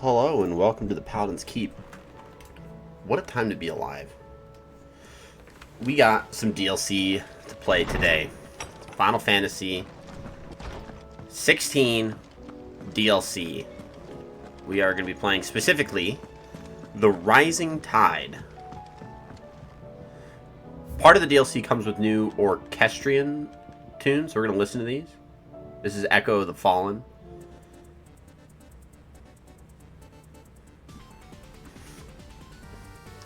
Hello and welcome to the Paladin's Keep. What a time to be alive. We got some DLC to play today. Final Fantasy 16 DLC. We are going to be playing specifically The Rising Tide. Part of the DLC comes with new orchestrion tunes, so we're going to listen to these. This is Echo of the Fallen.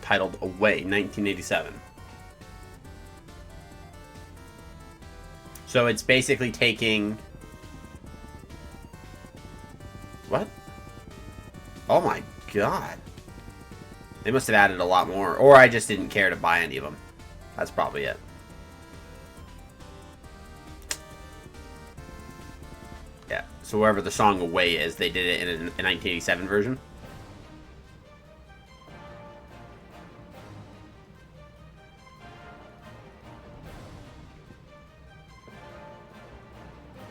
Titled Away, 1987. So it's basically taking... What? Oh my god. They must have added a lot more. Or I just didn't care to buy any of them. That's probably it. Yeah, so wherever the song Away is, they did it in a 1987 version.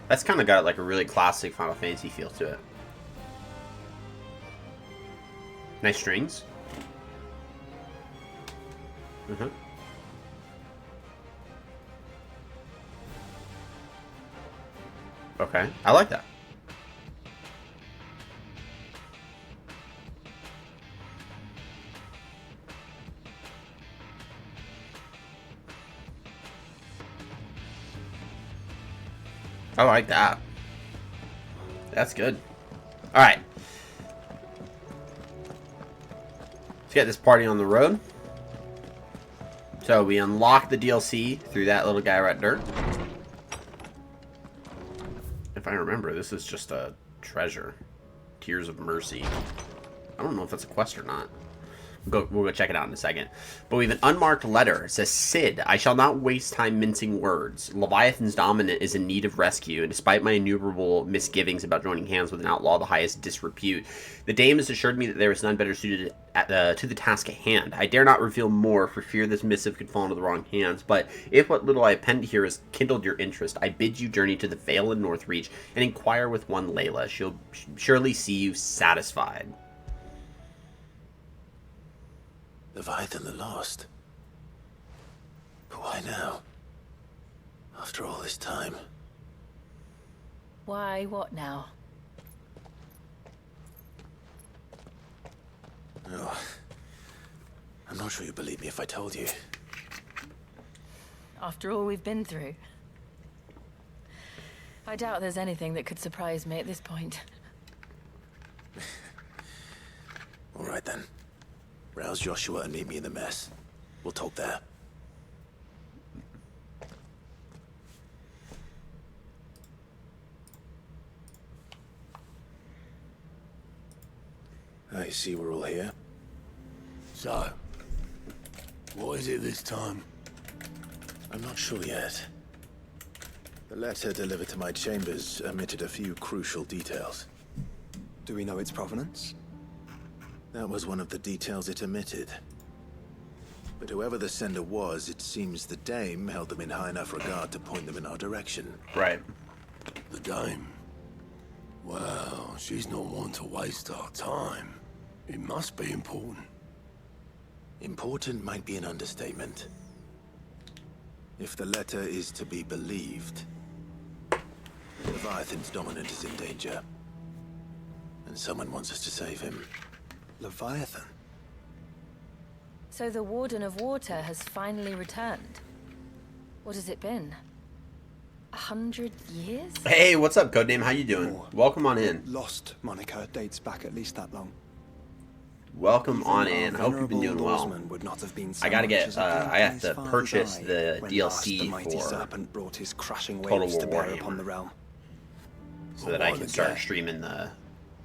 That's kind of got like a really classic Final Fantasy feel to it. Nice strings. Okay, I like that. I like that. That's good. Alright. Let's get this party on the road. So we unlock the DLC through that little guy right there. If I remember, this is just a treasure. Tears of Mercy. I don't know if that's a quest or not. We'll go check it out in a second. But we have an unmarked letter. It says, Sid, I shall not waste time mincing words. Leviathan's dominant is in need of rescue, and despite my innumerable misgivings about joining hands with an outlaw of the highest disrepute, the dame has assured me that there is none better suited to the task at hand. I dare not reveal more for fear this missive could fall into the wrong hands, but if what little I have penned here has kindled your interest, I bid you journey to the Vale in Northreach and inquire with one Layla. She'll surely see you satisfied. Leviathan the Lost. But why now? After all this time. Why, what now? Oh, I'm not sure you'd believe me if I told you. After all we've been through. I doubt there's anything that could surprise me at this point. All right then. Rouse Joshua and meet me in the mess. We'll talk there. I see we're all here. So, what is it this time? I'm not sure yet. The letter delivered to my chambers omitted a few crucial details. Do we know its provenance? That was one of the details it omitted. But whoever the sender was, it seems the dame held them in high enough regard to point them in our direction. Right. The dame? Well, she's not one to waste our time. It must be important. Important might be an understatement. If the letter is to be believed, Leviathan's dominant is in danger. And someone wants us to save him. Leviathan? So the Warden of Water has finally returned. What has it been? 100 years? Hey, what's up, Codename? How you doing? Welcome on in. Lost moniker dates back at least that long. Welcome on in. I hope you've been doing well. Would not have been so I gotta much get, as a I have to father's purchase eye the when DLC last the mighty for serpent brought his crashing Total waves to War bear Warhammer. upon the realm. so that I can start streaming the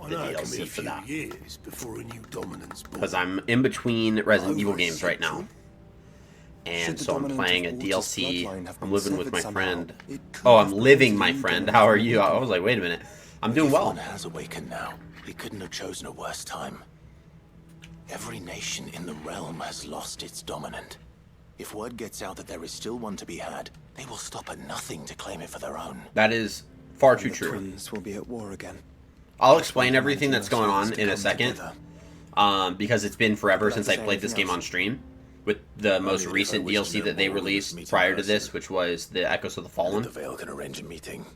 I know it can be DLC a for few that. years before a new dominance born. Because I'm in between Resident Evil Over games right now. Central. And Should the so I'm dominant playing a of Water's DLC. bloodline have I'm been living with severed my somehow, friend. it could Oh, have I'm brought living, the my new friend. dominant How are of you? I Water. was like, wait a minute. I'm doing If well. one has awakened now, he couldn't have chosen a worse time. Every nation in the realm has lost its dominant. If word gets out that there is still one to be had, they will stop at nothing to claim it for their own. That is far too The true. twins will be at war again. I'll explain everything that's going on in a second. Because it's been forever since I played this game on stream. With the most recent DLC that they released prior to this, which was the Echoes of the Fallen. The Veil can arrange a meeting.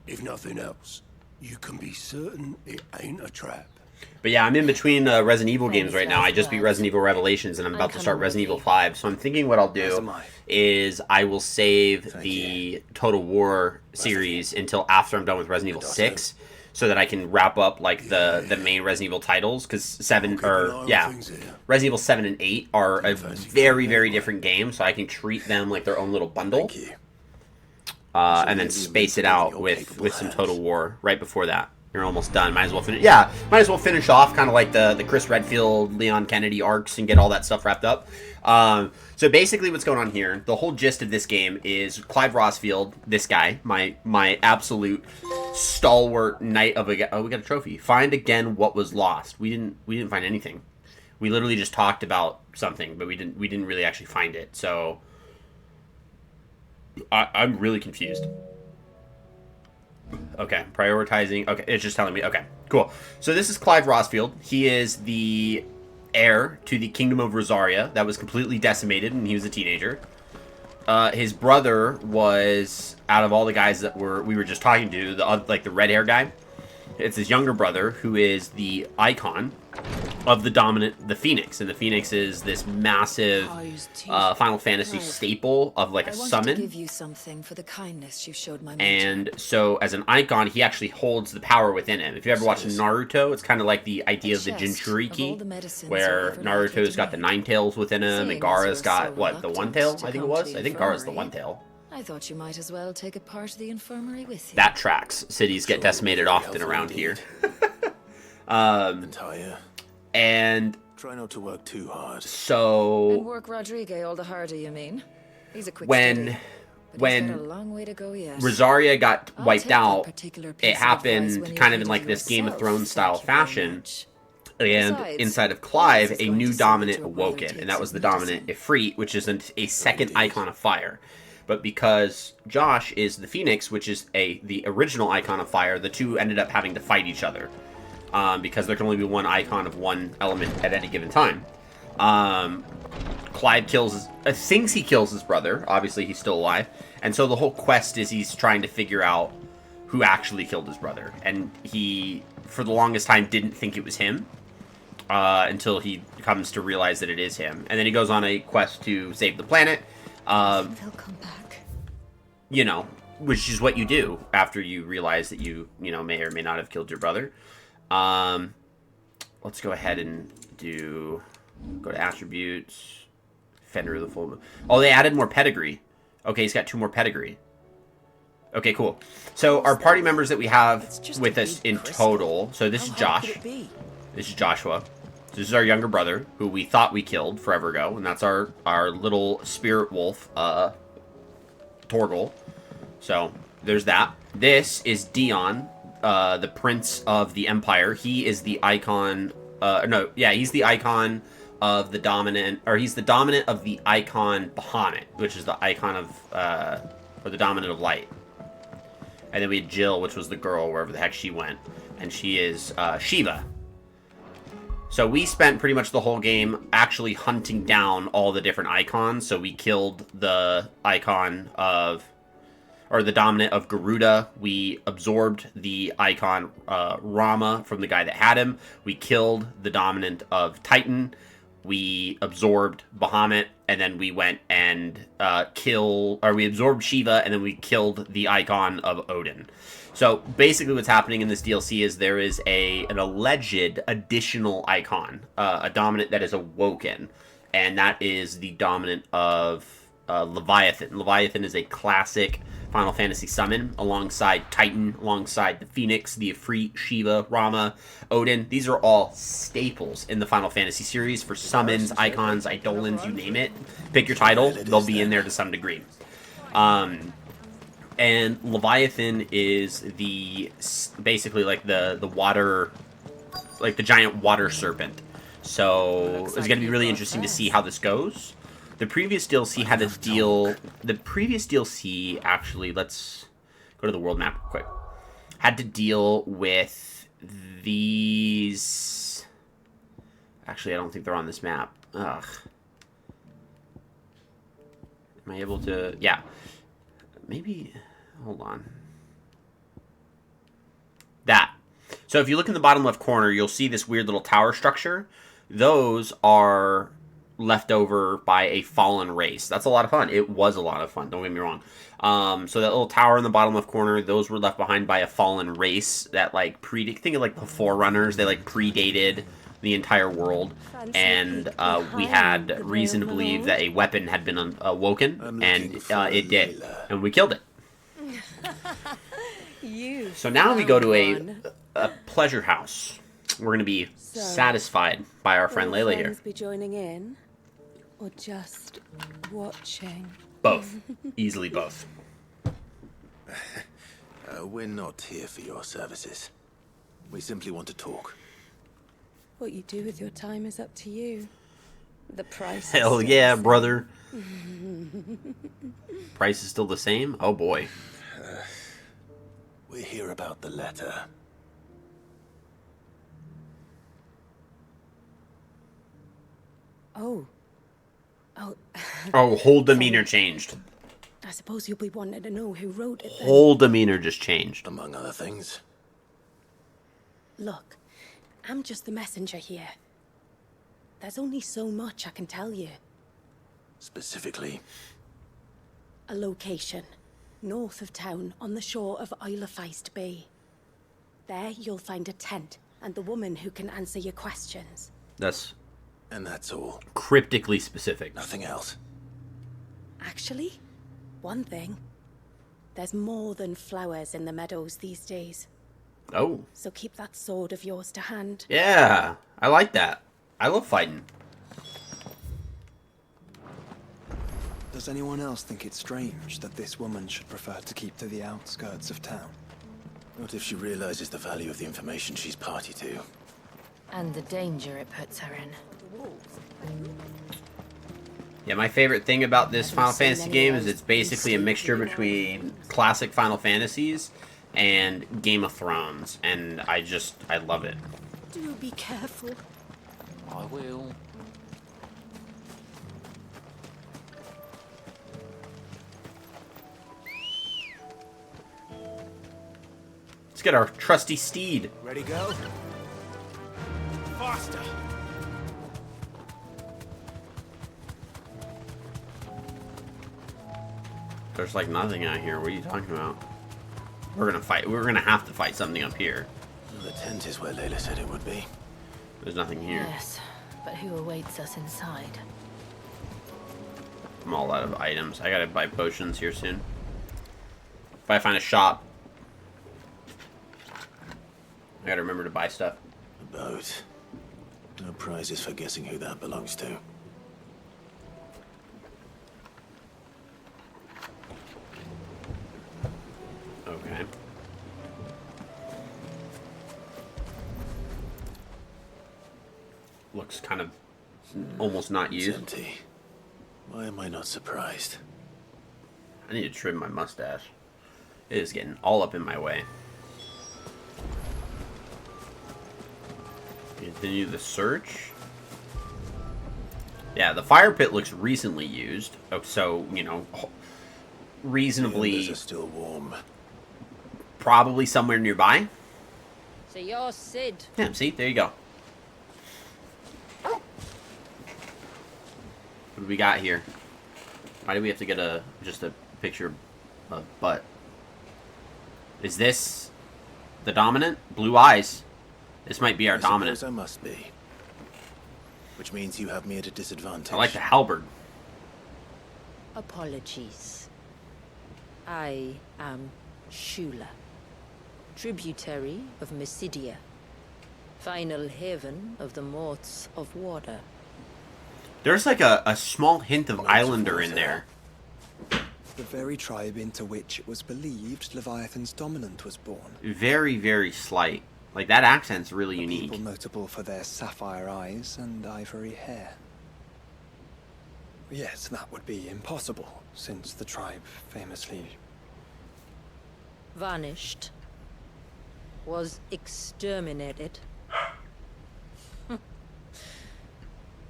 If nothing else, you can be certain it ain't a trap. But yeah, I'm in between Resident Evil games right now. I just beat Resident Evil Revelations, and I'm about to start Resident Evil 5. So I'm thinking what I'll do is I will save the Total War series until after I'm done with Resident Evil 6, so that I can wrap up like the main Resident Evil titles. Because Resident Evil 7 and 8 are a very different game, so I can treat them like their own little bundle. And then space it out with some Total War right before that. You're almost done. Might as well finish. Yeah, might as well finish off kind of like the Chris Redfield, Leon Kennedy arcs and get all that stuff wrapped up. So basically, what's going on here? The whole gist of this game is Clive Rossfield, this guy, my absolute stalwart knight of a. Oh, we got a trophy. Find again what was lost. We didn't find anything. We literally just talked about something, but we didn't really actually find it. So I'm really confused. Okay, prioritizing. Okay, it's just telling me. Okay, cool. So this is Clive Rossfield. He is the heir to the Kingdom of Rosaria that was completely decimated when he was a teenager. His brother was, out of all the guys that we were just talking to, the red hair guy. It's his younger brother who is the icon of the Phoenix, and the Phoenix is this massive Final Fantasy staple of like a summon. To give you something for the kindness you showed my and so, as an icon, he actually holds the power within him. If you ever watched Naruto, it's kind of like the idea of the Jinchuriki, where Naruto's got the 9 tails within him, and Gaara's got what, the 1 tail? I think it was. I think Gaara's the 1 tail. I thought you might as well take a part of the infirmary with you. That tracks. Cities get decimated often around here. And try not to work too hard. So and work Rodrigue all the harder, you mean? He's a quick when study, but he's got a long way to go yet. Rosaria got I'll wiped take that out, particular piece it of advice happened when you kind of read in it like this Game of yourself. Thrones style Thank you very fashion. much. And Besides, inside of Clive, this is a going new to see dominant that your brother awoken, takes and that was the some dominant medicine. Ifrit, which is a second icon of fire. But because Josh is the Phoenix, which is the original icon of fire, the two ended up having to fight each other. Because there can only be one icon of one element at any given time. Clive thinks he kills his brother. Obviously, he's still alive. And so the whole quest is he's trying to figure out who actually killed his brother. And he, for the longest time, didn't think it was him. Until he comes to realize that it is him. And then he goes on a quest to save the planet. They'll come back. You know, which is what you do after you realize that you may or may not have killed your brother. Let's go ahead and go to attributes, Fender of the Full Moon. Oh, they added more pedigree. Okay, he's got 2 more pedigree. Okay, cool. So our party members that we have with us in total. So this is Josh. This is Joshua. So this is our younger brother, who we thought we killed forever ago, and that's our little spirit wolf, Torgal. So there's that. This is Dion, the Prince of the Empire. He is the icon. He's the icon of the dominant, or he's the dominant of the icon Bahamut, which is the icon of, or the dominant of light. And then we had Jill, which was the girl, wherever the heck she went, and she is Shiva. So we spent pretty much the whole game actually hunting down all the different icons. So we killed the icon of, or the dominant of Garuda. We absorbed the icon Rama from the guy that had him. We killed the dominant of Titan. We absorbed Bahamut, and then we went and we absorbed Shiva, and then we killed the icon of Odin. So basically what's happening in this DLC is there is an alleged additional icon, a dominant that is awoken, and that is the dominant of Leviathan. Leviathan is a classic Final Fantasy summon alongside Titan, alongside the Phoenix, the Ifrit, Shiva, Rama, Odin. These are all staples in the Final Fantasy series for summons, icons, eidolons, you name it. Pick your title, they'll be in there to some degree. And Leviathan is basically like the water, like the giant water serpent. So it's going to be really interesting to see how this goes. The previous DLC had a deal. The previous DLC, actually, let's Go to the world map real quick. Had to deal with these. Actually, I don't think they're on this map. Ugh. Am I able to? Yeah. Maybe. Hold on. That. So if you look in the bottom left corner, you'll see this weird little tower structure. Those are left over by a fallen race. That's a lot of fun. It was a lot of fun. Don't get me wrong. So that little tower in the bottom left corner, those were left behind by a fallen race that like think of like the Forerunners. They like predated the entire world, and we had reason to believe that a weapon had been awoken, and it did, and we killed it. So now we go to a pleasure house. We're going to be satisfied by our friend Layla here. Be joining in, or just watching? Both. Easily both. We're not here for your services. We simply want to talk. What you do with your time is up to you. The price is Hell still yeah, the same. brother. Price is still the same? Oh boy. We're here about the letter. Oh, Oh, whole demeanor changed. I suppose you'll be wanting to know who wrote it then. Whole demeanor just changed. Among other things. Look, I'm just the messenger here. There's only so much I can tell you. Specifically, A location, north of town, on the shore of Isle of Feist Bay. There you'll find a tent and the woman who can answer your questions. That's and that's all. cryptically specific. Nothing else. Actually, one thing. There's more than flowers in the meadows these days. Oh. So keep that sword of yours to hand. Yeah. I like that. I love fighting. Does anyone else think it's strange that this woman should prefer to keep to the outskirts of town? What if she realizes the value of the information she's party to? And the danger it puts her in. Yeah, my favorite thing about this Haven't Final seen Fantasy any game of is those it's basically a mixture between classic Final Fantasies and Game of Thrones, and I love it. Do be careful. I will. Let's get our trusty steed. Ready, go? Faster! There's like nothing out here. What are you talking about? We're gonna fight. We're gonna have to fight something up here. The tent is where Layla said it would be. There's nothing here. Yes, but who awaits us inside? I'm all out of items. I gotta buy potions here soon. If I find a shop, I gotta remember to buy stuff. A boat. No prizes for guessing who that belongs to. Okay. Looks kind of almost not It's used. empty. Why am I not surprised? I need to trim my mustache. It is getting all up in my way. Continue the search. Yeah, the fire pit looks recently used. Oh, so, you know, The reasonably, embers are still warm. probably somewhere nearby. So you're Sid. Yeah, see? There you go. What do we got here? Why do we have to get just a picture of butt? Is this the dominant? Blue eyes. This might be our I dominant. suppose I must be. Which means you have me at a disadvantage. I like the halberd. Apologies. I am Shula, tributary of Mysidia, final haven of the Morts of Water. There's like a small hint of Islander in there. The very tribe into which it was believed Leviathan's dominant was born. Very, very slight. Like, that accent's really unique. People notable for their sapphire eyes and ivory hair. Yes, that would be impossible, since the tribe famously vanished, was exterminated.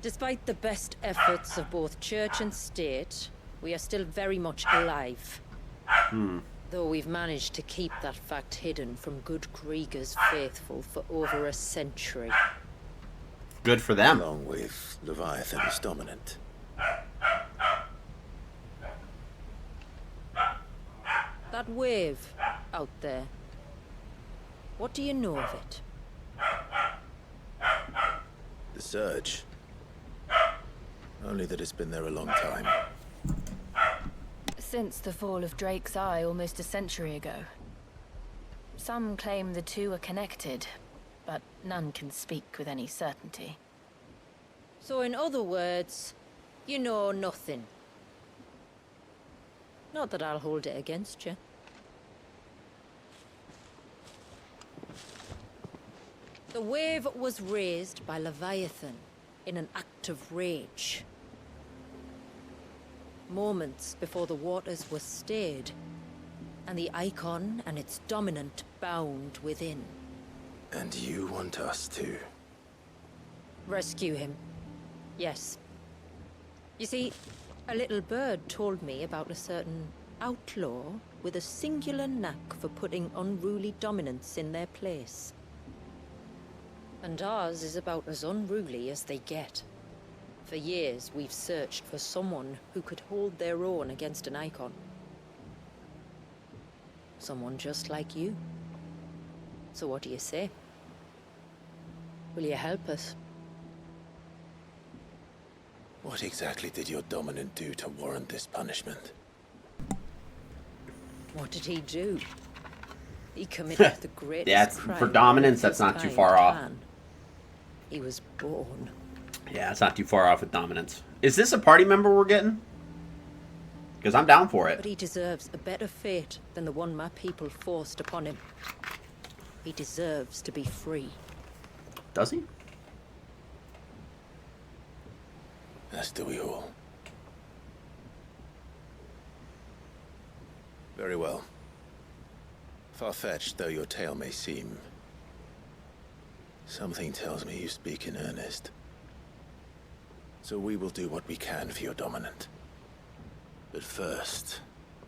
Despite the best efforts of both church and state, we are still very much alive. Though we've managed to keep that fact hidden from good Krieger's faithful for over a century. Good for them. Along with Leviathan's dominant. That wave out there. What do you know of it? The surge. Only that it's been there a long time. Since the fall of Drake's Eye almost a century ago. Some claim the two are connected, but none can speak with any certainty. So in other words, you know nothing. Not that I'll hold it against you. The wave was raised by Leviathan in an act of rage. Moments before the waters were stayed, and the icon and its dominant bound within. And you want us to? Rescue him. Yes. You see, a little bird told me about a certain outlaw with a singular knack for putting unruly dominants in their place. And ours is about as unruly as they get. For years, we've searched for someone who could hold their own against an icon. Someone just like you. So what do you say? Will you help us? What exactly did your dominant do to warrant this punishment? What did he do? He committed the greatest Yeah, crime for dominance, of that's his not too kind far off. can. He was born. Yeah, it's not too far off with dominance. Is this a party member we're getting? Because I'm down for But it. he deserves a better fate than the one my people forced upon him. He deserves to be free. Does he? As do we all. Very well. Far-fetched though your tale may seem, something tells me you speak in earnest. So we will do what we can for your dominant. But first,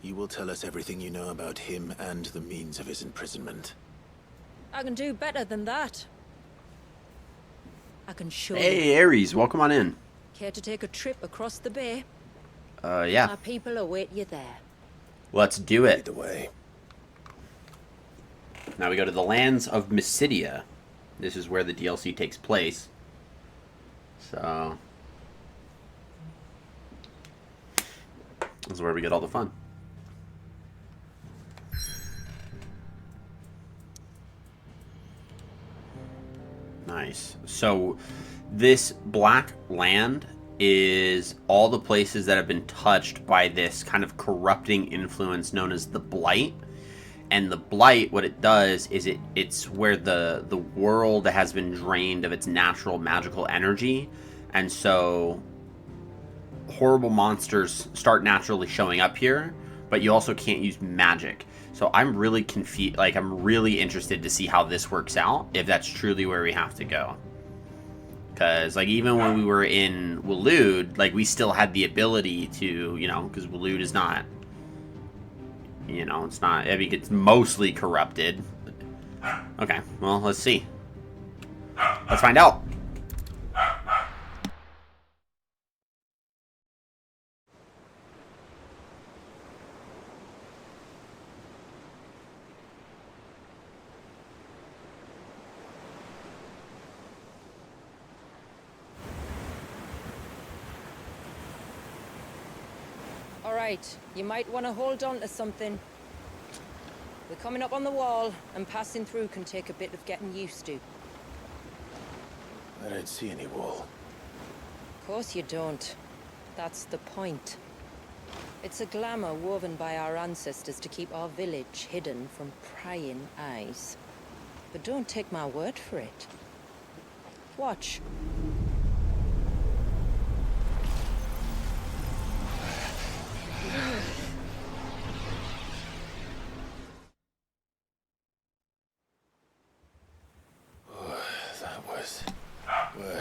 you will tell us everything you know about him and the means of his imprisonment. I can do better than that. I can show you. Hey, Ares, welcome on in. Care to take a trip across the bay? Yeah, My people await you there. let's do Lead it. the way. Now we go to the lands of Mysidia. This is where the DLC takes place. So, this is where we get all the fun. Nice. So, this black land is all the places that have been touched by this kind of corrupting influence known as the Blight. And the Blight, what it does is it's where the world has been drained of its natural magical energy. And so horrible monsters start naturally showing up here, but you also can't use magic. So I'm really confused. Like, I'm really interested to see how this works out, if that's truly where we have to go. Because, like, even when we were in Waloed, like, we still had the ability to, you know, because Waloed is not, you know, it's not, I mean, it's mostly corrupted. Okay, well, let's see. Let's find out. All right, you might want to hold on to something. We're coming up on the wall, and passing through can take a bit of getting used to. I don't see any wall. Of course you don't. That's the point. It's a glamour woven by our ancestors to keep our village hidden from prying eyes. But don't take my word for it. Watch.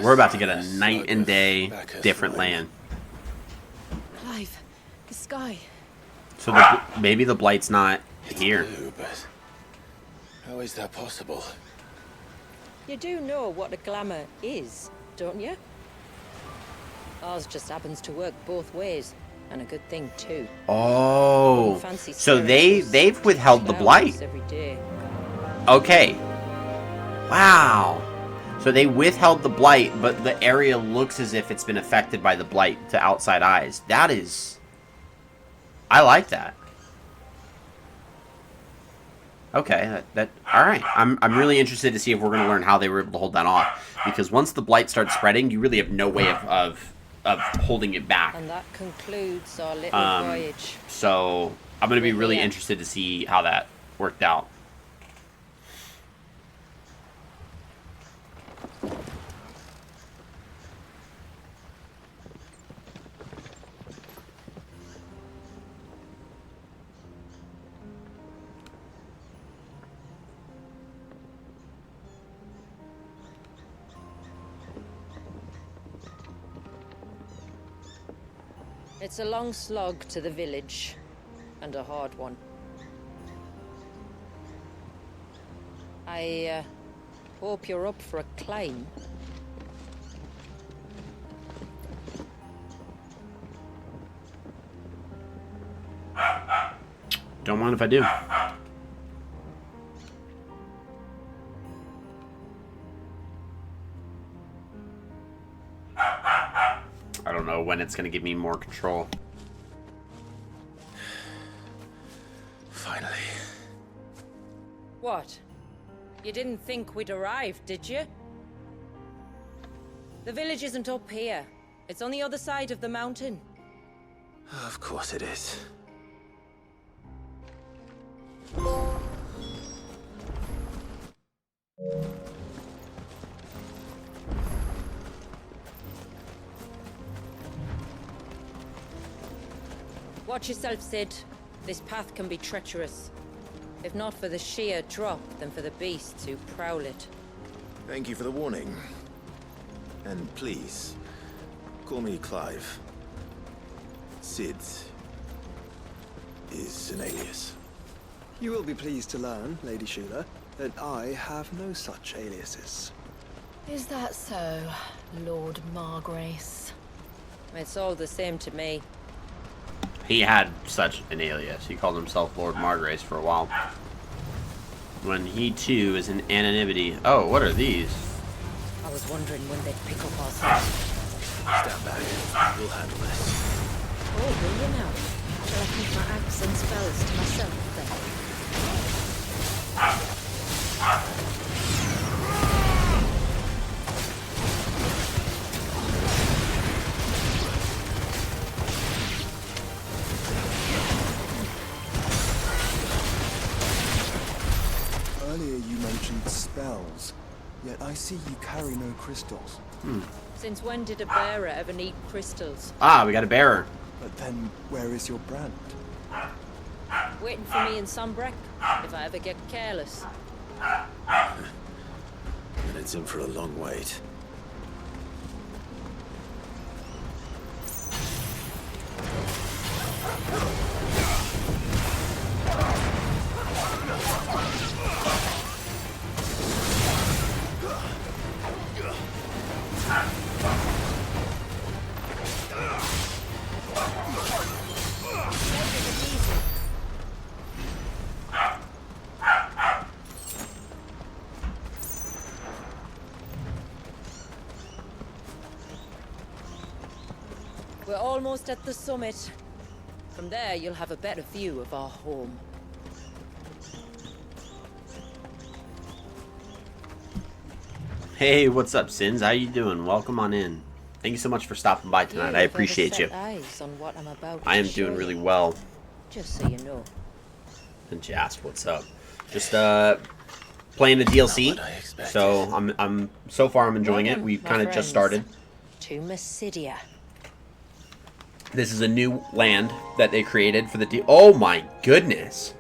We're about to get a night and day different land. Clive, the sky. So maybe the Blight's not here. Blue, but how is that possible? You do know what a glamour is, don't you? Ours just happens to work both ways, and a good thing too. Oh, Fancy so spirits they've withheld the Blight. every day. Okay. Wow. So they withheld the Blight, but the area looks as if it's been affected by the Blight to outside eyes. That is... I like that. Okay, all right. I'm really interested to see if we're going to learn how they were able to hold that off, because once the Blight starts spreading, you really have no way of holding it back. And that concludes our little voyage. So I'm going to be really Yeah. interested to see how that worked out. It's a long slog to the village, and a hard one. I hope you're up for a climb. Don't mind if I do. I don't know when it's going to give me more control. Finally. What? You didn't think we'd arrived, did you? The village isn't up here. It's on the other side of the mountain. Of course it is. Watch yourself, Sid. This path can be treacherous. If not for the sheer drop, then for the beasts who prowl it. Thank you for the warning. And please, call me Clive. Sid is an alias. You will be pleased to learn, Lady Sheila, that I have no such aliases. Is that so, Lord Margrace? It's all the same to me. He had such an alias. He called himself Lord Margrace for a while. When he, too, is in anonymity. Oh, what are these? I was wondering when they'd pick up our scent. Stand back. We'll handle this. Oh, will you now? Shall I keep my axe and spells to myself, then? Earlier you mentioned spells, yet I see you carry no crystals. Since when did a bearer ever need crystals? Ah, we got a bearer. But then, where is your brand? Waiting for me in Sunbreck, if I ever get careless. And it's in for a long wait. We're almost at the summit. From there, you'll have a better view of our home. Hey, what's up, Sins? How you doing? Welcome on in. Thank you so much for stopping by tonight. I appreciate you. Eyes on what I'm about I am to show doing you, really well. Just so you know. Since you asked what's up. Just playing the DLC. Not what I expected. So I'm so far I'm enjoying it. Welcome, We my kind of just friends, started. To Mysidia. This is a new land that they created for the Oh my goodness.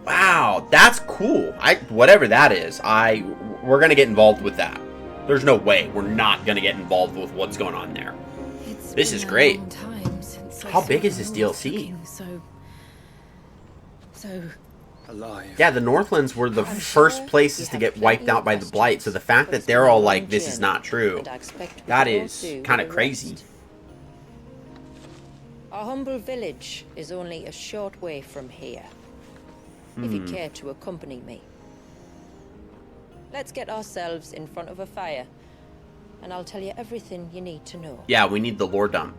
Wow, that's cool. Whatever that is, we're gonna get involved with that. There's no way we're not going to get involved with what's going on there. This is great. How big is this DLC? So Alive. Yeah, the Northlands were the first places to get wiped out by the Blight, so the fact that they're all like, this is not true, that is kind of crazy. Our humble village is only a short way from here. If you care to accompany me. Let's get ourselves in front of a fire, and I'll tell you everything you need to know. Yeah, we need the lore dump.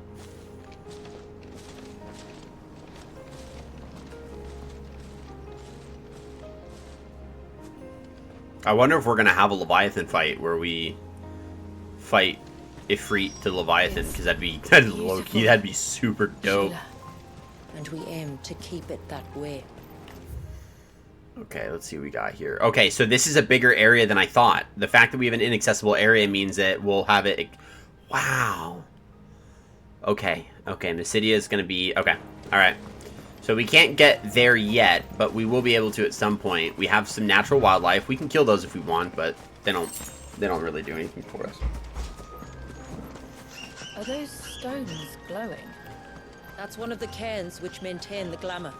I wonder if we're going to have a Leviathan fight where we fight Ifrit to Leviathan, because that'd be low-key, that'd be super dope. And we aim to keep it that way. Okay, let's see what we got here. Okay, so this is a bigger area than I thought. The fact that we have an inaccessible area means that we'll have it... Wow. Okay, and the city is going to be... Okay, alright. So we can't get there yet, but we will be able to at some point. We have some natural wildlife. We can kill those if we want, but they don't really do anything for us. Are those stones glowing? That's one of the cairns which maintain the glamour.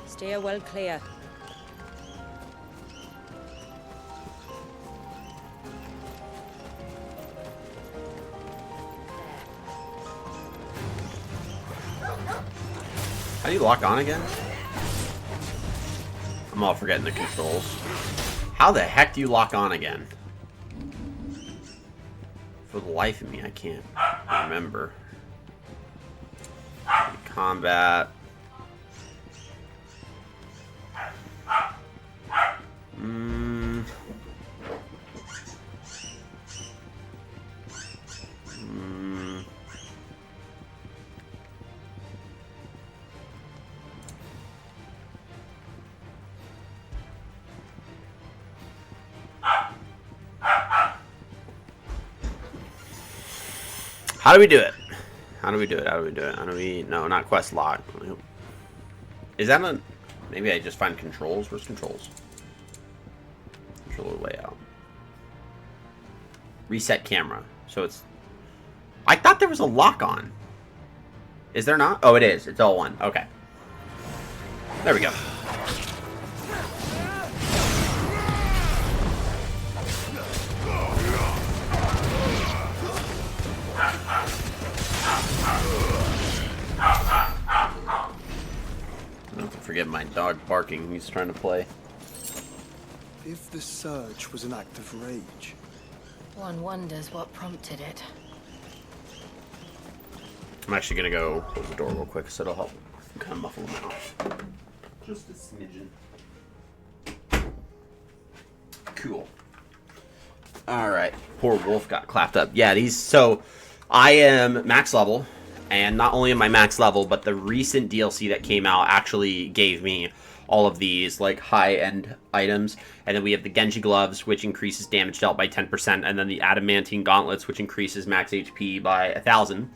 Steer well clear. How do you lock on again? I'm all forgetting the controls. How the heck do you lock on again? For the life of me, I can't remember. Combat. How do we do it? How do we do it? How do we do it? How do we... No, not quest log. Is that a... Maybe I just find controls? Where's controls? Controller layout. Reset camera. So it's... I thought there was a lock on. Is there not? Oh, it is. It's all one. Okay. There we go. Don't forget my dog barking. He's trying to play. If the surge was an act of rage, one wonders what prompted it. I'm actually gonna go close the door real quick so it'll help kind of muffle him out. Just a smidgen. Cool. Alright. Poor wolf got clapped up. Yeah, these... So, I am max level. And not only am I max level, but the recent DLC that came out actually gave me all of these, like, high-end items. And then we have the Genji Gloves, which increases damage dealt by 10%. And then the Adamantine Gauntlets, which increases max HP by 1,000.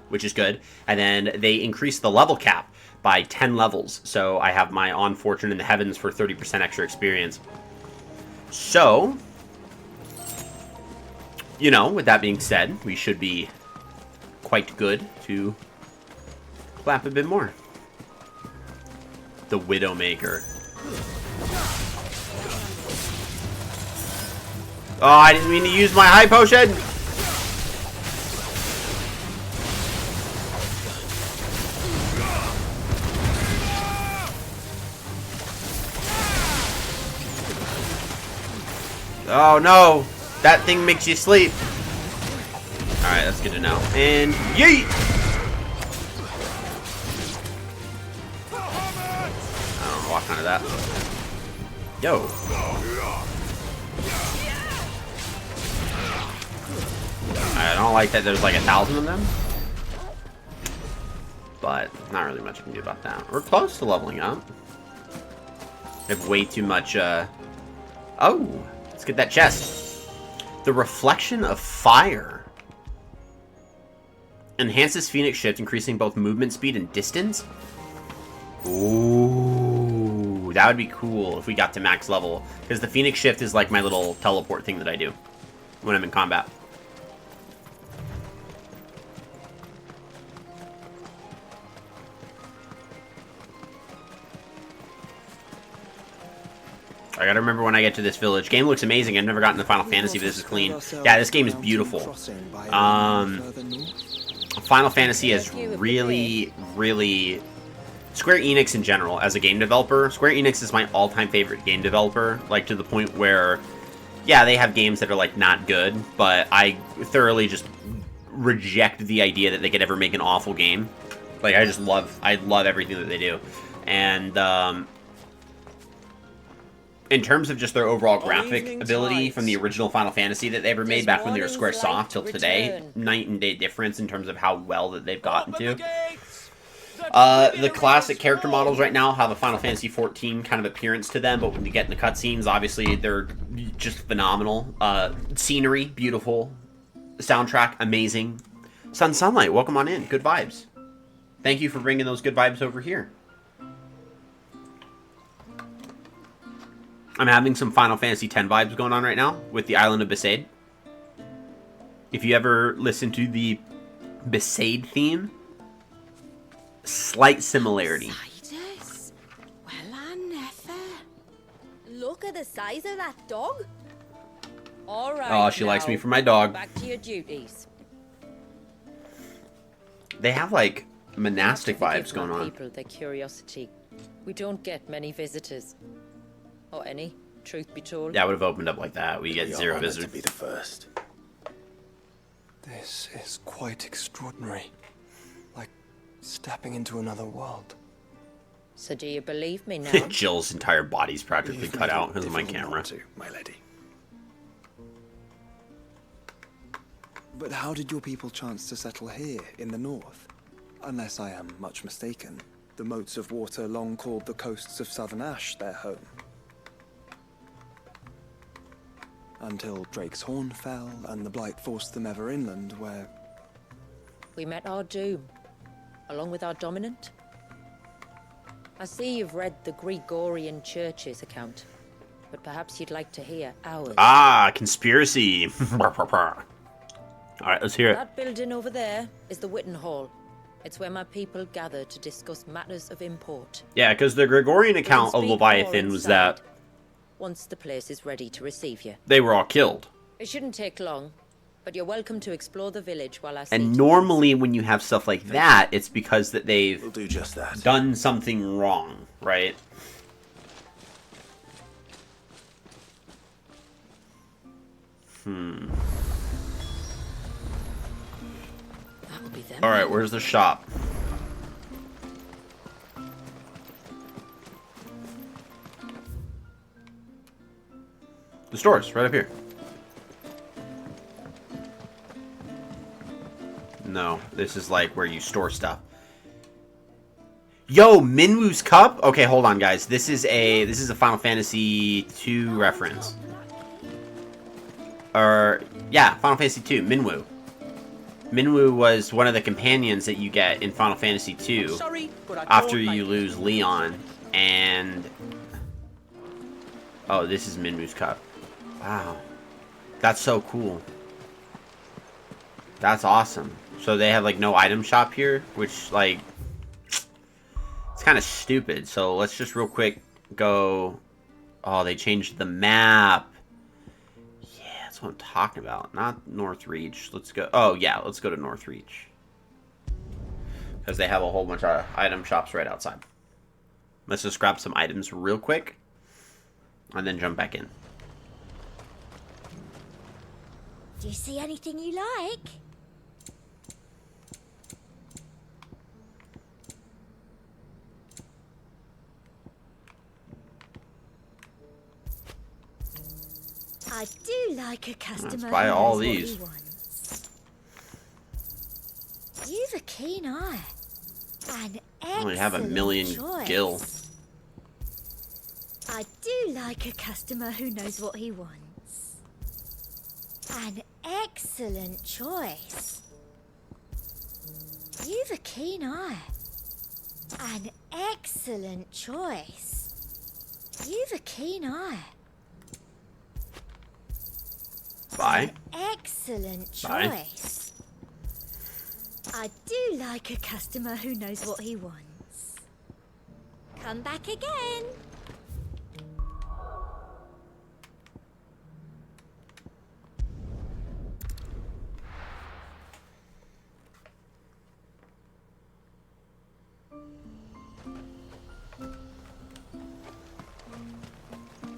Which is good. And then they increase the level cap by 10 levels. So I have my On Fortune in the Heavens for 30% extra experience. So, you know, with that being said, we should be quite good to clap a bit more. The Widowmaker. Oh, I didn't mean to use my high potion! Oh no! That thing makes you sleep. Alright, that's good to know. And yeet! I don't know, walk onto that. Yo. I don't like that there's like 1,000 of them. But not really much I can do about that. We're close to leveling up. I have way too much, Oh! Let's get that chest. The Reflection of Fire. Enhances Phoenix Shift, increasing both movement speed and distance. Ooh, that would be cool if we got to max level. Because the Phoenix Shift is like my little teleport thing that I do. when I'm in combat. I gotta remember when I get to this village. Game looks amazing. I've never gotten to Final Fantasy, but this is clean. Yeah, this game is beautiful. Final Fantasy is really, really... Square Enix in general, as a game developer, Square Enix is my all-time favorite game developer, like, to the point where, yeah, they have games that are, like, not good, but I thoroughly just reject the idea that they could ever make an awful game. Like, I love everything that they do. And, in terms of just their overall graphic ability from the original Final Fantasy that they ever made back when they were Squaresoft till today, night and day difference in terms of how well that they've gotten to. The classic character models right now have a Final Fantasy XIV kind of appearance to them, but when you get in the cutscenes, obviously they're just phenomenal. Scenery, beautiful. Soundtrack, amazing. Sunlight, welcome on in. Good vibes. Thank you for bringing those good vibes over here. I'm having some Final Fantasy X vibes going on right now with the Island of Besaid. If you ever listen to the Besaid theme, slight similarity. Outsiders? Well, I never. Look at the size of that dog. All right. Oh, she likes me for my dog. Back to your duties. They have like monastic vibes going on. People, their curiosity. We don't get many visitors. Or any, truth be told. Yeah, I would have opened up like that. We get zero visitors. To be the first. This is quite extraordinary. Like stepping into another world. So do you believe me now? Jill's entire body's practically cut out because of my camera. My lady. But how did your people chance to settle here in the north? Unless I am much mistaken, the moats of water long called the coasts of Southern Ash their home. Until Drake's Horn fell, and the Blight forced them ever inland, where... We met our doom, along with our dominant. I see you've read the Gregorian Church's account, but perhaps you'd like to hear ours. Ah, conspiracy. Alright, let's hear it. That building over there is the Witten Hall. It's where my people gather to discuss matters of import. Yeah, because the Gregorian account of Leviathan was that... Once the place is ready to receive you. They were all killed. It shouldn't take long, but you're welcome to explore the village while I see. And normally when you have stuff like that, it's because that they've We'll do just that. done something wrong, right? That'll be them. Alright, where's the shop? The store's right up here. No, this is like where you store stuff. Yo, Minwu's Cup? Okay, hold on guys. This is a Final Fantasy II reference. Or yeah, Final Fantasy II, Minwu. Minwu was one of the companions that you get in Final Fantasy II after you lose Leon, and oh, this is Minwu's Cup. Wow. That's so cool. That's awesome. So they have like no item shop here, which like it's kind of stupid. So let's just real quick go. Oh, they changed the map. Yeah, that's what I'm talking about. Not Northreach. Let's go. Oh yeah, let's go to Northreach. Because they have a whole bunch of item shops right outside. Let's just grab some items real quick. And then jump back in. Do you see anything you like? I do like a customer. Let's buy all these. You've a keen eye. An I only have a million choice. gil. I do like a customer who knows what he wants. An excellent choice. You've a keen eye. An excellent choice. You've a keen eye. Bye. Excellent Bye. choice. I do like a customer who knows what he wants. Come back again.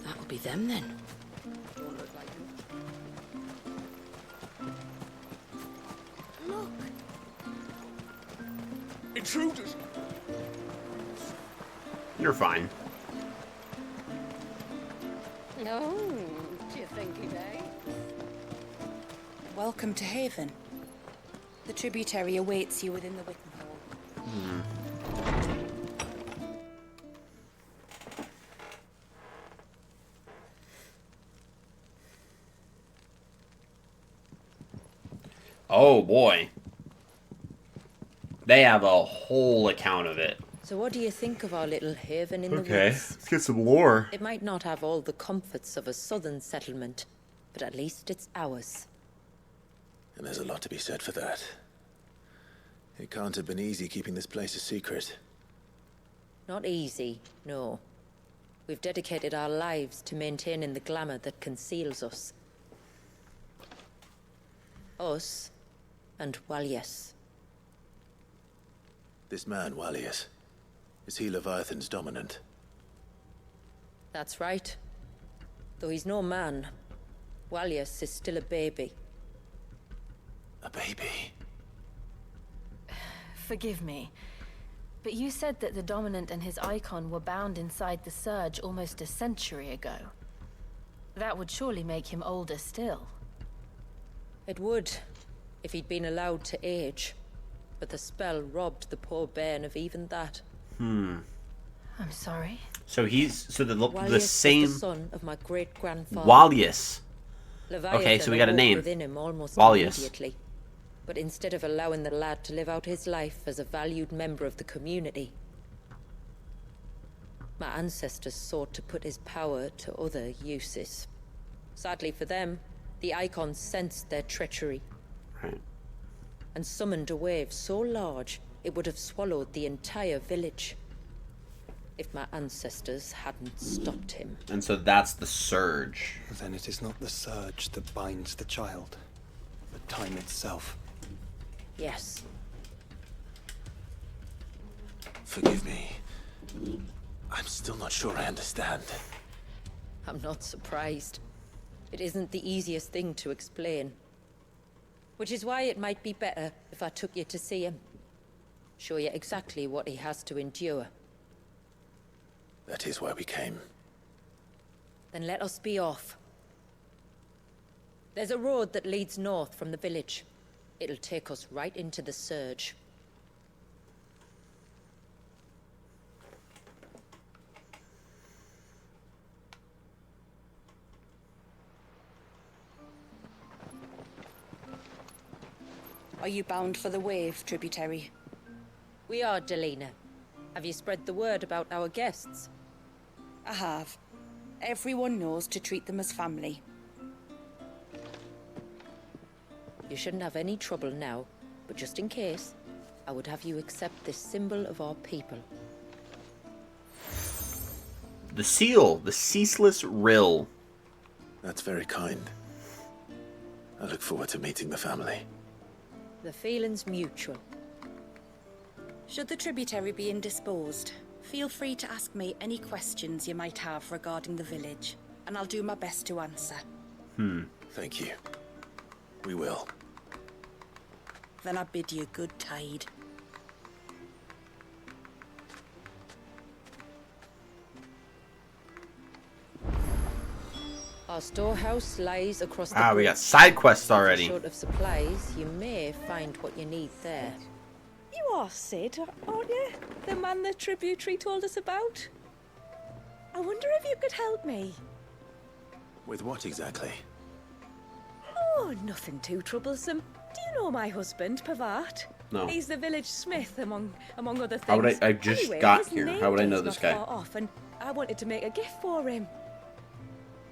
That'll be them then. Look, Intruders! You're fine. No, do you think he may? Welcome to Haven. The tributary awaits you within the Witten Hall. Oh boy. They have a whole account of it. So what do you think of our little haven in the Okay, woods? let's get some lore. It might not have all the comforts of a southern settlement, but at least it's ours. And there's a lot to be said for that. It can't have been easy keeping this place a secret. Not easy, no. We've dedicated our lives to maintaining the glamour that conceals us. Us and Walyas. This man, Walyas, is he Leviathan's dominant? That's right. Though he's no man, Walyas is still a baby. A baby? Forgive me, but you said that the Dominant and his icon were bound inside the Surge almost a century ago. That would surely make him older still. It would, if he'd been allowed to age. But the spell robbed the poor bairn of even that. I'm sorry. So he's the Walyas same was the son of my great-grandfather. Walyas. Leviathan Okay, so we got a awoke name. within him almost Walyas. immediately. But instead of allowing the lad to live out his life as a valued member of the community, my ancestors sought to put his power to other uses. Sadly for them, the icons sensed their treachery Right. and summoned a wave so large it would have swallowed the entire village if my ancestors hadn't stopped him. And so that's the Surge. Then it is not the surge that binds the child, but time itself. Yes, Forgive me. I'm still not sure I understand. I'm not surprised. It isn't the easiest thing to explain. Which is why it might be better if I took you to see him. Show you exactly what he has to endure. That is why we came. Then let us be off. There's a road that leads north from the village. It'll take us right into the Surge. Are you bound for the Wave, tributary? We are, Delina. Have you spread the word about our guests? I have. Everyone knows to treat them as family. You shouldn't have any trouble now, but just in case, I would have you accept this symbol of our people. The seal, the ceaseless rill. That's very kind. I look forward to meeting the family. The feeling's mutual. Should the tributary be indisposed, feel free to ask me any questions you might have regarding the village, and I'll do my best to answer. Thank you. We will. Then I bid you good tide. Our storehouse lies across the Ah, we bridge. got side quests If you're already. short of supplies, you may find what you need there. You are Sid, aren't you? The man the tributary told us about? I wonder if you could help me. With what exactly? Oh, nothing too troublesome. Do you know my husband, Pavat? No. He's the village smith, among other things. How would I just Anyway, got his here. How would I know neighbour's this not guy? far off, and I wanted to make a gift for him.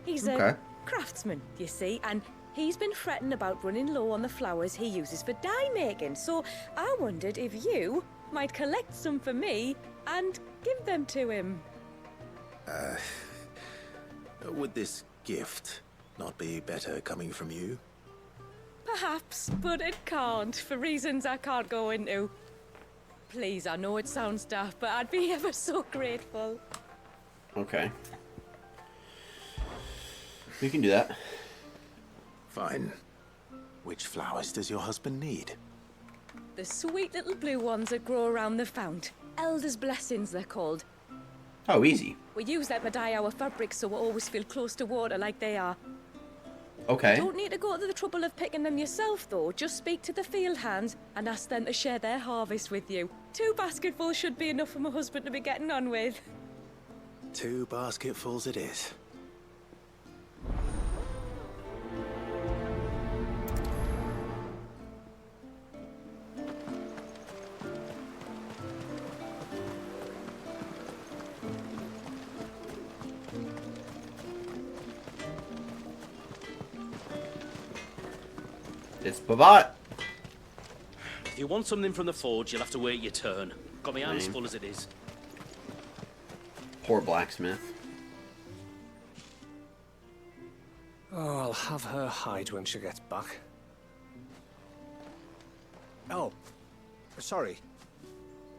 He's Okay. a craftsman, you see, and He's been fretting about running low on the flowers he uses for dye making, so I wondered if you might collect some for me and give them to him. Would this gift not be better coming from you? Perhaps, but it can't, for reasons I can't go into. Please, I know it sounds daft, but I'd be ever so grateful. Okay. We can do that. Fine. Which flowers does your husband need? The sweet little blue ones that grow around the fount. Elder's blessings, they're called. Oh, easy. We use them to dye our fabrics so we always feel close to water like they are. Okay. You don't need to go to the trouble of picking them yourself, though. Just speak to the field hands and ask them to share their harvest with you. 2 basketfuls should be enough for my husband to be getting on with. 2 basketfuls it is. It's Pavat. If you want something from the forge, you'll have to wait your turn. Got my hands Lame. full as it is. Poor blacksmith. Oh, I'll have her hide when she gets back. Oh, sorry.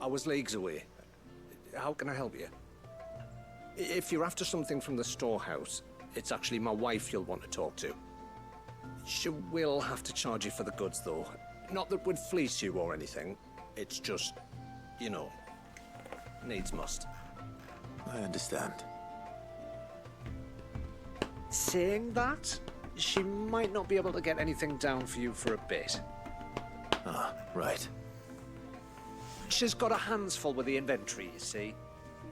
I was leagues away. How can I help you? If you're after something from the storehouse, it's actually my wife you'll want to talk to. She will have to charge you for the goods, though. Not that we'd fleece you or anything. It's just, you know, needs must. I understand. Saying that, she might not be able to get anything down for you for a bit. Ah, right. She's got her hands full with the inventory, you see.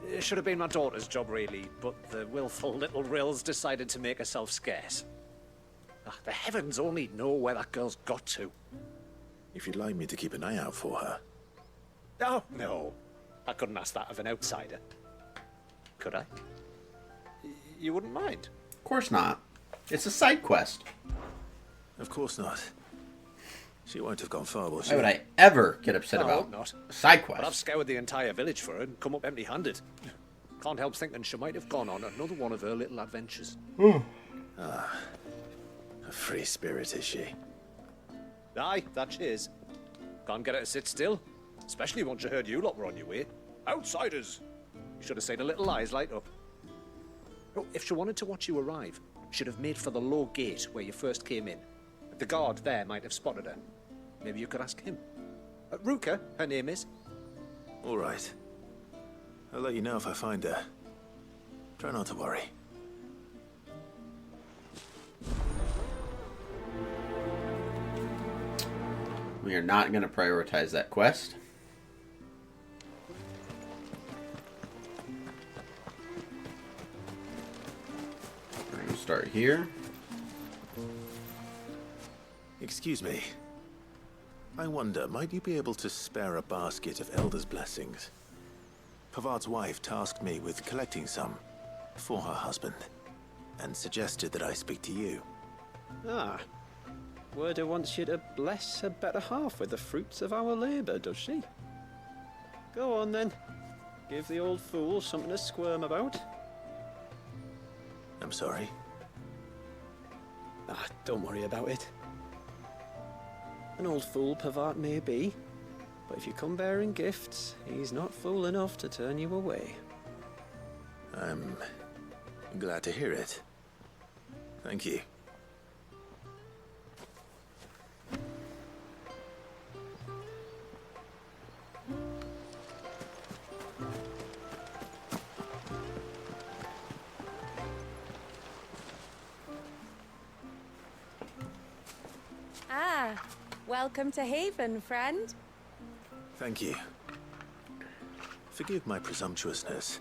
It should have been my daughter's job, really, but the willful little Rills decided to make herself scarce. The heavens only know where that girl's got to. If you'd like me to keep an eye out for her. Oh, no. I couldn't ask that of an outsider. Could I? You wouldn't mind? Of course not. It's a side quest. Of course not. She won't have gone far, will she? Why would I ever get upset I about hope not. a side But I've quest? scoured the entire village for her and come up empty-handed. Can't help thinking she might have gone on another one of her little adventures. A free spirit, is she? Aye, that she is. Can't get her to sit still. Especially once you heard you lot were on your way. Outsiders! You should have seen her little eyes light up. Oh, if she wanted to watch you arrive, she'd have made for the low gate where you first came in. The guard there might have spotted her. Maybe you could ask him. Ruka, her name is. All right. I'll let you know if I find her. Try not to worry. We are not going to prioritize that quest. We're going to start here. Excuse me. I wonder, might you be able to spare a basket of Elder's blessings? Pavart's wife tasked me with collecting some for her husband, and suggested that I speak to you. Ah. Werda wants you to bless her better half with the fruits of our labour, does she? Go on then. Give the old fool something to squirm about. I'm sorry. Ah, don't worry about it. An old fool Pavart may be, but if you come bearing gifts, he's not fool enough to turn you away. I'm glad to hear it. Thank you. Ah, welcome to Haven, friend. Thank you. Forgive my presumptuousness,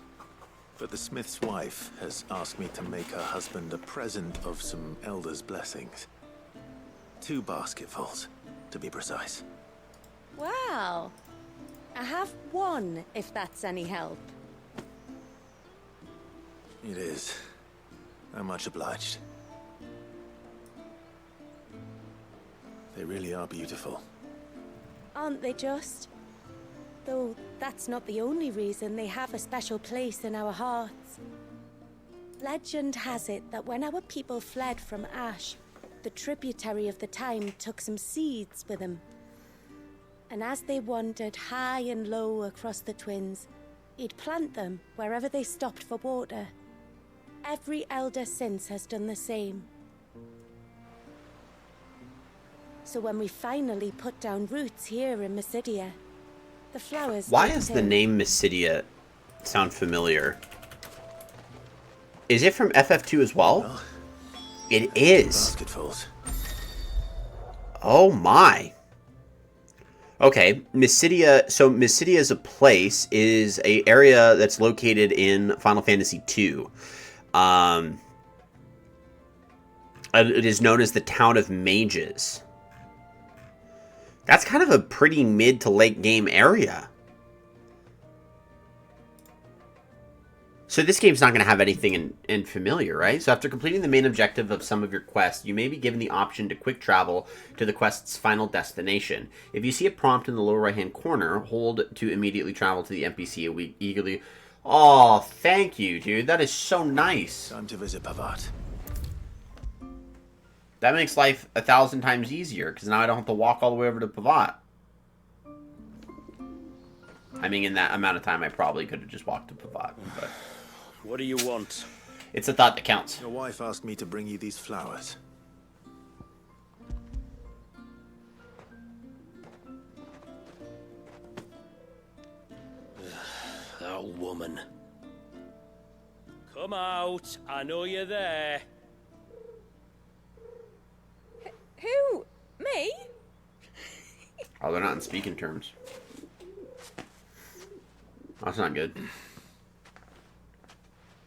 but the smith's wife has asked me to make her husband a present of some Elder's blessings. 2 basketfuls, to be precise. Well, I have one, if that's any help. It is. I'm much obliged. They really are beautiful. Aren't they just? Though that's not the only reason they have a special place in our hearts. Legend has it that when our people fled from Ash, the tributary of the Time took some seeds with them. And as they wandered high and low across the Twins, he'd plant them wherever they stopped for water. Every elder since has done the same. So when we finally put down roots here in Mysidia, the flowers... Why does the name Mysidia sound familiar? Is it from FF2 as well? It is. Basketfuls. Oh my. Okay, Mysidia. So Mysidia is a place, is a area that's located in Final Fantasy II. It is known as the Town of Mages. That's kind of a pretty mid to late game area. So this game's not going to have anything in familiar, right? So after completing the main objective of some of your quests, you may be given the option to quick travel to the quest's final destination. If you see a prompt in the lower right-hand corner, hold to immediately travel to the NPC and we eagerly... Oh, thank you, dude. That is so nice. Time to visit Pavat. That makes life 1,000 times easier, because now I don't have to walk all the way over to Pavat. I mean, in that amount of time, I probably could have just walked to Pavat, but... What do you want? It's a thought that counts. Your wife asked me to bring you these flowers. That woman. Come out. I know you're there. Who? Me? Oh, they're not in speaking terms. That's not good.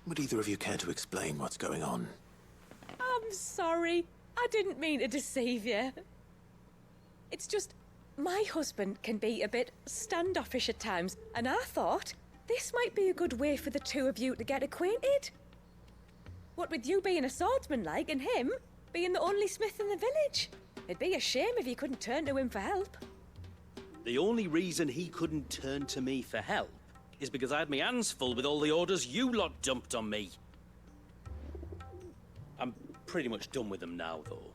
Would either of you care to explain what's going on? I'm sorry. I didn't mean to deceive you. It's just, my husband can be a bit standoffish at times, and I thought this might be a good way for the two of you to get acquainted. What with you being a swordsman like, and him being the only smith in the village. It'd be a shame if you couldn't turn to him for help. The only reason he couldn't turn to me for help is because I had my hands full with all the orders you lot dumped on me. I'm pretty much done with them now, though.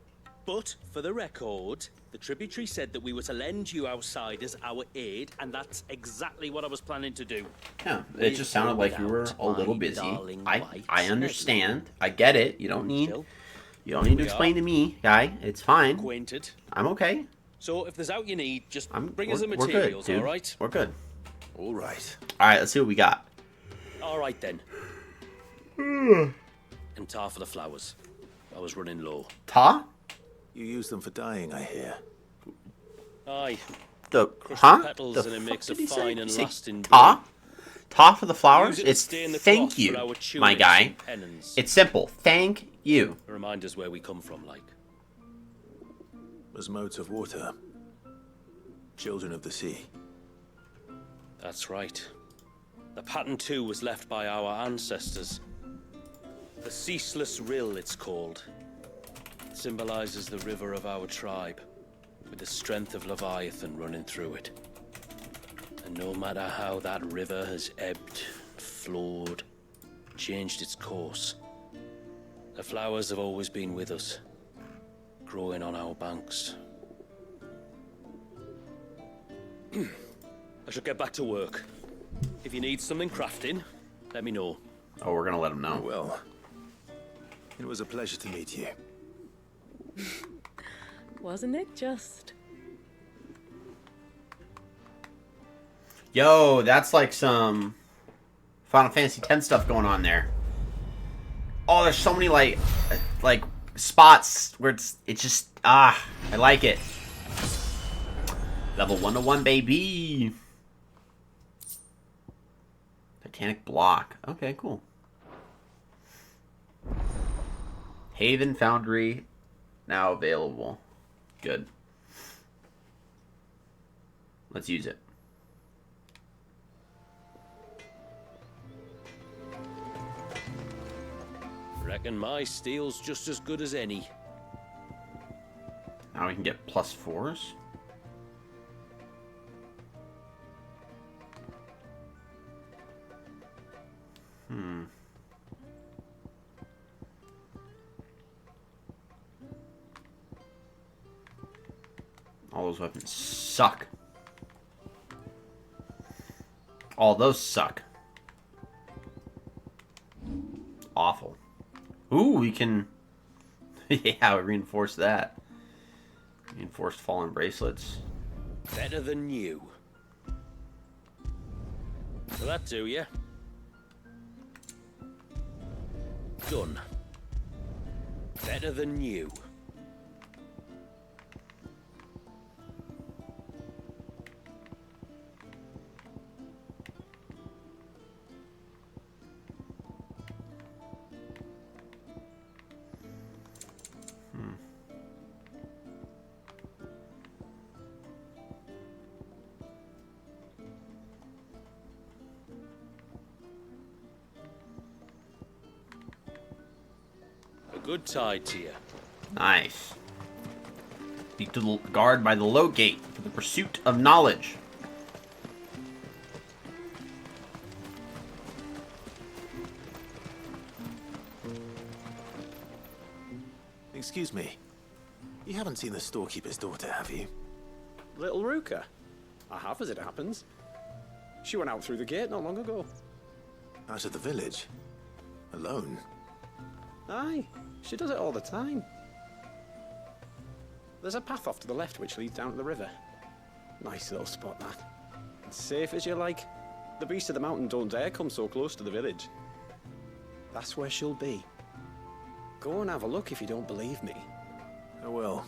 But, for the record, the tributary said that we were to lend you outsiders our aid, and that's exactly what I was planning to do. Yeah, it just sounded like you were a little busy. I understand. I get it. You don't need to explain to me, guy. It's fine. Acquainted. I'm okay. So if there's out you need, just bring us the materials, all right? We're good. All right. All right, let's see what we got. All right, then. And tar for the flowers. I was running low. Tar? You use them for dyeing, I hear. Aye. The petals the and it fuck makes a did he say? fine and Say lasting tar? Tar for the flowers? Use it to It's stain the thank cloth you, for our my tunics guy. and pennons. It's simple. Thank you. Remind us where we come from, like. As motes of water. Children of the sea. That's right. The pattern too was left by our ancestors. The Ceaseless Rill, it's called. It symbolizes the river of our tribe, with the strength of Leviathan running through it. And no matter how that river has ebbed, flowed, changed its course, the flowers have always been with us, growing on our banks. I should get back to work. If you need something crafting, let me know. Oh, we're gonna let him know. Well, it was a pleasure to meet you. Wasn't it just? Yo, that's like some Final Fantasy X stuff going on there. Oh, there's so many like spots where it's just I like it. Level 101, baby. Titanic block. Okay, cool. Haven Foundry now available. Good. Let's use it. Reckon my steel's just as good as any. Now we can get +4s. All those weapons suck. All those suck. Awful. Ooh, we can... yeah, we reinforce that. Reinforced fallen bracelets. Better than new. Will that do ya? Done. Better than new. Good tide to you. Nice. Speak to the guard by the low gate for the pursuit of knowledge. Excuse me. You haven't seen the storekeeper's daughter, have you? Little Ruka? I have, as it happens. She went out through the gate not long ago. Out of the village? Alone? Aye, she does it all the time. There's a path off to the left which leads down to the river. Nice little spot, that. And safe as you like. The beasts of the mountain don't dare come so close to the village. That's where she'll be. Go and have a look if you don't believe me. I will.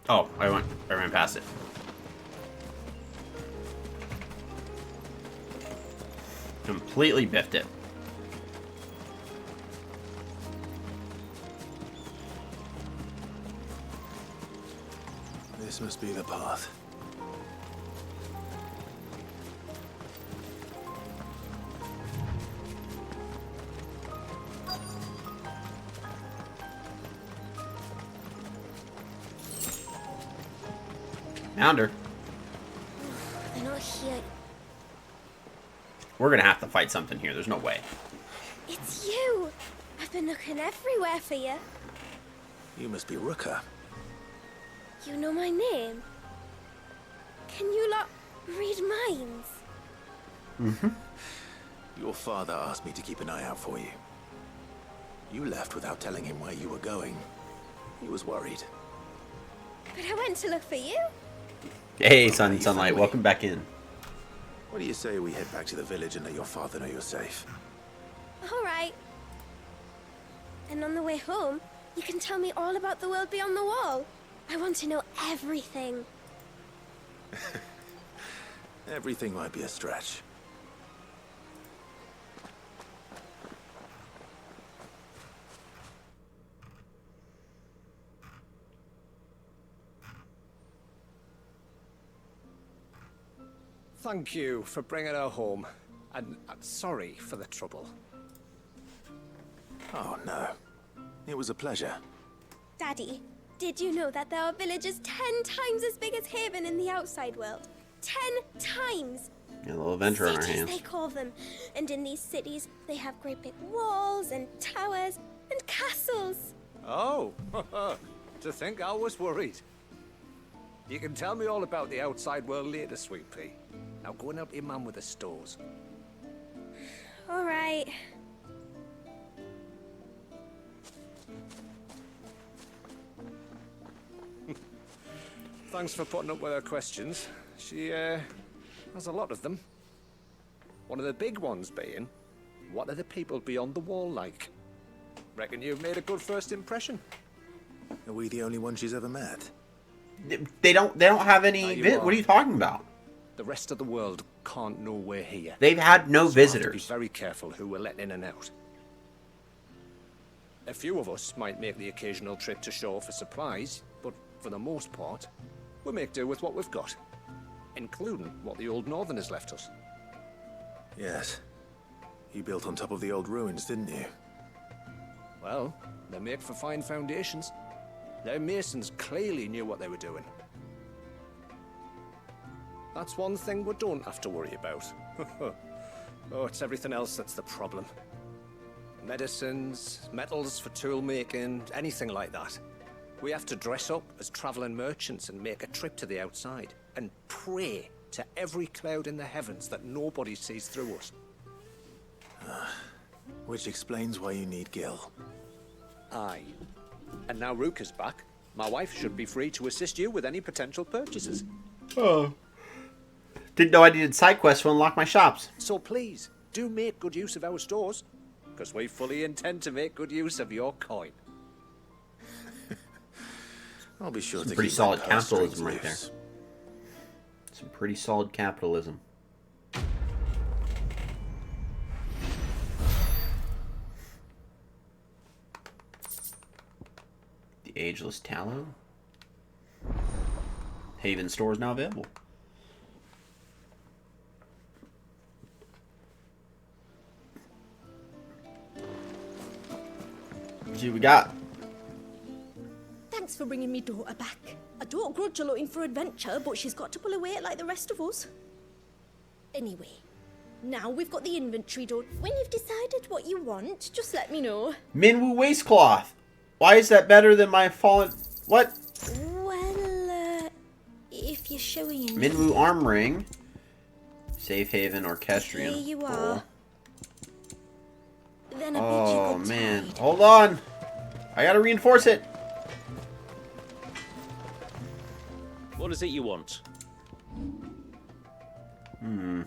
Oh, I ran past it. Completely biffed it. This must be the path. Found her. They're not here. We're gonna have to fight something here. There's no way. It's you! I've been looking everywhere for you. You must be Ruka. You know my name? Can you lot read minds? Mm-hmm. Your father asked me to keep an eye out for you. You left without telling him where you were going. He was worried. But I went to look for you. Hey, Sunlight, welcome back in. What do you say we head back to the village and let your father know you're safe? All right. And on the way home, you can tell me all about the world beyond the wall. I want to know everything. Everything might be a stretch. Thank you for bringing her home. And sorry for the trouble. Oh, no. It was a pleasure. Daddy, did you know that there are villages 10 times as big as Haven in the outside world? 10 times! Got a little adventure on our Cities, hands. they call them. And in these cities, they have great big walls and towers and castles. Oh, to think I was worried. You can tell me all about the outside world later, Sweet Pea. Now go and help your mum with the stores. All right. Thanks for putting up with her questions. She, has a lot of them. One of the big ones being, what are the people beyond the wall like? Reckon you've made a good first impression. Are we the only one she's ever met? They don't have any. What are you talking about? The rest of the world can't know we're here. They've had no So we have to visitors. be very careful who we're letting in and out. A few of us might make the occasional trip to shore for supplies, but for the most part, we make do with what we've got, including what the old Northerners left us. Yes. You built on top of the old ruins, didn't you? Well, they're made for fine foundations. Their masons clearly knew what they were doing. That's one thing we don't have to worry about. Oh, it's everything else that's the problem. Medicines, metals for tool making, anything like that. We have to dress up as traveling merchants and make a trip to the outside and pray to every cloud in the heavens that nobody sees through us. Which explains why you need Gil. Aye. And now Rook is back. My wife should be free to assist you with any potential purchases. Oh. Didn't know I needed side quests to unlock my shops. So please, do make good use of our stores, because we fully intend to make good use of your coin. I'll be sure Some to pretty keep solid my purse strings capitalism right there. loose. Some pretty solid capitalism. The Ageless Tallow. Haven store is now available. Let's see what we got. Thanks for bringing me daughter back. I don't grudge her looking for adventure, but she's got to pull her weight like the rest of us. Anyway, now we've got the inventory done. When you've decided what you want, just let me know. Minwu waistcloth. Why is that better than my fallen... What? Well, if you're showing... Minwu arm ring. Safe haven orchestrion. Here you Cool. are. Then I bid you Oh good man, tide. hold on. I gotta reinforce it. What is it you want? Hmm.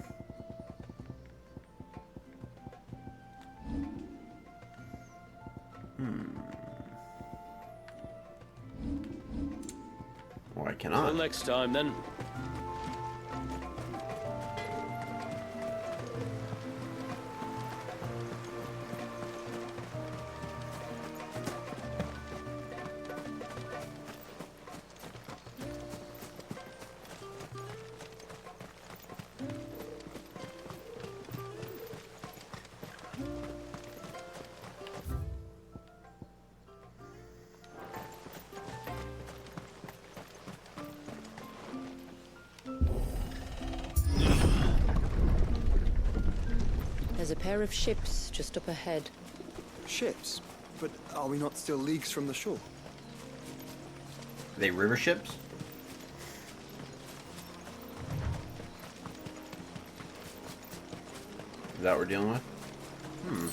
Well, I cannot. Till next time, then. There's a pair of ships just up ahead. Ships? But are we not still leagues from the shore? Are they river ships? Is that what we're dealing with? Hmm.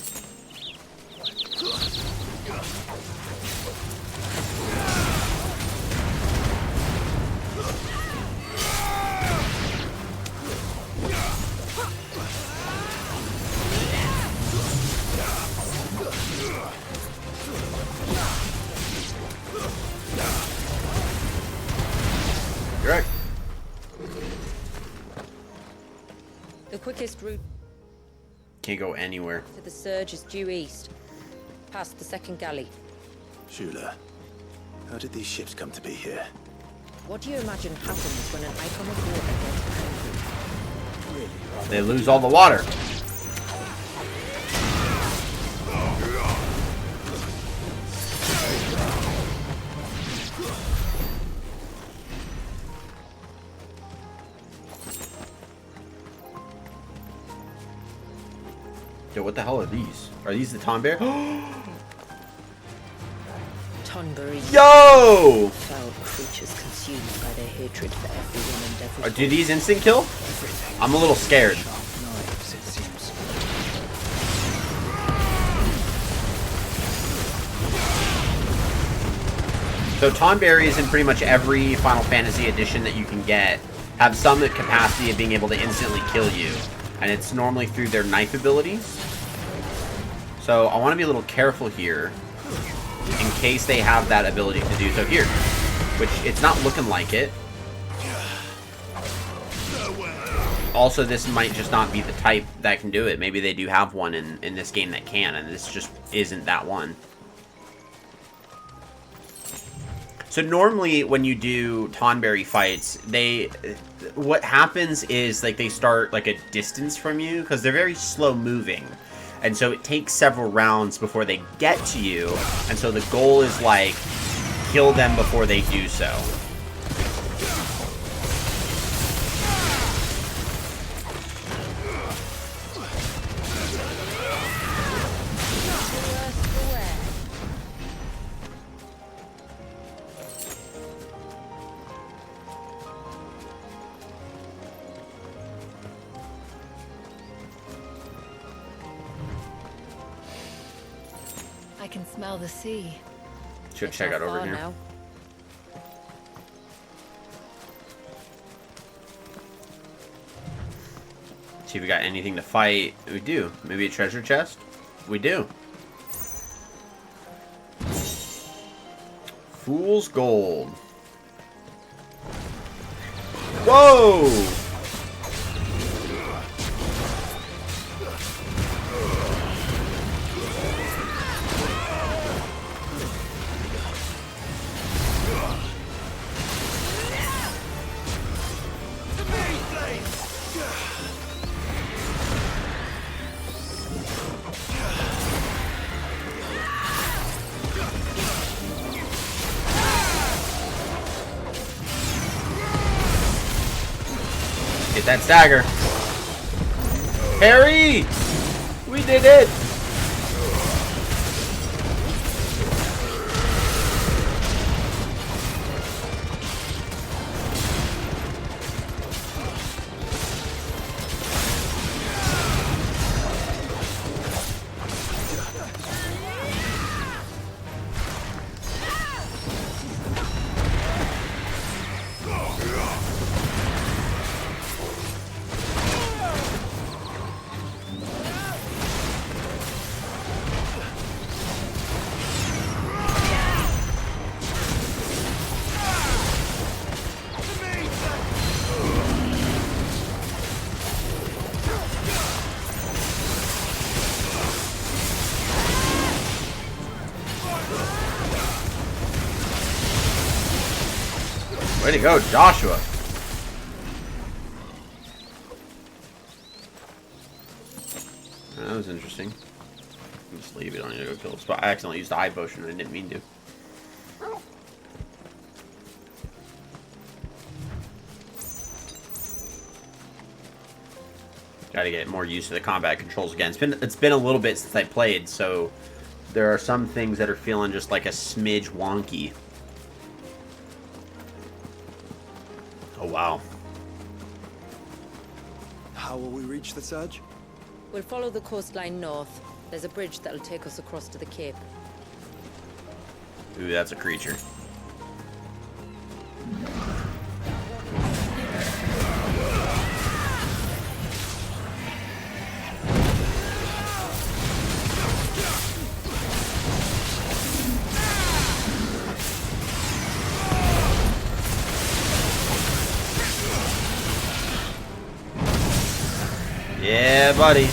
Correct. The quickest route Can't go anywhere. to the surge is due east, past the second galley. Shula, how did these ships come to be here? What do you imagine happens when an icon of water gets angry? They lose all the water. Yo, what the hell are these? Are these the Tom Bear? Tonberry. Yo! Foul creatures consumed by their hatred for everyone and everything. Do these instant kill? I'm a little scared. Knives, it seems. So Tonberries in pretty much every Final Fantasy edition that you can get have some capacity of being able to instantly kill you. And it's normally through their knife abilities. So I want to be a little careful here in case they have that ability to do so. Here. which it's not looking like it. Also, this might just not be the type that can do it. Maybe they do have one in this game that can, and this just isn't that one. So normally when you do Tonberry fights, what happens is like they start like a distance from you because they're very slow moving. And so it takes several rounds before they get to you. And so the goal is like kill them before they do so. I can smell the sea. Should check out over here. Now. See if we got anything to fight. We do. Maybe a treasure chest? We do. Fool's Gold. Whoa! Get that stagger. Harry! We did it! Way to go, Joshua. That was interesting. Just leave it on you to go kill the spot. I accidentally used the eye potion and I didn't mean to. Gotta get more used to the combat controls again. It's been a little bit since I played, so there are some things that are feeling just like a smidge wonky. Oh, wow. How will we reach the surge? We'll follow the coastline north. There's a bridge that'll take us across to the cape. Ooh, that's a creature. Yeah, buddy.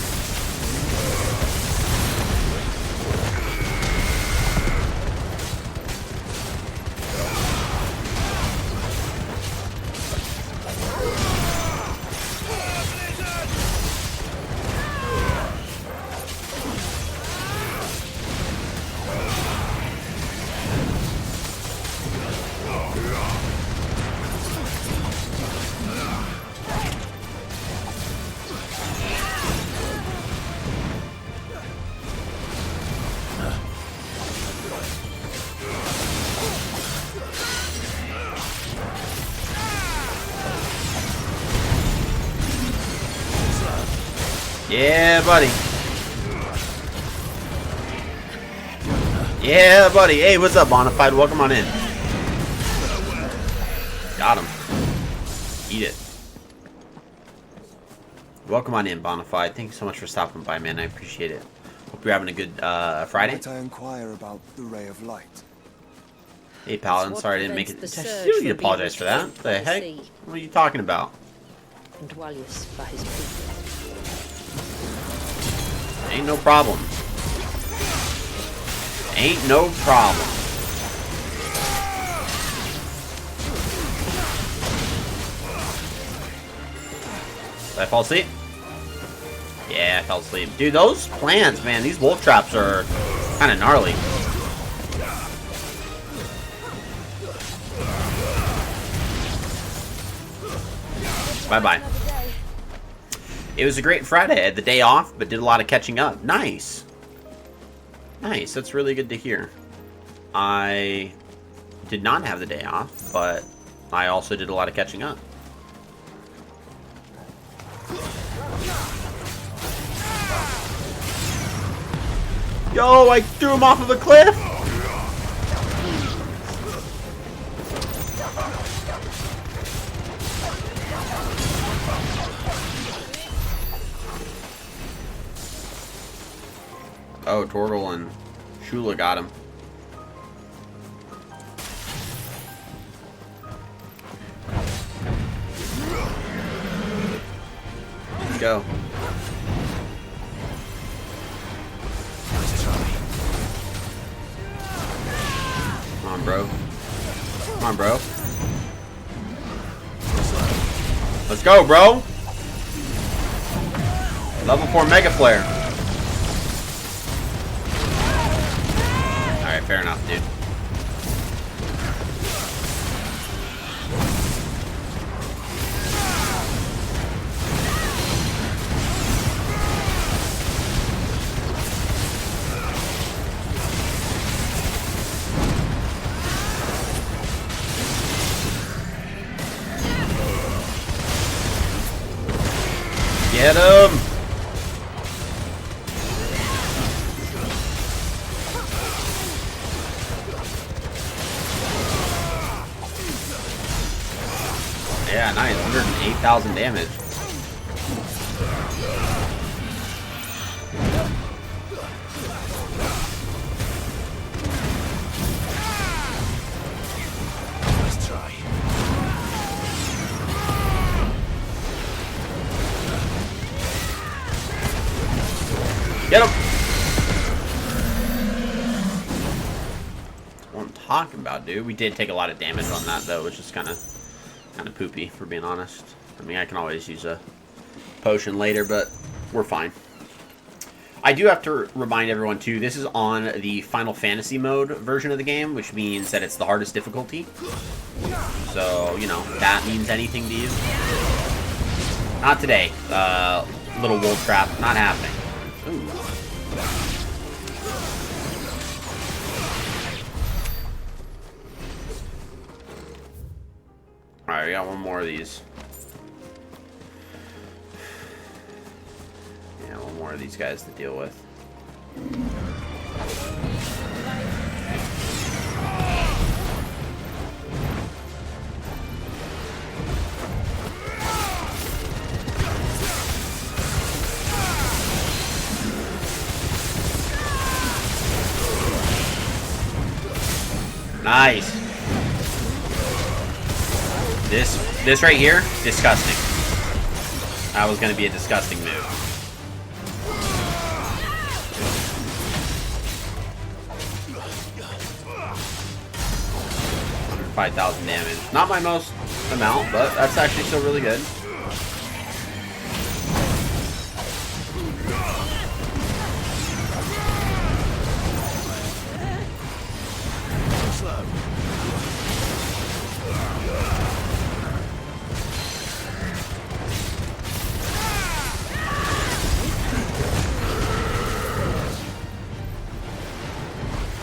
Yeah, buddy. Yeah, buddy. Hey, what's up, Bonafide? Welcome on in. Got him. Eat it. Welcome on in, Bonafide. Thank you so much for stopping by, man. I appreciate it. Hope you're having a good Friday. Might I inquire about the ray of light? Hey, Paladin, It's sorry I what didn't make it. prevents the I surge still from need to being apologize for that. reclaimed The by the heck? sea. What are you talking about? And Dwalius for his people. Ain't no problem. Ain't no problem. Did I fall asleep? Yeah, I fell asleep. Dude, those plants, man, these wolf traps are kind of gnarly. Bye-bye. It was a great Friday. I had the day off, but did a lot of catching up. Nice. Nice. That's really good to hear. I did not have the day off, but I also did a lot of catching up. Yo, I threw him off of a cliff! Oh, Torgal and Shula got him. Let's go. Come on, bro. Come on, bro. Let's go, bro. Level 4 Mega Flare. Alright, fair enough, dude. Get him! Yeah, nice. 108,000 damage. Let's try. Get him! That's what I'm talking about, dude. We did take a lot of damage on that, though, which is kind of poopy, for being honest. I mean, I can always use a potion later, but we're fine. I do have to remind everyone, too, this is on the Final Fantasy mode version of the game, which means that it's the hardest difficulty. So, you know, if that means anything to you. Not today. Little wolf trap, not happening. Ooh. Alright, we got one more of these. Yeah, one more of these guys to deal with. Nice. This right here, disgusting. That was going to be a disgusting move. 5,000 damage. Not my most amount, but that's actually still really good.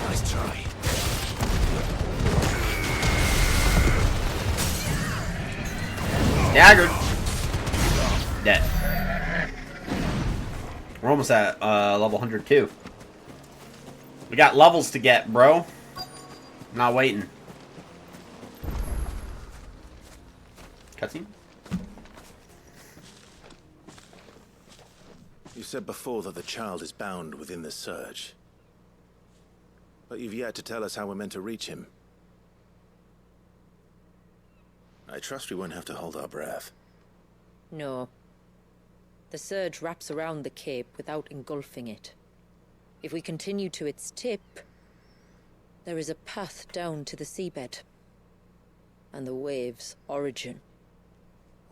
Nice try. Daggered. Dead. We're almost at level 102. We got levels to get, bro. I'm not waiting. Cutscene? You said before that the child is bound within the surge. But you've yet to tell us how we're meant to reach him. I trust we won't have to hold our breath. No. The surge wraps around the cape without engulfing it. If we continue to its tip, there is a path down to the seabed. And the wave's origin.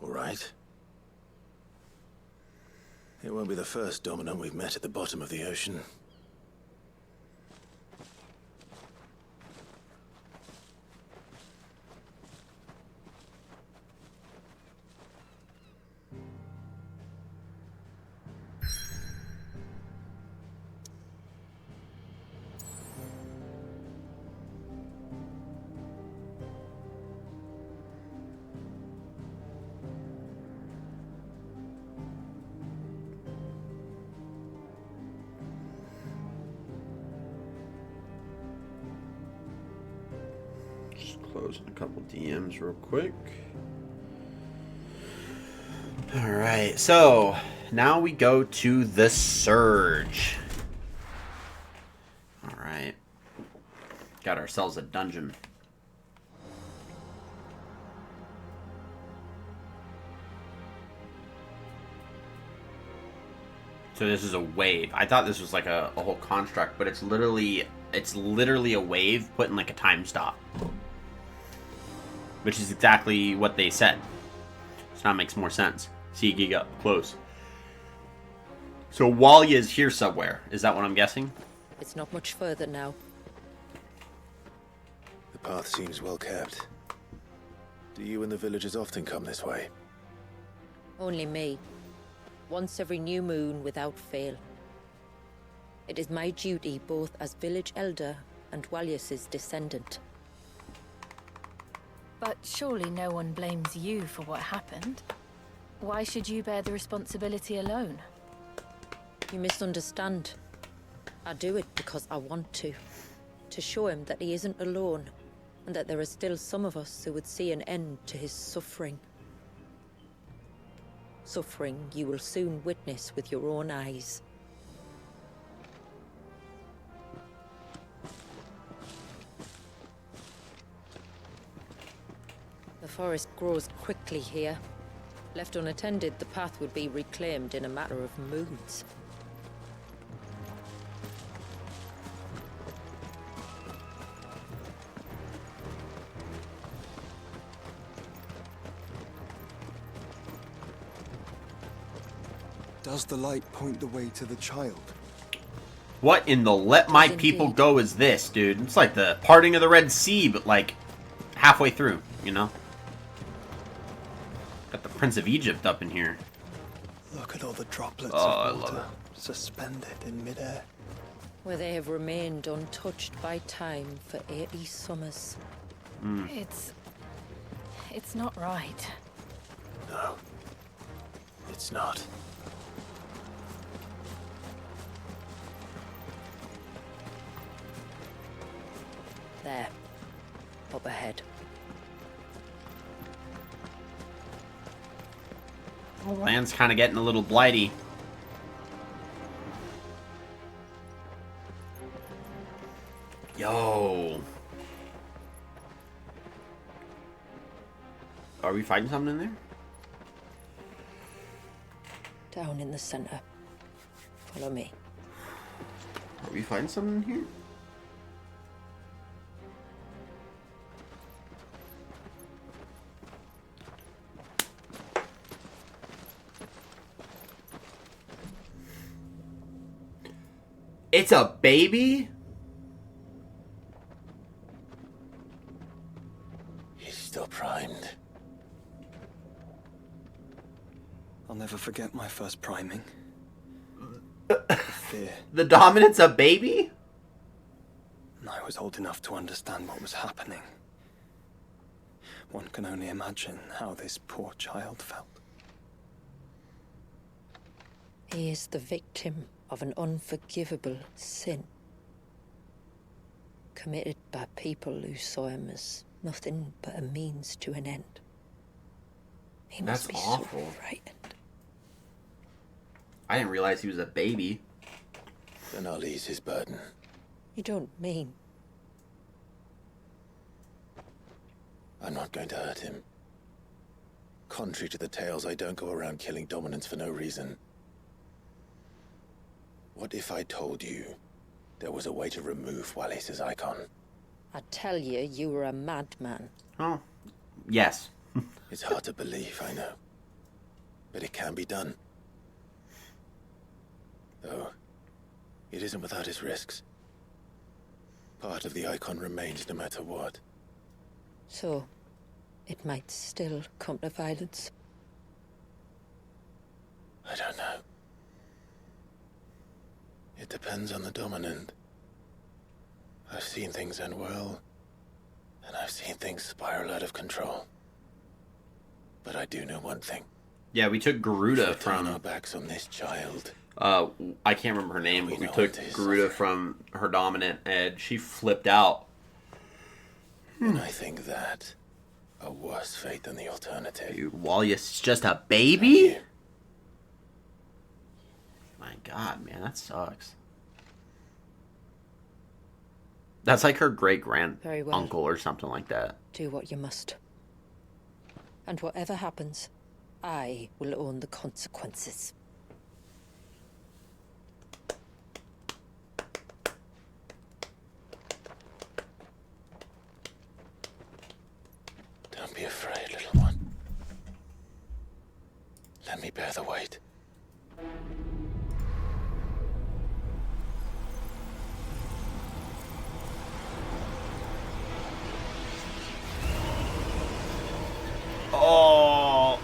All right. It won't be the first dominant we've met at the bottom of the ocean. Closing a couple DMs real quick. Alright, so now we go to the Surge. Alright. Got ourselves a dungeon. So this is a wave. I thought this was like a whole construct, but it's literally a wave put in like a time stop. Which is exactly what they said. So now it makes more sense. See, you get up close. So Walia is here somewhere. Is that what I'm guessing? It's not much further now. The path seems well kept. Do you and the villagers often come this way? Only me. Once every new moon without fail. It is my duty both as village elder and Walius's descendant. But surely no one blames you for what happened. Why should you bear the responsibility alone? You misunderstand. I do it because I want to. To show him that he isn't alone, and that there are still some of us who would see an end to his suffering. Suffering you will soon witness with your own eyes. The forest grows quickly here. Left unattended, the path would be reclaimed in a matter of moons. Does the light point the way to the child? What in the let my people go is this, dude? It's like the parting of the Red Sea, but like halfway through, you know? Got the Prince of Egypt up in here. Look at all the droplets Oh, I of love water it. suspended in midair. Where they have remained untouched by time for 80 summers. It's not right. No. It's not. There. Up ahead. The land's kind of getting a little blighty. Yo. Are we fighting something in there? Down in the center. Follow me. Are we fighting something in here? It's a baby? He's still primed. I'll never forget my first priming. Fear. The Dominant's a baby? I was old enough to understand what was happening. One can only imagine how this poor child felt. He is the victim of an unforgivable sin. Committed by people who saw him as nothing but a means to an end. He must be awful. so frightened. I didn't realize he was a baby. Then I'll ease his burden. You don't mean? I'm not going to hurt him. Contrary to the tales, I don't go around killing dominants for no reason. What if I told you there was a way to remove Wallis' icon? I tell you, you were a madman. Oh, yes. It's hard to believe, I know. But it can be done. Though, it isn't without its risks. Part of the icon remains no matter what. So, it might still come to violence. I don't know. It depends on the dominant. I've seen things end well, and I've seen things spiral out of control. But I do know one thing. Yeah, we took Garuda from our backs on this child. I can't remember her name, but we took Garuda from her dominant, and she flipped out. And I think that a worse fate than the alternative. Dude, Wallius is just a baby? My God, man, that sucks. That's like her great-grand-uncle or something like that. Do what you must. And whatever happens, I will own the consequences. Don't be afraid, little one. Let me bear the weight. Oh,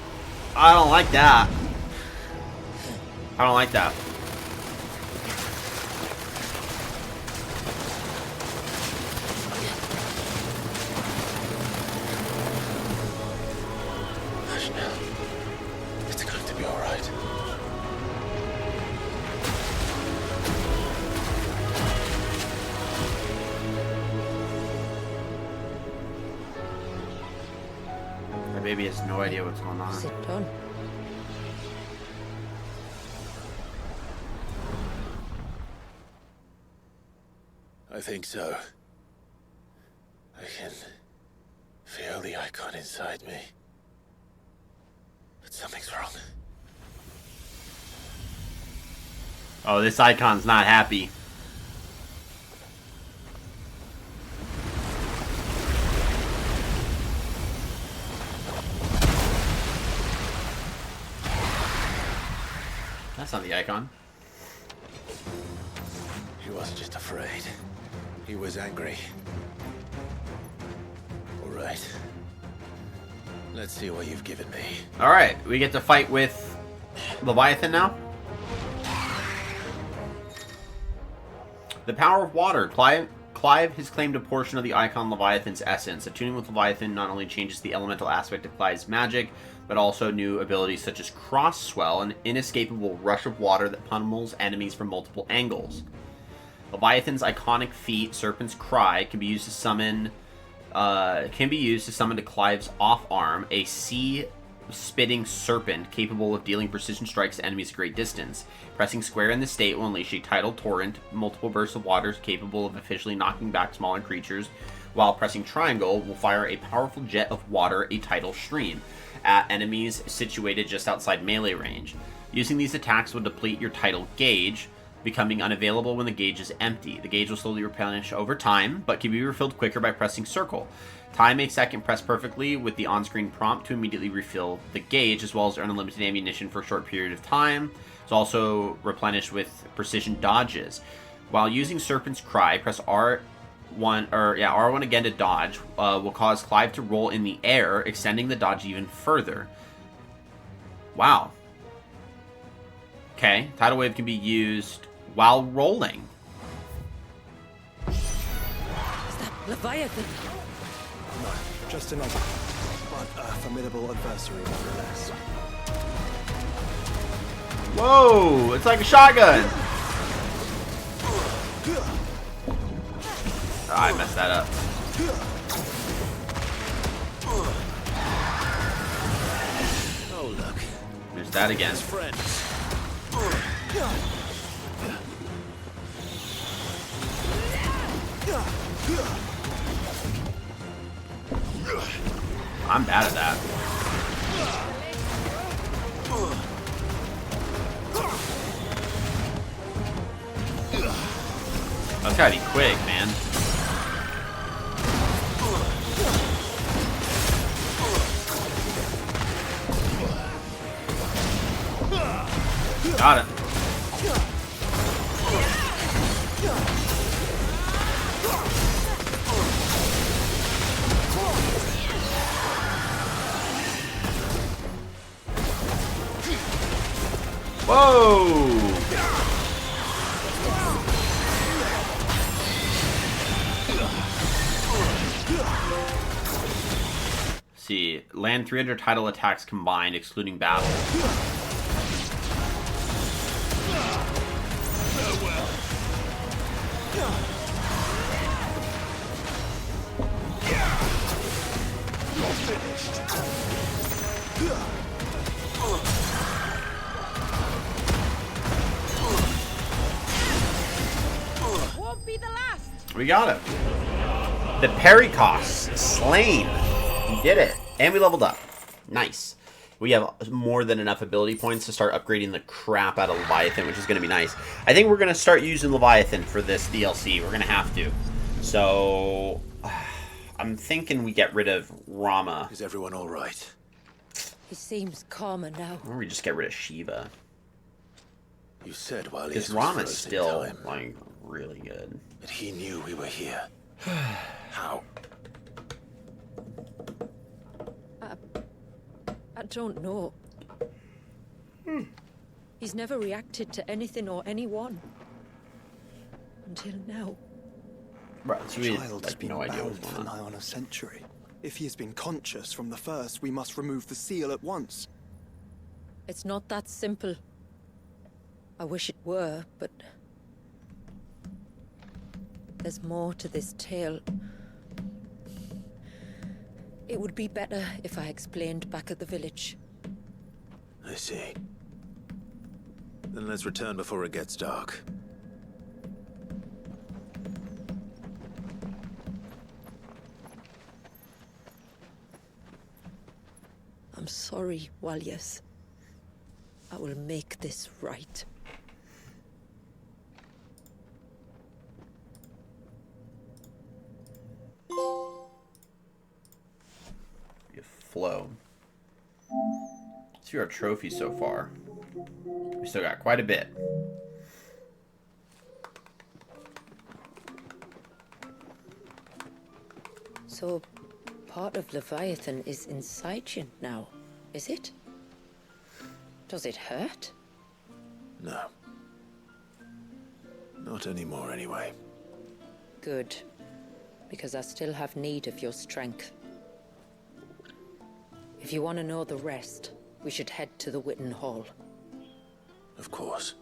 I don't like that. I don't like that. Hush now. It's going to be all right. That baby has no idea what's going on. Sit down. I think so. I can feel the icon inside me. But something's wrong. Oh, this icon's not happy. That's not the icon. He wasn't just afraid. He was angry. All right. Let's see what you've given me. All right, we get to fight with Leviathan now. The power of water. Clive has claimed a portion of the icon Leviathan's essence. Attuning with Leviathan not only changes the elemental aspect of Clive's magic, but also new abilities such as Cross Swell, an inescapable rush of water that pummels enemies from multiple angles. Leviathan's iconic feat, Serpent's Cry, can be used to summon to Clive's off arm, a sea-spitting serpent capable of dealing precision strikes to enemies at great distance. Pressing square in the state will unleash a tidal torrent, multiple bursts of water capable of officially knocking back smaller creatures, while pressing triangle will fire a powerful jet of water, a tidal stream, at enemies situated just outside melee range. Using these attacks will deplete your tidal gauge, becoming unavailable when the gauge is empty. The gauge will slowly replenish over time, but can be refilled quicker by pressing circle. Time a second press perfectly with the on-screen prompt to immediately refill the gauge, as well as earn unlimited ammunition for a short period of time. It's also replenished with precision dodges. While using Serpent's Cry, press R1 again to dodge, will cause Clive to roll in the air, extending the dodge even further. Wow. Okay, Tidal Wave can be used while rolling. Is that Leviathan? No, just another, but a formidable adversary nonetheless. Whoa, it's like a shotgun. Oh, I messed that up. Oh, look. There's that again. Friends. I'm bad at that. It's gotta be quick, man. Got it. Whoa! See, land 300 tidal attacks combined, excluding battle. Won't be the last. We got it. The parry costs slain. We did it. And we leveled up. Nice. We have more than enough ability points to start upgrading the crap out of Leviathan, which is going to be nice. I think we're going to start using Leviathan for this DLC. We're going to have to. So, I'm thinking we get rid of Rama. Is everyone all right? He seems calmer now. Or we just get rid of Shiva. You said while he Because was Rama's frozen still, time, like, really good. that he knew we were here. How? I don't know. He's never reacted to anything or anyone. Until now. Right, so we The had, child's like, been no idea what was bound for going on. nigh on a century. If he has been conscious from the first, we must remove the seal at once. It's not that simple. I wish it were, but... there's more to this tale. It would be better if I explained back at the village. I see. Then let's return before it gets dark. I'm sorry, Walyas. I will make this right. You flow. Let's see our trophies so far. We still got quite a bit. So, part of Leviathan is inside you now, is it? Does it hurt? No. Not anymore, anyway. Good. Because I still have need of your strength. If you want to know the rest, we should head to the Witten Hall. Of course.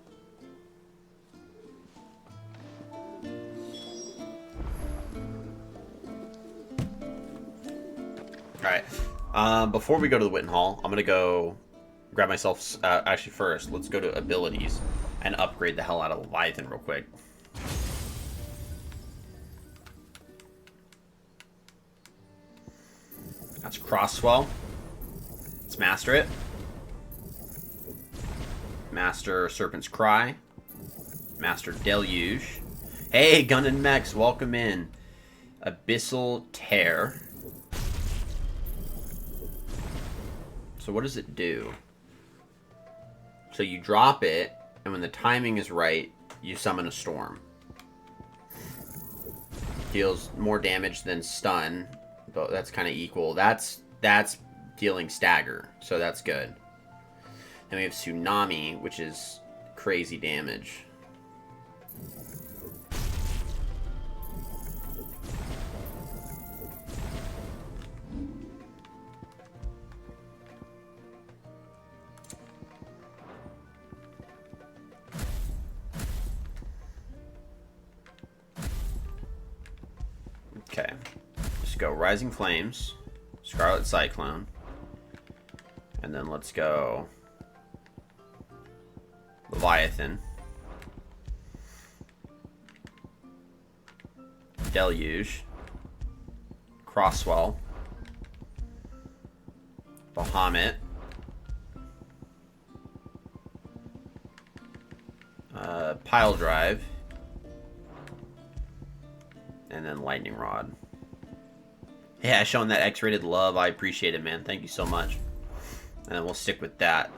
Alright. Before we go to the Witten Hall, I'm going to go grab myself... actually, first, let's go to abilities and upgrade the hell out of Leviathan real quick. That's Crosswell. Let's master it. Master Serpent's Cry. Master Deluge. Hey, Gun and Mechs, welcome in. Abyssal Tear. So what does it do? So you drop it, and when the timing is right, you summon a storm. Deals more damage than stun, but that's kind of equal. That's dealing stagger, so that's good. Then we have Tsunami, which is crazy damage. Okay, let's go Rising Flames, Scarlet Cyclone, and then let's go Leviathan, Deluge, Crosswell, Bahamut, Pile Drive, And then lightning rod. Yeah, showing that X-rated love. I appreciate it, man. Thank you so much. And then we'll stick with that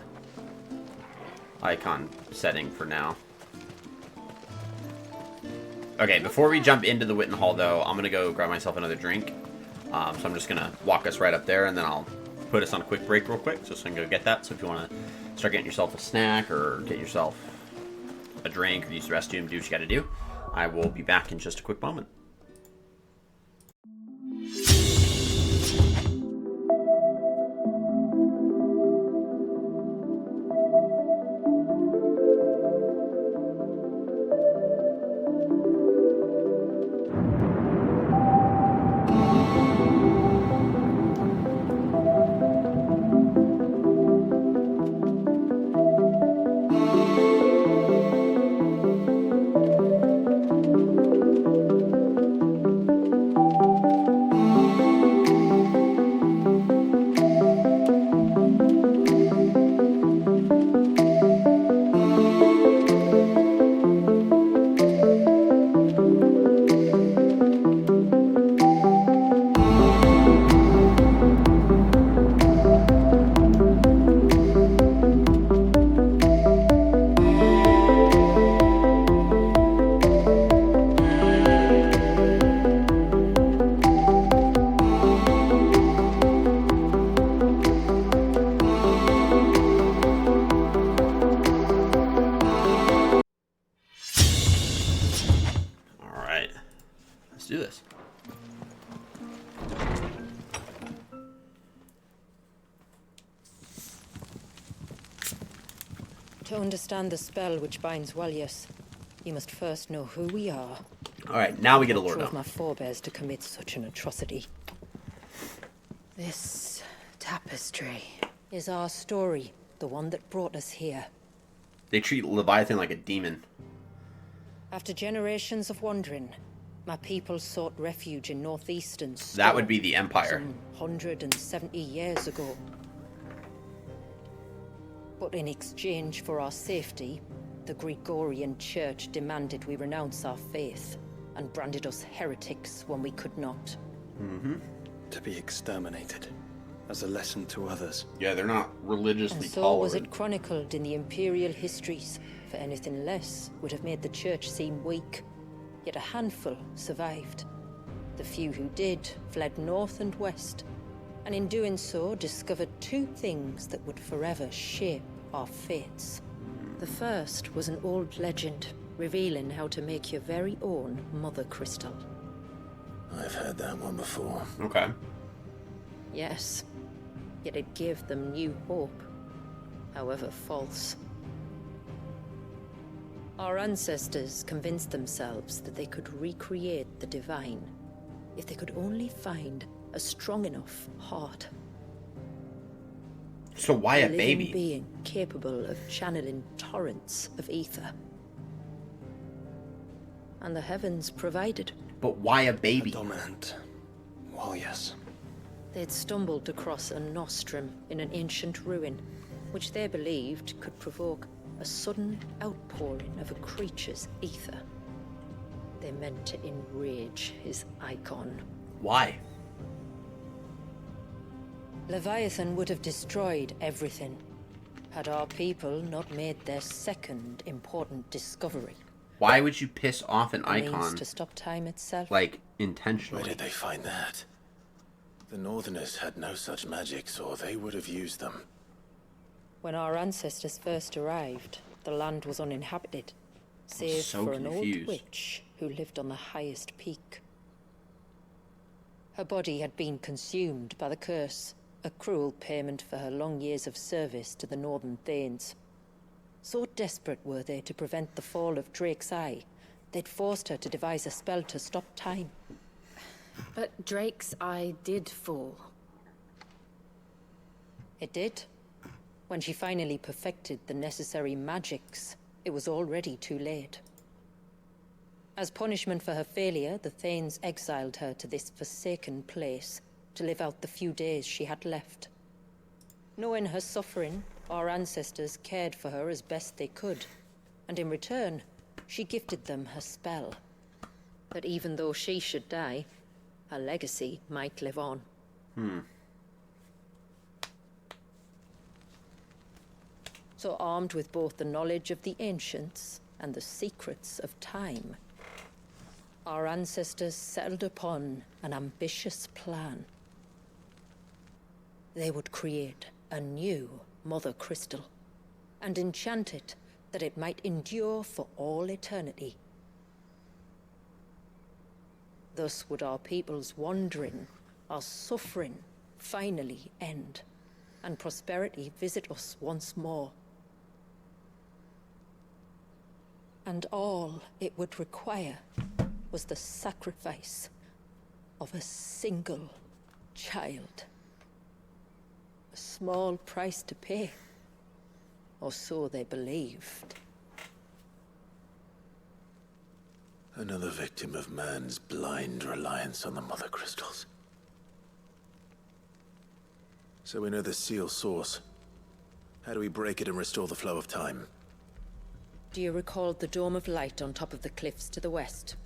icon setting for now. Okay, before we jump into the Witten Hall, though, I'm going to go grab myself another drink. So I'm just going to walk us right up there, and then I'll put us on a quick break real quick, so I can go get that. So if you want to start getting yourself a snack or get yourself a drink or use the restroom, do what you got to do. I will be back in just a quick moment. Let's do this. To understand the spell which binds Walius, you must first know who we are. Alright, now we get a what lord drove up. my forebears to commit such an atrocity. This tapestry is our story, the one that brought us here. They treat Leviathan like a demon. After generations of wandering, my people sought refuge in northeastern Storm, That would be the Empire. some 170 years ago. But in exchange for our safety, the Gregorian Church demanded we renounce our faith and branded us heretics when we could not. Mm-hmm. To be exterminated, as a lesson to others. Yeah, they're not religiously And so tolerant. was it chronicled in the imperial histories, for anything less would have made the Church seem weak. Yet a handful survived. The few who did fled north and west, and in doing so discovered two things that would forever shape our fates. The first was an old legend revealing how to make your very own mother crystal. I've heard that one before. Okay. Yes, yet it gave them new hope, however false. Our ancestors convinced themselves that they could recreate the divine if they could only find a strong enough heart. So why a living baby? being capable of channeling torrents of ether. And the heavens provided. But why a baby? Dominant. Well, yes. They'd stumbled across a nostrum in an ancient ruin, which they believed could provoke a sudden outpouring of a creature's ether. They meant to enrage his icon. Why? Leviathan would have destroyed everything, had our people not made their second important discovery. Why would you piss off an A means icon, to stop time itself. like, intentionally? Where did they find that? The Northerners had no such magics, or they would have used them. When our ancestors first arrived, the land was uninhabited, save so for an confused. old witch who lived on the highest peak. Her body had been consumed by the curse, a cruel payment for her long years of service to the Northern Thanes. So desperate were they to prevent the fall of Drake's Eye, they'd forced her to devise a spell to stop time. But Drake's Eye did fall. It did. When she finally perfected the necessary magics, it was already too late. As punishment for her failure, the Thanes exiled her to this forsaken place to live out the few days she had left. Knowing her suffering, our ancestors cared for her as best they could, and in return, she gifted them her spell. that even though she should die, her legacy might live on. So armed with both the knowledge of the ancients and the secrets of time, our ancestors settled upon an ambitious plan. They would create a new Mother Crystal and enchant it that it might endure for all eternity. Thus would our people's wandering, our suffering, finally end, and prosperity visit us once more. And all it would require was the sacrifice of a single child. A small price to pay, or so they believed. Another victim of man's blind reliance on the Mother Crystals. So we know the seal source. How do we break it and restore the flow of time? Do you recall the dome of light on top of the cliffs to the west?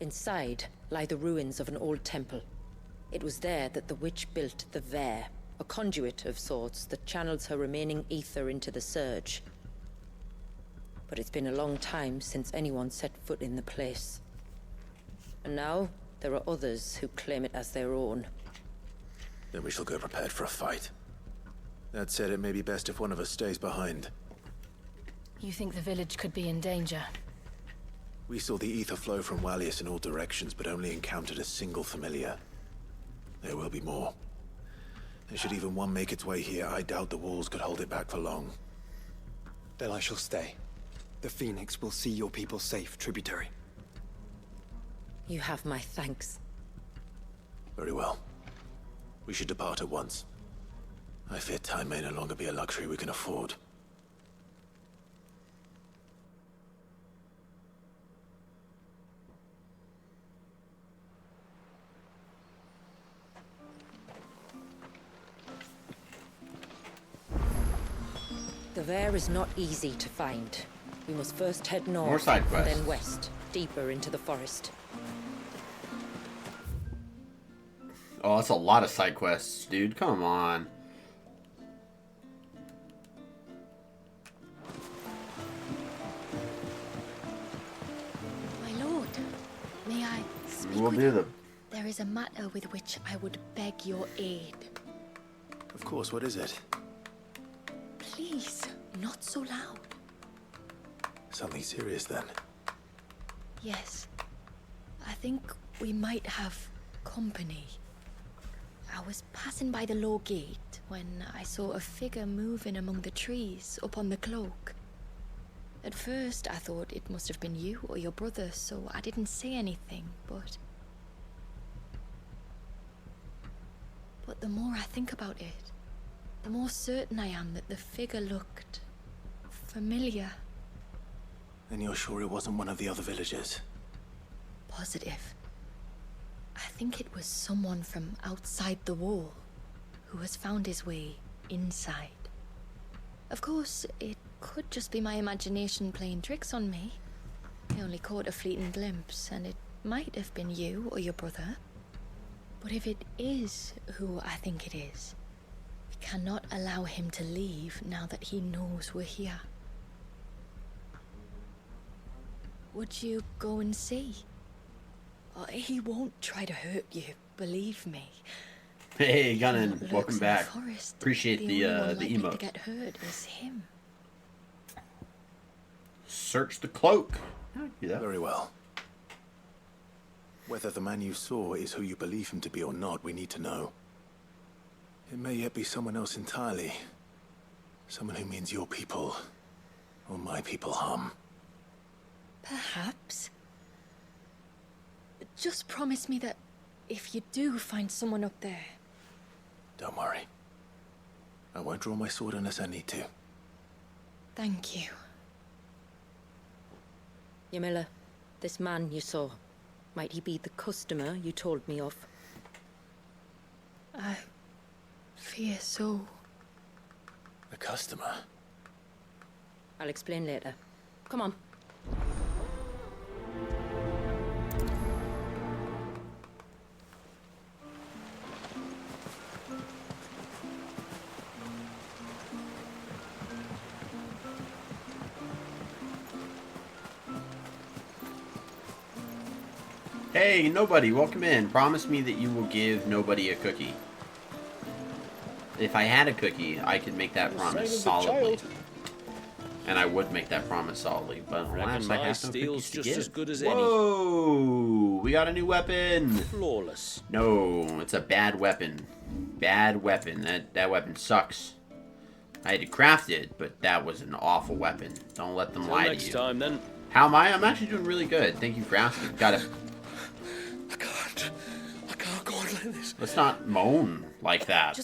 Inside lie the ruins of an old temple. It was there that the witch built the Ver, a conduit of sorts that channels her remaining ether into the surge. But it's been a long time since anyone set foot in the place. And now, there are others who claim it as their own. Then we shall go prepared for a fight. That said, it may be best if one of us stays behind. You think the village could be in danger? We saw the ether flow from Wallius in all directions, but only encountered a single familiar. There will be more. And should even one make its way here, I doubt the walls could hold it back for long. Then I shall stay. The Phoenix will see your people safe, tributary. You have my thanks. Very well. We should depart at once. I fear time may no longer be a luxury we can afford. The Ver is not easy to find. We must first head north, More side and quests. then west, deeper into the forest. Oh, that's a lot of side quests, dude. Come on. My lord, may I speak We'll with do you? them. There is a matter with which I would beg your aid. Of course, what is it? Please, not so loud. Something serious then. Yes. I think we might have company. I was passing by the low gate when I saw a figure moving among the trees up on the cloak. At first I thought it must have been you or your brother, so I didn't say anything, but the more I think about it, the more certain I am that the figure looked familiar. And you're sure it wasn't one of the other villagers? Positive. I think it was someone from outside the wall who has found his way inside. Of course, it could just be my imagination playing tricks on me. I only caught a fleeting glimpse, and it might have been you or your brother. But if it is who I think it is, we cannot allow him to leave now that he knows we're here. Would you go and see? He won't try to hurt you, believe me. Hey, He Gunnan, lurks welcome in back. forest. Appreciate only one the likely emote. to get hurt is him. Search the cloak. Yeah. Very well. Whether the man you saw is who you believe him to be or not, we need to know. It may yet be someone else entirely. Someone who means your people, or my people, harm. Perhaps. Just promise me that if you do find someone up there... Don't worry. I won't draw my sword unless I need to. Thank you. Yamila, this man you saw, might he be the customer you told me of? I fear so. The customer? I'll explain later. Come on. Hey, nobody, welcome in. Promise me that you will give nobody a cookie. If I had a cookie, I could make that promise solidly. And I would make that promise solidly, but alas, I have no cookies to give. As good as any. Whoa! We got a new weapon! Flawless. No, it's a bad weapon. Bad weapon. That weapon sucks. I had to craft it, but that was an awful weapon. Don't let them lie to you. Next time, then. How am I? I'm actually doing really good. Thank you for asking. Got it. I can't go on like this. Let's not moan like that,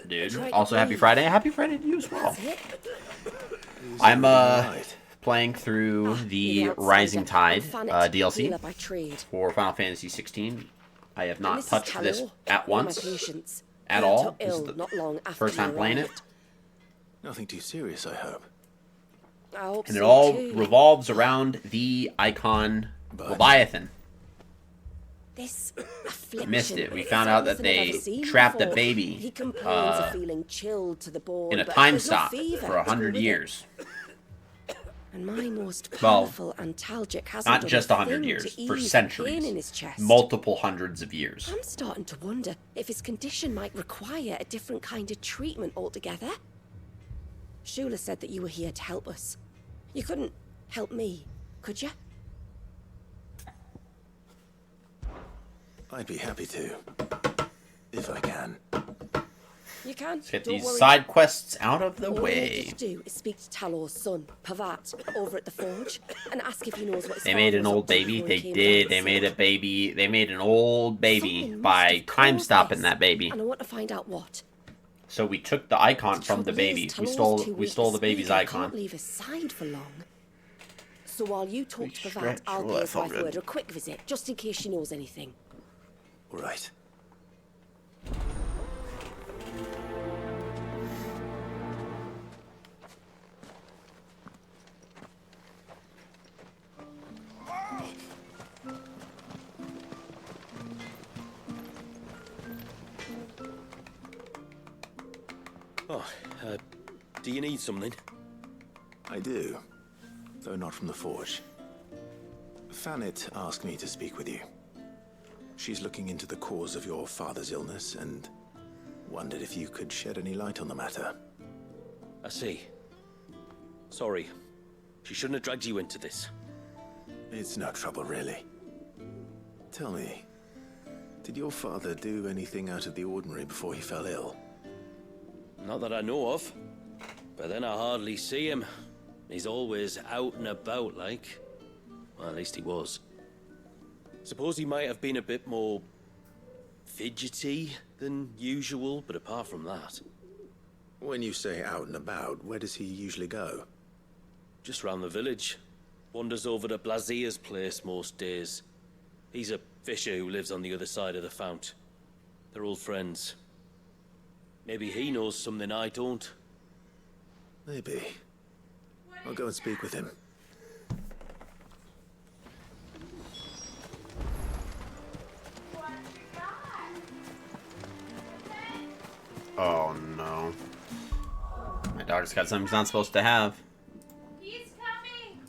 dude. Also, happy Friday. Happy Friday to you as well. I'm playing through the Rising Tide DLC for Final Fantasy 16. I have not touched this at once at all. This is the first time playing it. Nothing too serious, I hope. And it all revolves around the icon Leviathan. This Missed it. We found out that they trapped a baby in a time stop for 100 years. And my most Well, powerful antalgic hasn't not done just a 100 thing years, to for ease the pain in centuries. his chest. Multiple hundreds of years. I'm starting to wonder if his condition might require a different kind of treatment altogether. Shula said that you were here to help us. You couldn't help me, could you? I'd be happy to. If I can. You can. Let's get Don't these worry. side quests out of the All way. you have to do is speak to Talor's son, Pavat, over at the forge, and ask if he knows what his They made an father was old up to baby. before They he came did. down They the made a south. baby. They made an old baby Something must by have time caused stopping this, that baby. And I want to find out what. So we took the icon from the Trouble baby. is, We Talor's stole too we weak stole to the baby's speak and icon. Can't leave his side for long. So while you talk to stretch. Pavat, I'll Oh, pay that his felt wife good. word a quick visit, just in case she knows anything. Right. Oh, do you need something? I do. Though not from the forge. Fanit asked me to speak with you. She's looking into the cause of your father's illness and wondered if you could shed any light on the matter. I see. Sorry. She shouldn't have dragged you into this. It's no trouble, really. Tell me, did your father do anything out of the ordinary before he fell ill? Not that I know of. But then I hardly see him. He's always out and about, like. Well, at least he was. Suppose he might have been a bit more fidgety than usual, but apart from that... When you say out and about, where does he usually go? Just round the village. Wanders over to Blazier's place most days. He's a fisher who lives on the other side of the fount. They're old friends. Maybe he knows something I don't. Maybe. I'll go and speak with him. Oh no. My dog's got something he's not supposed to have. He's coming!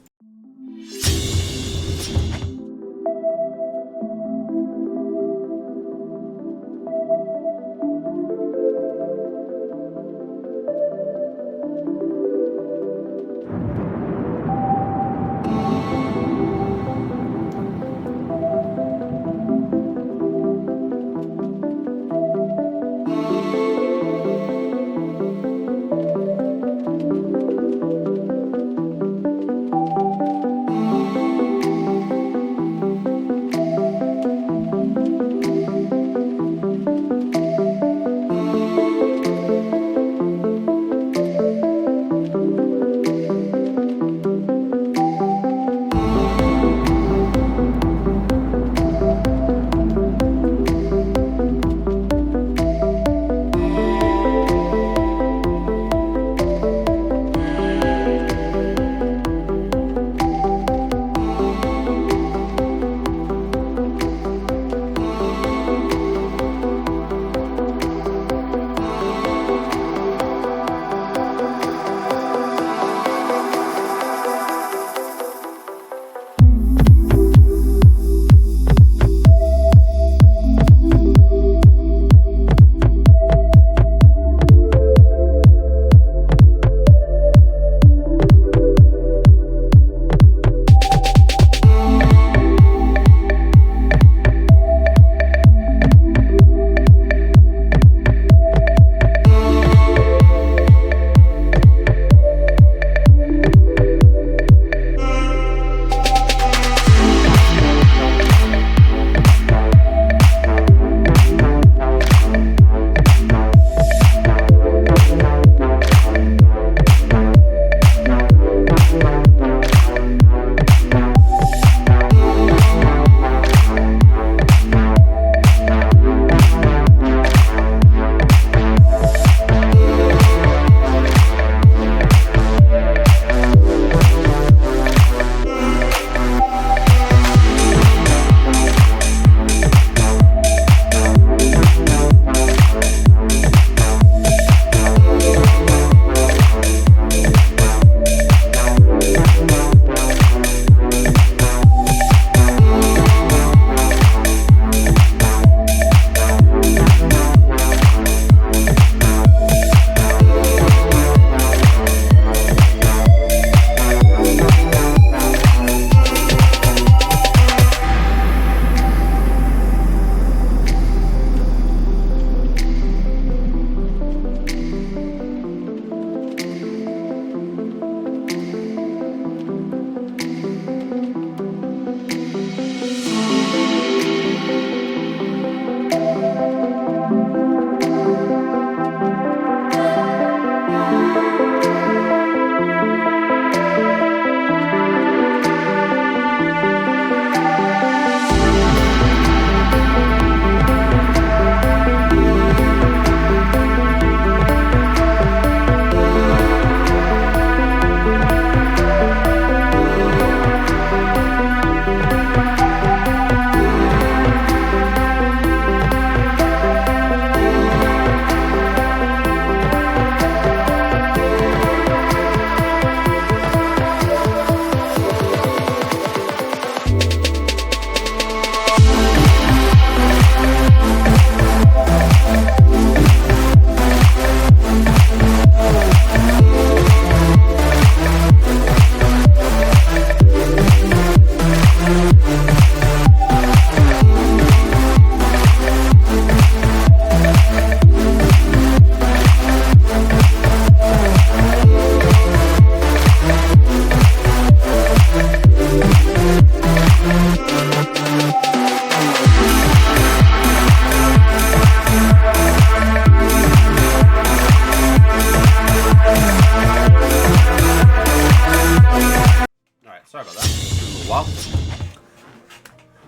Well,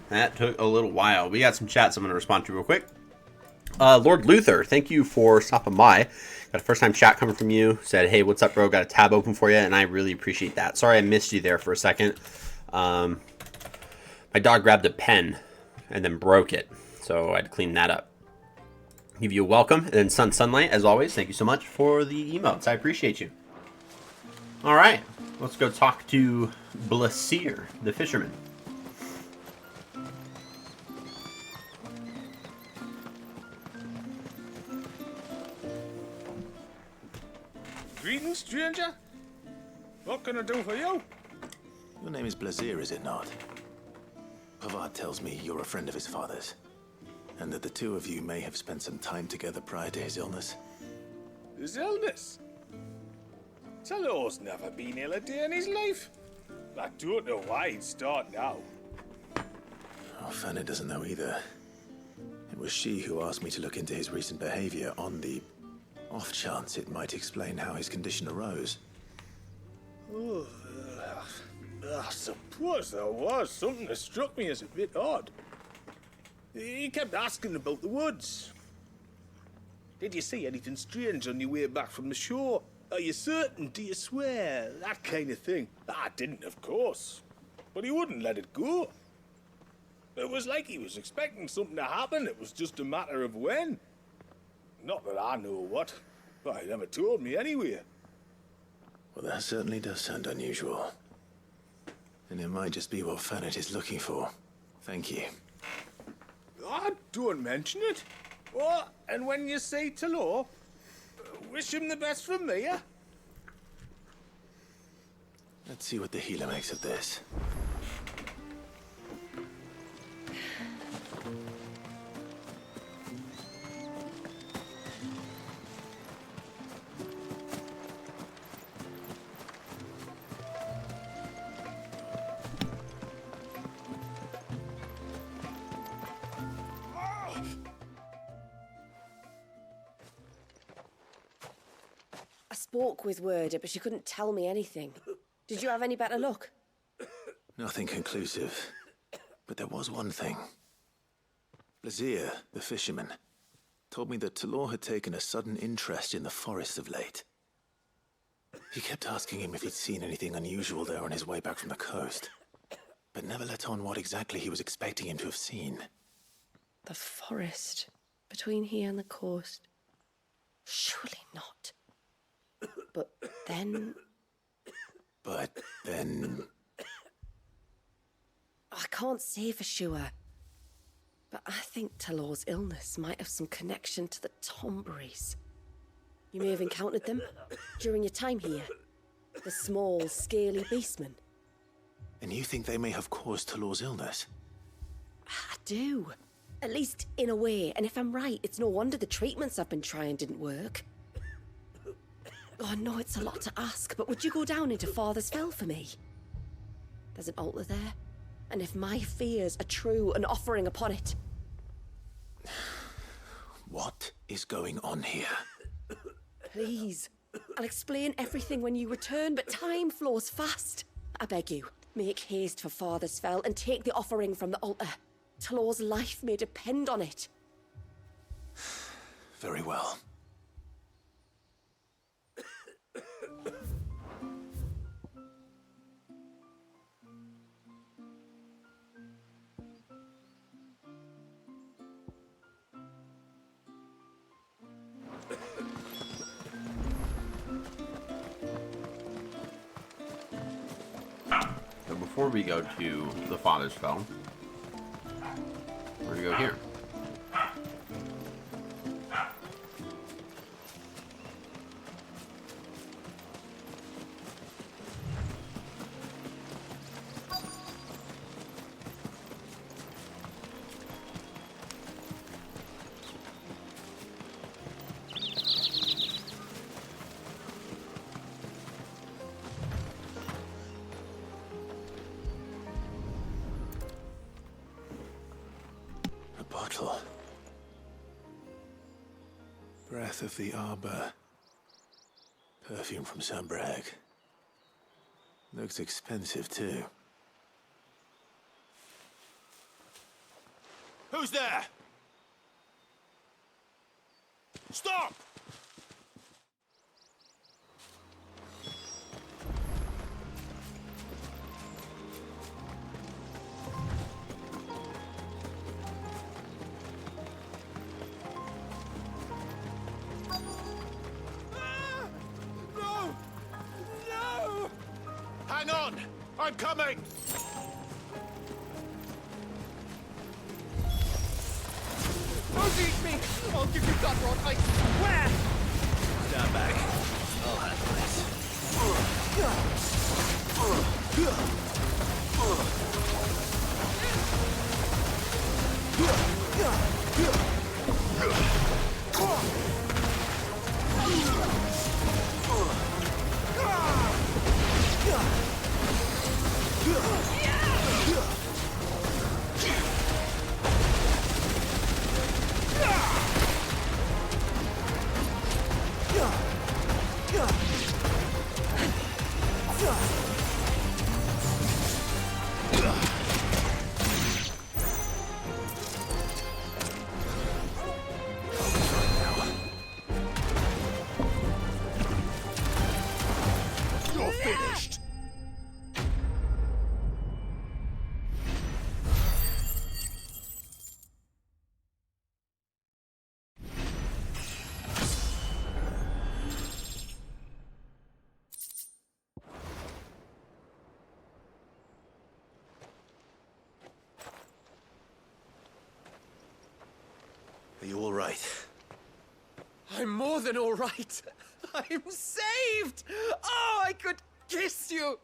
that took a little while. We got some chats I'm going to respond to real quick. Lord Luther, thank you for stopping by. Got a first-time chat coming from you. Said, hey, what's up, bro? Got a tab open for you, and I really appreciate that. Sorry I missed you there for a second. My dog grabbed a pen and then broke it, so I had to clean that up. Give you a welcome. And then Sunlight, as always, thank you so much for the emotes. I appreciate you. All right, let's go talk to Blasier, the fisherman. Greetings, stranger. What can I do for you? Your name is Blasier, is it not? Pavard tells me you're a friend of his father's, and that the two of you may have spent some time together prior to his illness. His illness? Talor's never been ill a day in his life. I don't know why he'd start now. Oh, Fanny doesn't know either. It was she who asked me to look into his recent behavior on the off chance it might explain how his condition arose. Oh, I suppose there was something that struck me as a bit odd. He kept asking about the woods. Did you see anything strange on your way back from the shore? Are you certain? Do you swear? That kind of thing. I didn't, of course. But he wouldn't let it go. It was like he was expecting something to happen. It was just a matter of when. Not that I know what, but he never told me anyway. Well, that certainly does sound unusual. And it might just be what Fanet is looking for. Thank you. Ah, don't mention it. Oh, and when you say Talor, wish him the best from me, yeah? Let's see what the healer makes of this. I spoke with Werder, but she couldn't tell me anything. Did you have any better luck? Nothing conclusive. But there was one thing. Blasier, the fisherman, told me that Talor had taken a sudden interest in the forest of late. He kept asking him if he'd seen anything unusual there on his way back from the coast, but never let on what exactly he was expecting him to have seen. The forest between here and the coast. Surely not. But then... I can't say for sure. But I think Talor's illness might have some connection to the Tomberries. You may have encountered them during your time here. The small, scaly beastmen. And you think they may have caused Talor's illness? I do. At least in a way. And if I'm right, it's no wonder the treatments I've been trying didn't work. Oh, I know it's a lot to ask, but would you go down into Father's Fell for me? There's an altar there, and if my fears are true, an offering upon it. What is going on here? Please. I'll explain everything when you return, but time flows fast. I beg you, make haste for Father's Fell and take the offering from the altar. Talor's life may depend on it. Very well. So before we go to the Father's Fell, we're going to go here. Bottle. Breath of the Arbor. Perfume from Sambrag. Looks expensive, too. Who's there? Stop! No! No! Hang on! I'm coming! Don't eat me! I'll give you gut rot, I swear! Stand back. I'll handle You're finished. Are you all right? I'm more than all right. I'm saved! Oh, I could kiss you!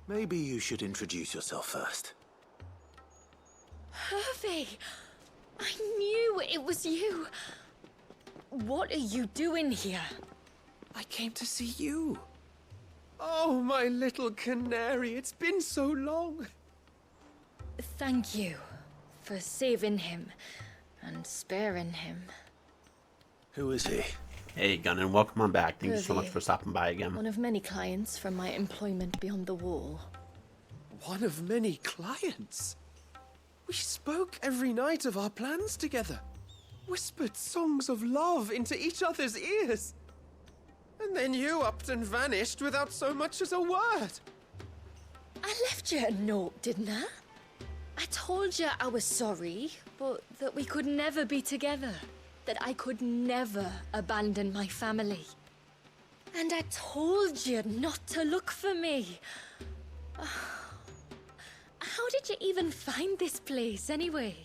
Maybe you should introduce yourself first. Hervey! I knew it was you. What are you doing here? I came to see you. Oh, my little canary, it's been so long. Thank you for saving him and sparing him. Who is he? Hey, Gunnan, welcome on back. Thank you so much Hervey. for stopping by again. One of many clients from my employment beyond the wall. One of many clients? We spoke every night of our plans together. Whispered songs of love into each other's ears. And then you upped and vanished without so much as a word. I left you a note, didn't I? I told you I was sorry, but that we could never be together. That I could never abandon my family. And I told you not to look for me. How did you even find this place, anyway?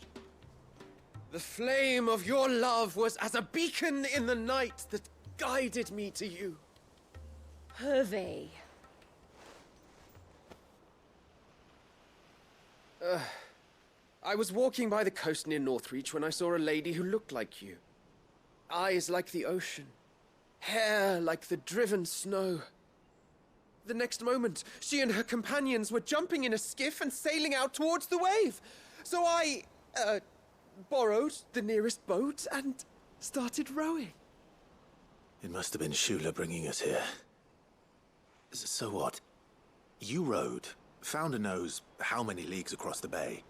The flame of your love was as a beacon in the night that guided me to you. Hervey. I was walking by the coast near Northreach when I saw a lady who looked like you. Eyes like the ocean. Hair like the driven snow. The next moment, she and her companions were jumping in a skiff and sailing out towards the wave. So I, borrowed the nearest boat and started rowing. It must have been Shula bringing us here. So what? You rowed, found a nose how many leagues across the bay,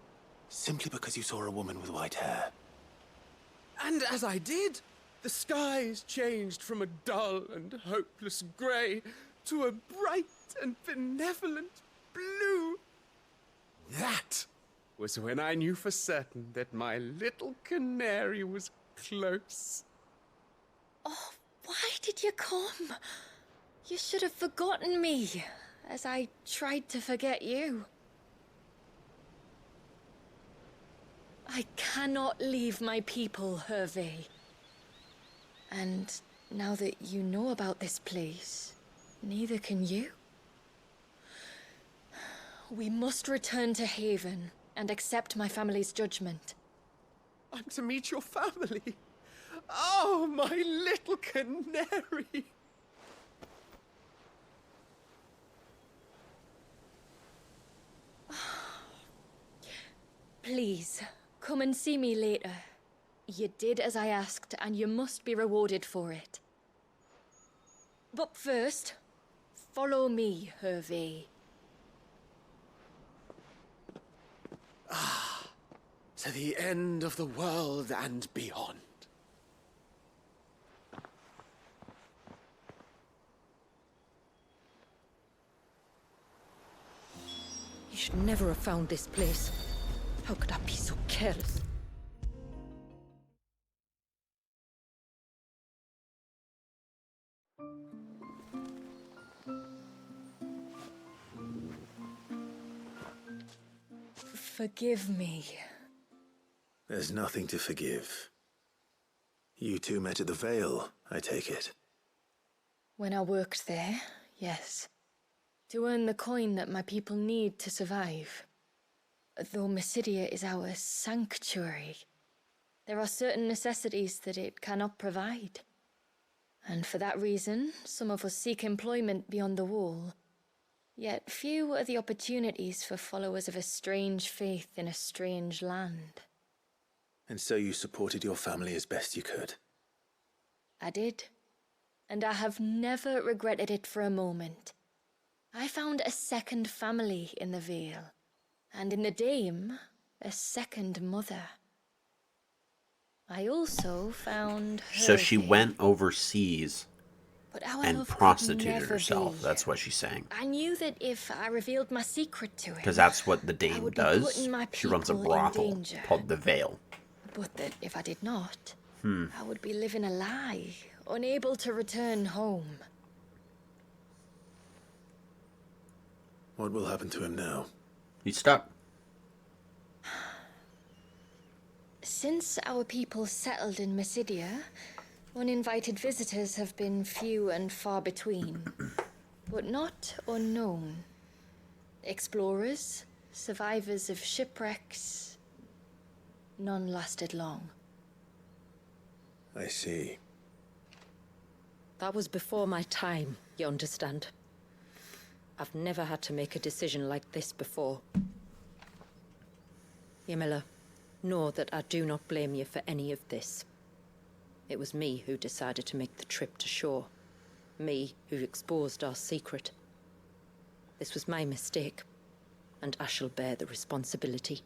simply because you saw a woman with white hair. And as I did, the skies changed from a dull and hopeless grey to a bright and benevolent blue. That was when I knew for certain that my little canary was close. Oh, why did you come? You should have forgotten me, as I tried to forget you. I cannot leave my people, Hervey. And now that you know about this place, neither can you. We must return to Haven and accept my family's judgment. I'm to meet your family. Oh, my little canary. Please, come and see me later. You did as I asked, and you must be rewarded for it. But first, follow me, Hervey. to the end of the world and beyond. You should never have found this place. How could I be so careless? Forgive me. There's nothing to forgive. You two met at the Vale, I take it. When I worked there, yes. To earn the coin that my people need to survive. Though Mysidia is our sanctuary, there are certain necessities that it cannot provide. And for that reason, some of us seek employment beyond the wall. Yet few are the opportunities for followers of a strange faith in a strange land. And so you supported your family as best you could? I did. And I have never regretted it for a moment. I found a second family in the Vale. And in the Dame, a second mother. I also found her. So she went overseas but our and love could prostituted never herself. be. That's what she's saying. I knew that if I revealed my secret to him, Because that's what the I Dame would be does. putting my She runs a people in brothel danger. called the Vale. But that if I did not, Hmm. I would be living a lie, unable to return home. What will happen to him now? He's stuck. Since our people settled in Mysidia, uninvited visitors have been few and far between, but not unknown. Explorers, survivors of shipwrecks, none lasted long. I see. That was before my time, you understand? I've never had to make a decision like this before. Ymila, know that I do not blame you for any of this. It was me who decided to make the trip to shore. Me who exposed our secret. This was my mistake, and I shall bear the responsibility.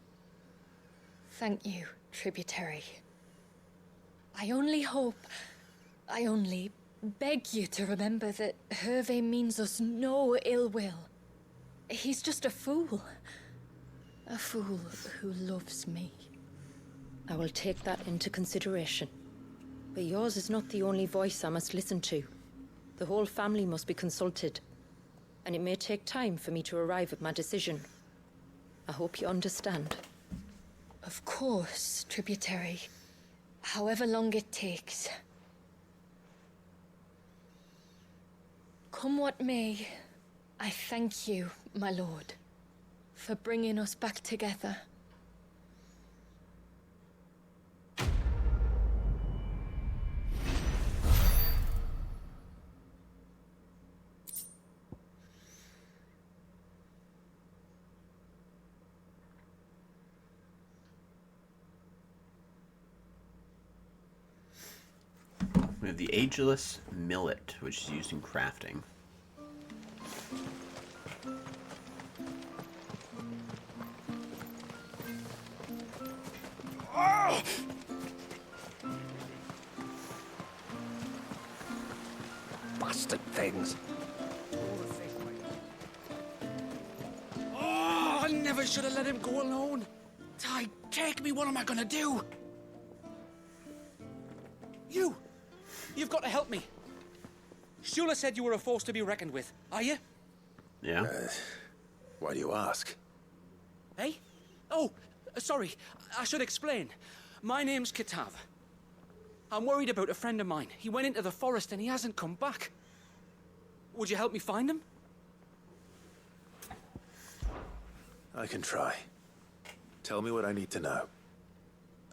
Thank you, tributary. I only beg you to remember that Hervé means us no ill will. He's just a fool. A fool who loves me. I will take that into consideration. But yours is not the only voice I must listen to. The whole family must be consulted. And it may take time for me to arrive at my decision. I hope you understand. Of course, tributary. However long it takes. Come what may, I thank you, my lord, for bringing us back together. We have the ageless millet, which is used in crafting. Oh! Bastard things. Oh, I never should have let him go alone. Ty, take me. What am I gonna do? You've got to help me. Shula said you were a force to be reckoned with. Are you? Yeah. Why do you ask? Hey? Oh, sorry. I should explain. My name's Kitav. I'm worried about a friend of mine. He went into the forest and he hasn't come back. Would you help me find him? I can try. Tell me what I need to know.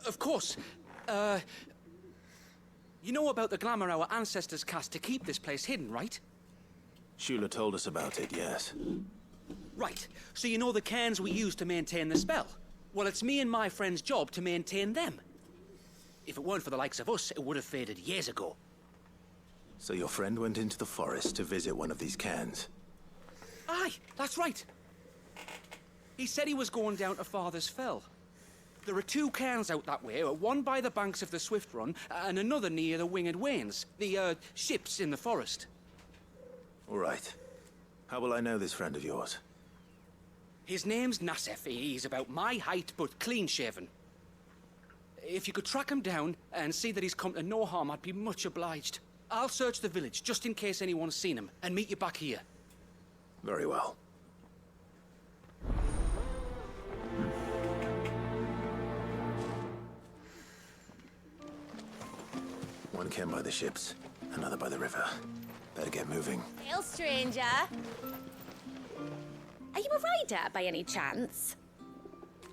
Of course. You know about the glamour our ancestors cast to keep this place hidden, right? Shula told us about it, yes. Right. So you know the cairns we use to maintain the spell? Well, it's me and my friend's job to maintain them. If it weren't for the likes of us, it would have faded years ago. So your friend went into the forest to visit one of these cairns? Aye, that's right. He said he was going down to Father's Fell. There are 2 cairns out that way, one by the banks of the Swift Run, and another near the Winged Wains, the ships in the forest. All right. How will I know this friend of yours? His name's Nassef. He's about my height, but clean-shaven. If you could track him down and see that he's come to no harm, I'd be much obliged. I'll search the village, just in case anyone's seen him, and meet you back here. Very well. One came by the ships, another by the river. Better get moving. Hail, stranger. Are you a rider by any chance?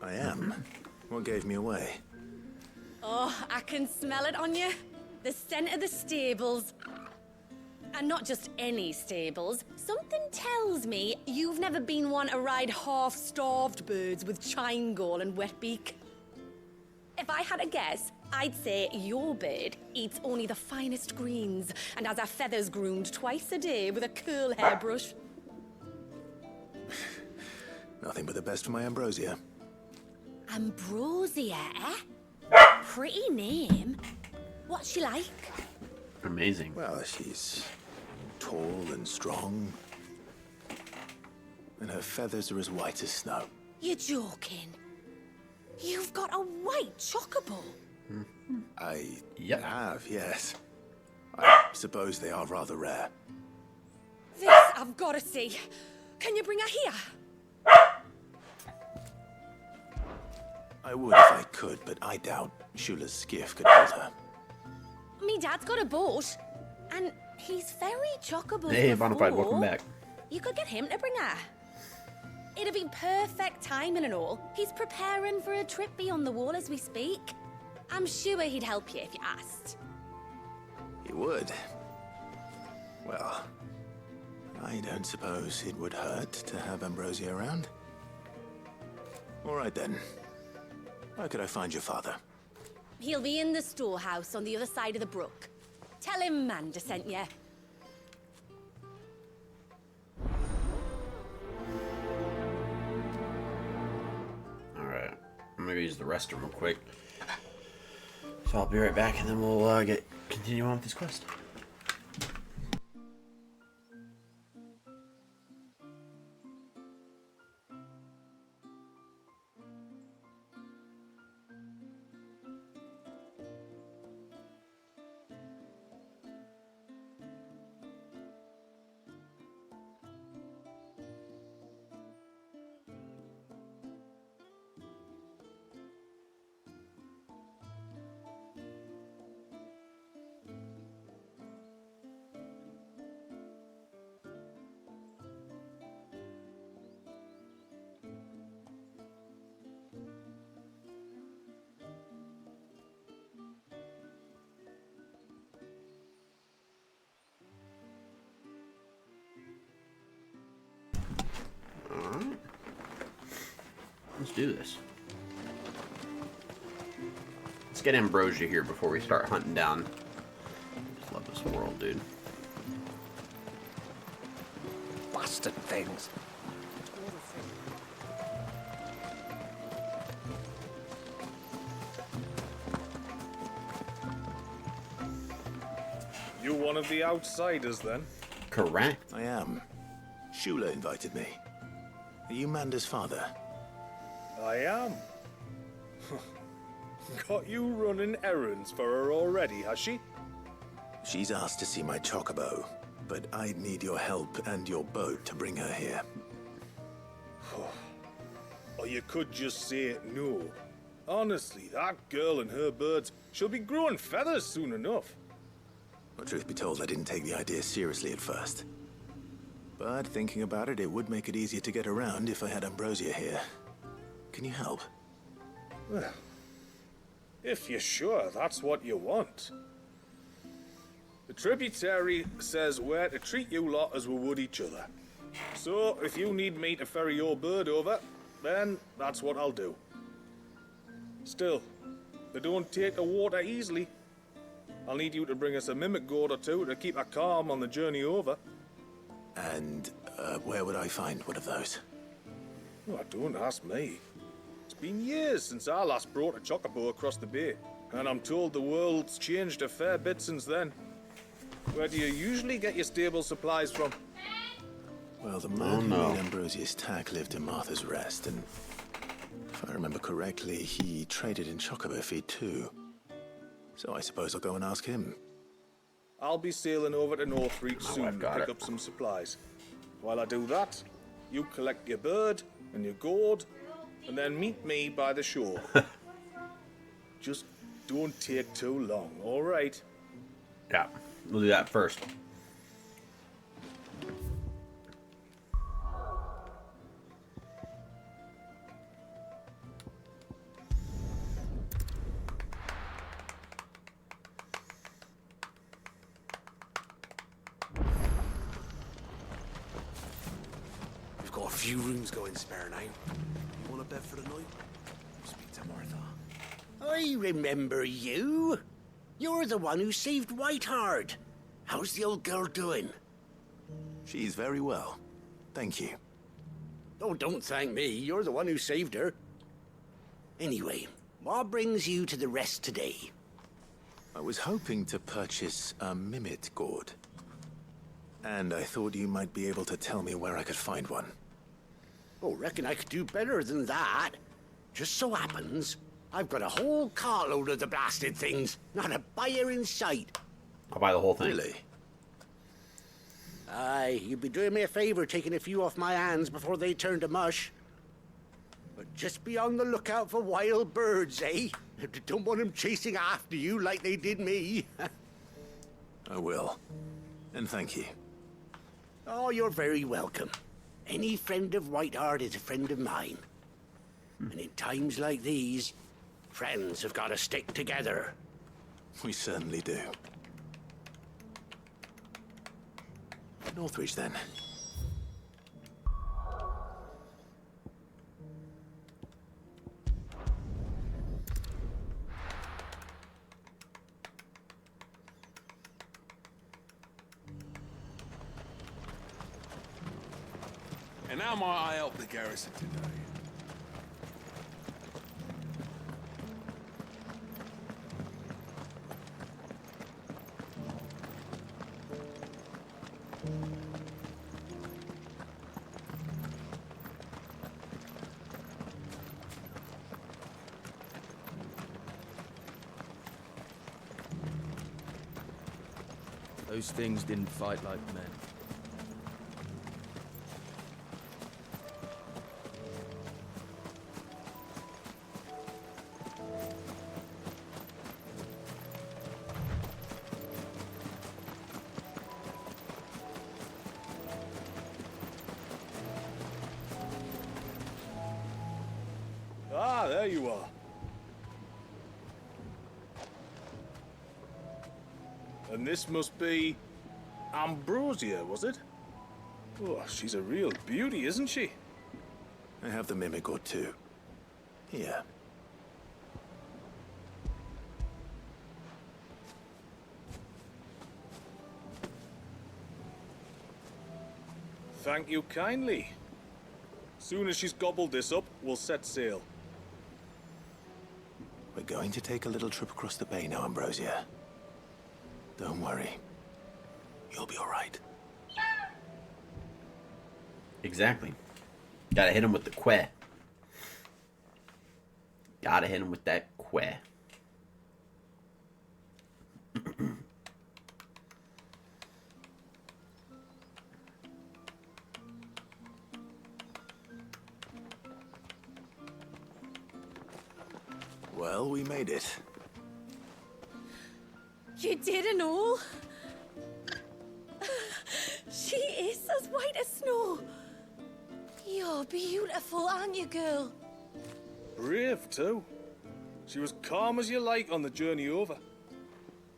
I am. What gave me away? Oh, I can smell it on you. The scent of the stables. And not just any stables. Something tells me you've never been one to ride half-starved birds with chine-gall and wet beak. If I had a guess, I'd say your bird eats only the finest greens and has her feathers groomed twice a day with a curl hairbrush. Nothing but the best for my Ambrosia. Ambrosia, eh? Pretty name. What's she like? Amazing. Well, she's tall and strong. And her feathers are as white as snow. You're joking. You've got a white chocobo. I have, yes. I suppose they are rather rare. This I've got to see. Can you bring her here? I would if I could, but I doubt Shula's skiff could hold her. Me dad's got a boat, and he's very chocobo. Hey, Bonafide, welcome back. You could get him to bring her. It'd be perfect timing and all. He's preparing for a trip beyond the wall as we speak. I'm sure he'd help you if you asked. He would. Well, I don't suppose it would hurt to have Ambrosia around. All right then. Where could I find your father? He'll be in the storehouse on the other side of the brook. Tell him Manda sent you. Alright. I'm gonna use the restroom real quick. So I'll be right back and then we'll continue on with this quest. Alright. Let's do this. Let's get Ambrosia here before we start hunting down. I just love this world, dude. Bastard things. You one of the outsiders, then? Correct. I am. Shula invited me. Are you Manda's father? I am. Got you running errands for her already, has she? She's asked to see my chocobo, but I'd need your help and your boat to bring her here. Or you could just say no. Honestly, that girl and her birds, she'll be growing feathers soon enough. Well, truth be told, I didn't take the idea seriously at first. But thinking about it, it would make it easier to get around if I had Ambrosia here. Can you help? Well, if you're sure that's what you want. The tributary says we're to treat you lot as we would each other. So, if you need me to ferry your bird over, then that's what I'll do. Still, they don't take the water easily. I'll need you to bring us a mimic gourd or two to keep her calm on the journey over. And where would I find one of those? Oh, don't ask me. It's been years since I last brought a chocobo across the bay, and I'm told the world's changed a fair bit since then. Where do you usually get your stable supplies from? Well, the man who made Ambrosius tack lived in Martha's Rest, and if I remember correctly, he traded in chocobo feed too. So I suppose I'll go and ask him. I'll be sailing over to Northreach soon to pick up some supplies. While I do that, you collect your bird and your gourd, and then meet me by the shore. Just don't take too long, all right? Yeah, we'll do that first. We've got a few rooms going spare now. You want a bed for the night? Speak to Martha. I remember you. You're the one who saved Whiteheart. How's the old girl doing? She's very well. Thank you. Oh, don't thank me. You're the one who saved her. Anyway, what brings you to the rest today? I was hoping to purchase a Mimit gourd. And I thought you might be able to tell me where I could find one. Oh, reckon I could do better than that. Just so happens, I've got a whole carload of the blasted things. Not a buyer in sight. I'll buy the whole thing. Really? Aye, you'd be doing me a favor taking a few off my hands before they turn to mush. But just be on the lookout for wild birds, eh? Don't want them chasing after you like they did me. I will. And thank you. Oh, you're very welcome. Any friend of Whiteheart is a friend of mine. And in times like these, friends have got to stick together. We certainly do. Northreach, then. And how might I help the garrison today? Those things didn't fight like men. Ah, there you are. And this must be Ambrosia, was it? Oh, she's a real beauty, isn't she? I have the Mimic gourd too. Here. Thank you kindly. Soon as she's gobbled this up, we'll set sail. We're going to take a little trip across the bay now, Ambrosia. Don't worry. You'll be all right. Exactly. Gotta hit him with the que. Gotta hit him with that que. Well, we made it. You didn't all? She is as white as snow. You're beautiful, aren't you, girl? Brave, too. She was calm as you like on the journey over.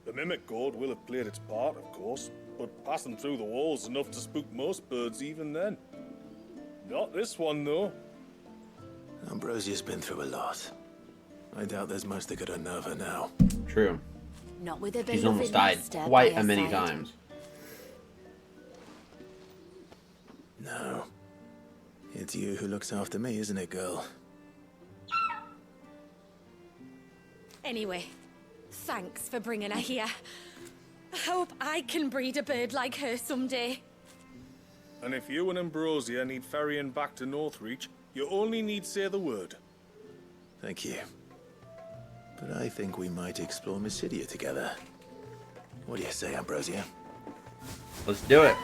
The Mimic gourd will have played its part, of course, but passing through the walls enough to spook most birds even then. Not this one, though. Ambrosia's been through a lot. I doubt there's much that could unnerve her now. True. Not with a She's almost died quite a many times. No. It's you who looks after me, isn't it, girl? Anyway, thanks for bringing her here. I hope I can breed a bird like her someday. And if you and Ambrosia need ferrying back to Northreach, you only need say the word. Thank you. But I think we might explore Mysidia together. What do you say, Ambrosia? Let's do it.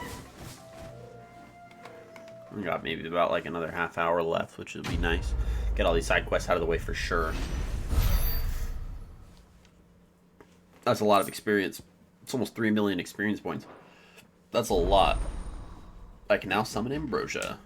We got maybe about like another half hour left, which would be nice. Get all these side quests out of the way for sure. That's a lot of experience. It's almost 3 million experience points. That's a lot. I can now summon Ambrosia.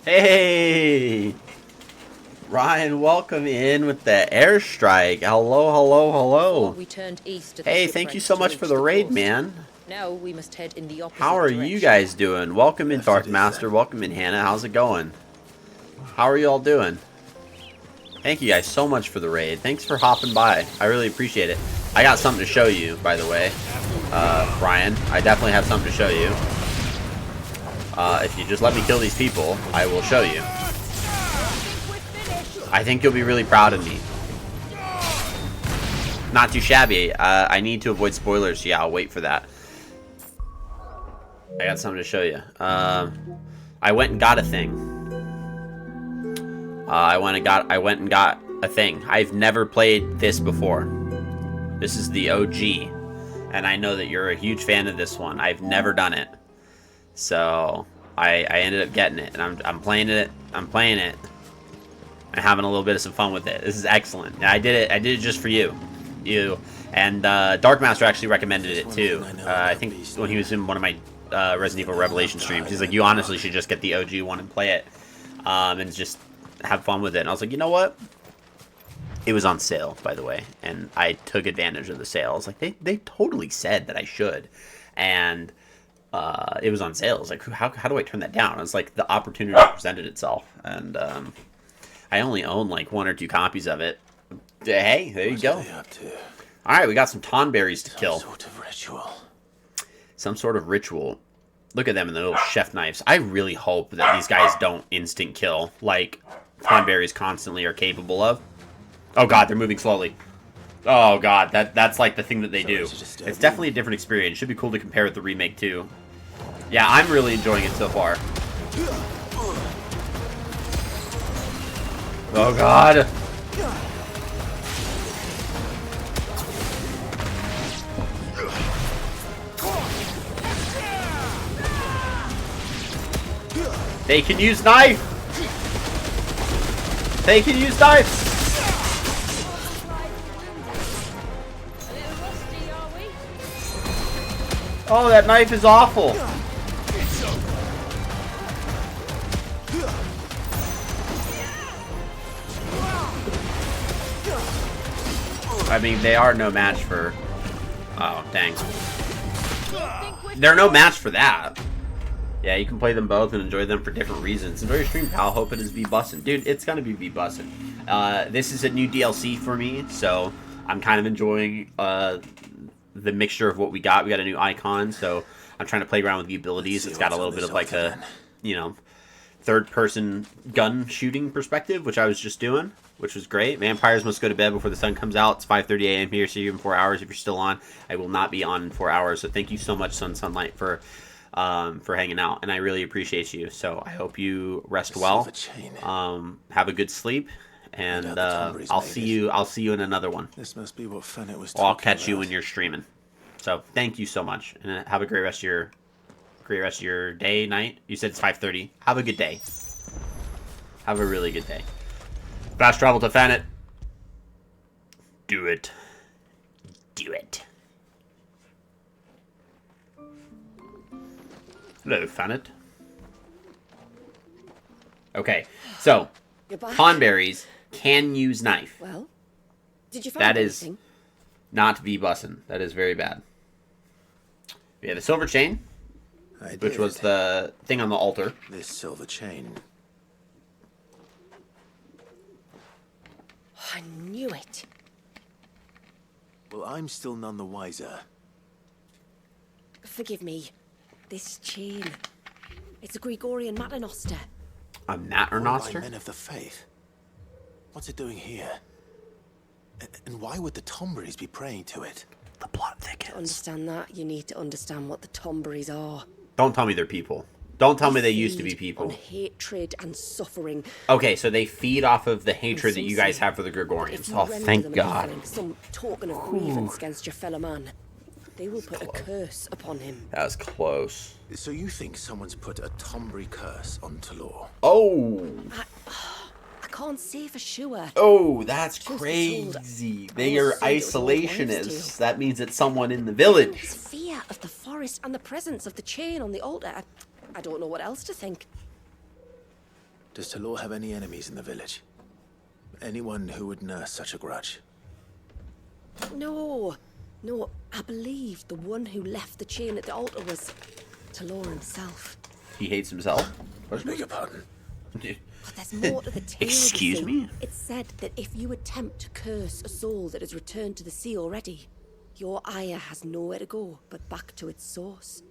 Hey! Ryan, welcome in with the airstrike. Hello, hello, hello. We turned east at the Hey, thank you so shipwreck much to for reach the raid, coast. man. Now we must head in the opposite How are direction. you guys doing? Welcome in, Dark Master. Welcome in, Hannah. How's it going? How are you all doing? Thank you guys so much for the raid. Thanks for hopping by. I really appreciate it. I got something to show you, by the way. Brian, I definitely have something to show you. If you just let me kill these people, I will show you. I think you'll be really proud of me. Not too shabby. I need to avoid spoilers, so yeah, I'll wait for that. I got something to show you. I went and got a thing. I went and got a thing. I've never played this before. This is the OG, and I know that you're a huge fan of this one. I've never done it, so I ended up getting it, and I'm playing it. I'm playing it. And having a little bit of some fun with it. This is excellent. And I did it just for you. And Dark Master actually recommended it too. I think when he was in one of my Resident Evil Revelation streams, he's like, you honestly should just get the OG one and play it. And just have fun with it. And I was like, you know what? It was on sale, by the way. And I took advantage of the sale. I was like, they totally said that I should. And it was on sale. I was like, how do I turn that down? It was like the opportunity presented itself. And I only own like 1 or 2 copies of it. Hey, there you go. Alright, we got some tonberries to kill. Some sort of ritual. Some sort of ritual. Look at them in the little chef knives. I really hope that these guys don't instant kill like tonberries constantly are capable of. Oh god, they're moving slowly. Oh god, that's like the thing that they do. It's definitely a different experience. Should be cool to compare with the remake too. Yeah, I'm really enjoying it so far. Oh god. They can use knife. They can use knife. Oh, that knife is awful. I mean, they are no match for... Oh, dang. They're no match for that. Yeah, you can play them both and enjoy them for different reasons. Enjoy your stream, pal. Hope it is V-Bussin'. Dude, it's gonna be V-Bussin'. This is a new DLC for me, so I'm kind of enjoying the mixture of what we got. We got a new icon, so I'm trying to play around with the abilities. It's got a little bit of like a, you know, third-person gun shooting perspective, which I was just doing, which was great. Vampires must go to bed before the sun comes out. It's 5:30 a.m. here, so you're in 4 hours. If you're still on, I will not be on in 4 hours. So thank you so much, Sunlight, for hanging out, and I really appreciate you. So I hope you rest well. Have a good sleep, and I'll see you. I'll see you in another one. This must be what Fennec was. Or I'll catch you when you're streaming. So thank you so much, and have a great rest of your day, night. You said it's 5:30. Have a good day. Have a really good day. Fast travel to Fennec. Do it. Do it. Hello, Fennec. Okay, so tonberries can use knife. Well, did you find that anything? Is not V-Bussin'. That is very bad. We have a silver chain, which was the thing on the altar. This silver chain. I knew it. Well, I'm still none the wiser. Forgive me. This chain. It's a Gregorian Maternoster. A Or by Maternoster? men of the faith. What's it doing here? And why would the Tomberries be praying to it? The plot thickens. To understand that, you need to understand what the Tomberries are. Don't tell me they're people. Don't tell me they used to be feed people. on hatred and suffering. Okay, so they feed off of the hatred that you guys have for the Gregorians. Oh, thank God. Some token of grievance against your fellow man. They will put a curse upon him. That was close. So you think someone's put a Tombury curse on Talor? Oh! I can't say for sure. Oh, that's Truth be crazy. told, They I are assumed it was old wives' isolationists. tale. That means it's someone in the village. His fear of the forest and the presence of the chain on the altar. I don't know what else to think. Does Talor have any enemies in the village? Anyone who would nurse such a grudge? No, I believe the one who left the chain at the altar was Talor himself. He hates himself? I beg your pardon. But there's more to the tale. Excuse you see. me? It's said that if you attempt to curse a soul that has returned to the sea already, your ire has nowhere to go but back to its source.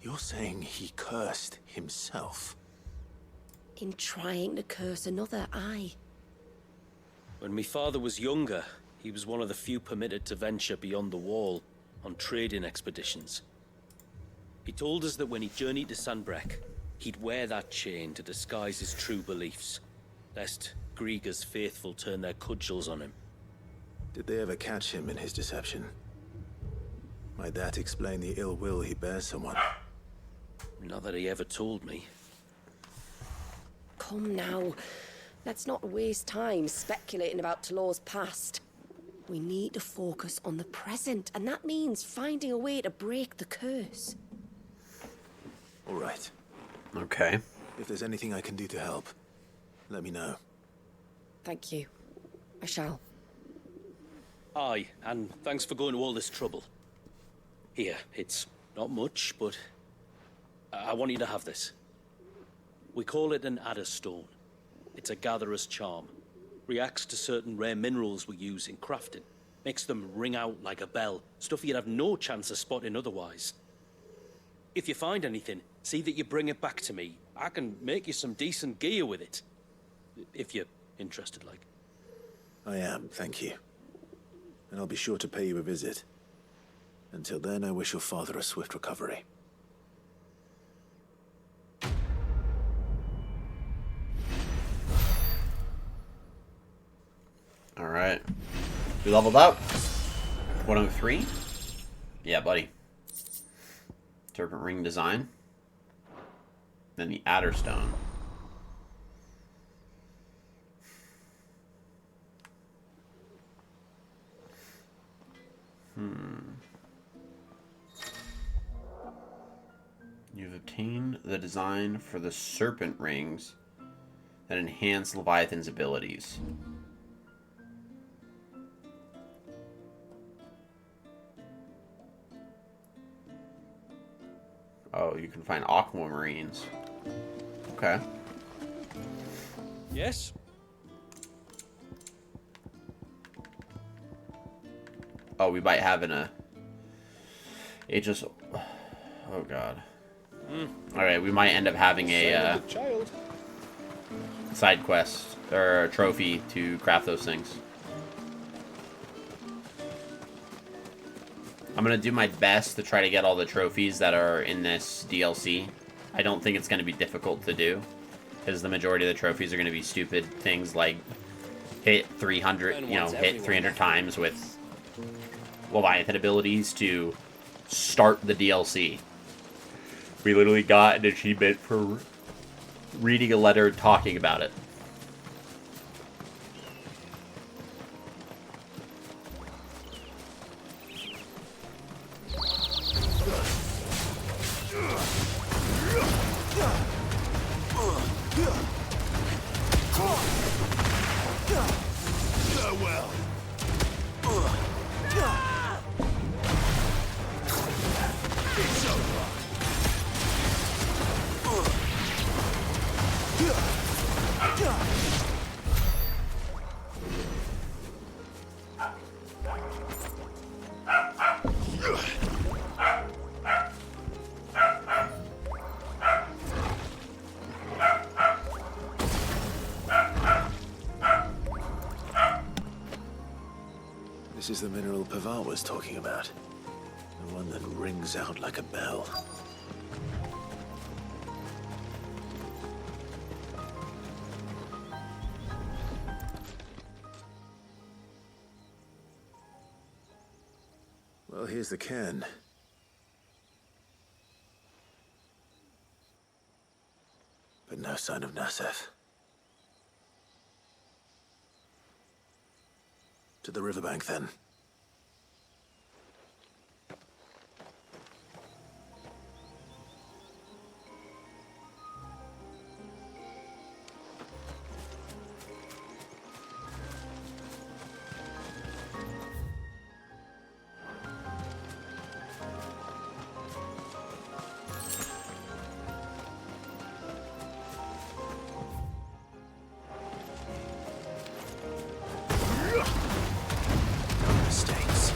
You're saying he cursed himself? In trying to curse another, aye. When my father was younger, he was one of the few permitted to venture beyond the wall on trading expeditions. He told us that when he journeyed to Sanbreque, he'd wear that chain to disguise his true beliefs, lest Griega's faithful turn their cudgels on him. Did they ever catch him in his deception? Might that explain the ill will he bears someone? Not that he ever told me. Come now. Let's not waste time speculating about Talor's past. We need to focus on the present, and that means finding a way to break the curse. All right. Okay. If there's anything I can do to help, let me know. Thank you. I shall. Aye, and thanks for going to all this trouble. Here, it's not much, but I want you to have this. We call it an adder stone. It's a gatherer's charm. Reacts to certain rare minerals we use in crafting. Makes them ring out like a bell. Stuff you'd have no chance of spotting otherwise. If you find anything, see that you bring it back to me. I can make you some decent gear with it. If you're interested, like. I am, thank you. And I'll be sure to pay you a visit. Until then, I wish your father a swift recovery. Alright. We leveled up. 103? Yeah, buddy. Serpent ring design. Then the adder stone. You've obtained the design for the serpent rings that enhance Leviathan's abilities. Oh, you can find aquamarines. Okay. Yes? Oh, we might have it just... Oh, God. Alright, we might end up having a side quest or a trophy to craft those things. I'm going to do my best to try to get all the trophies that are in this DLC. I don't think it's going to be difficult to do, because the majority of the trophies are going to be stupid things like hit 300, hit 300 times with Leviathan abilities to start the DLC. We literally got an achievement for reading a letter and talking about it. This is the mineral Pavar was talking about. The one that rings out like a bell. Well, here's the cairn. But no sign of Nasef. To the riverbank, then. Mistakes.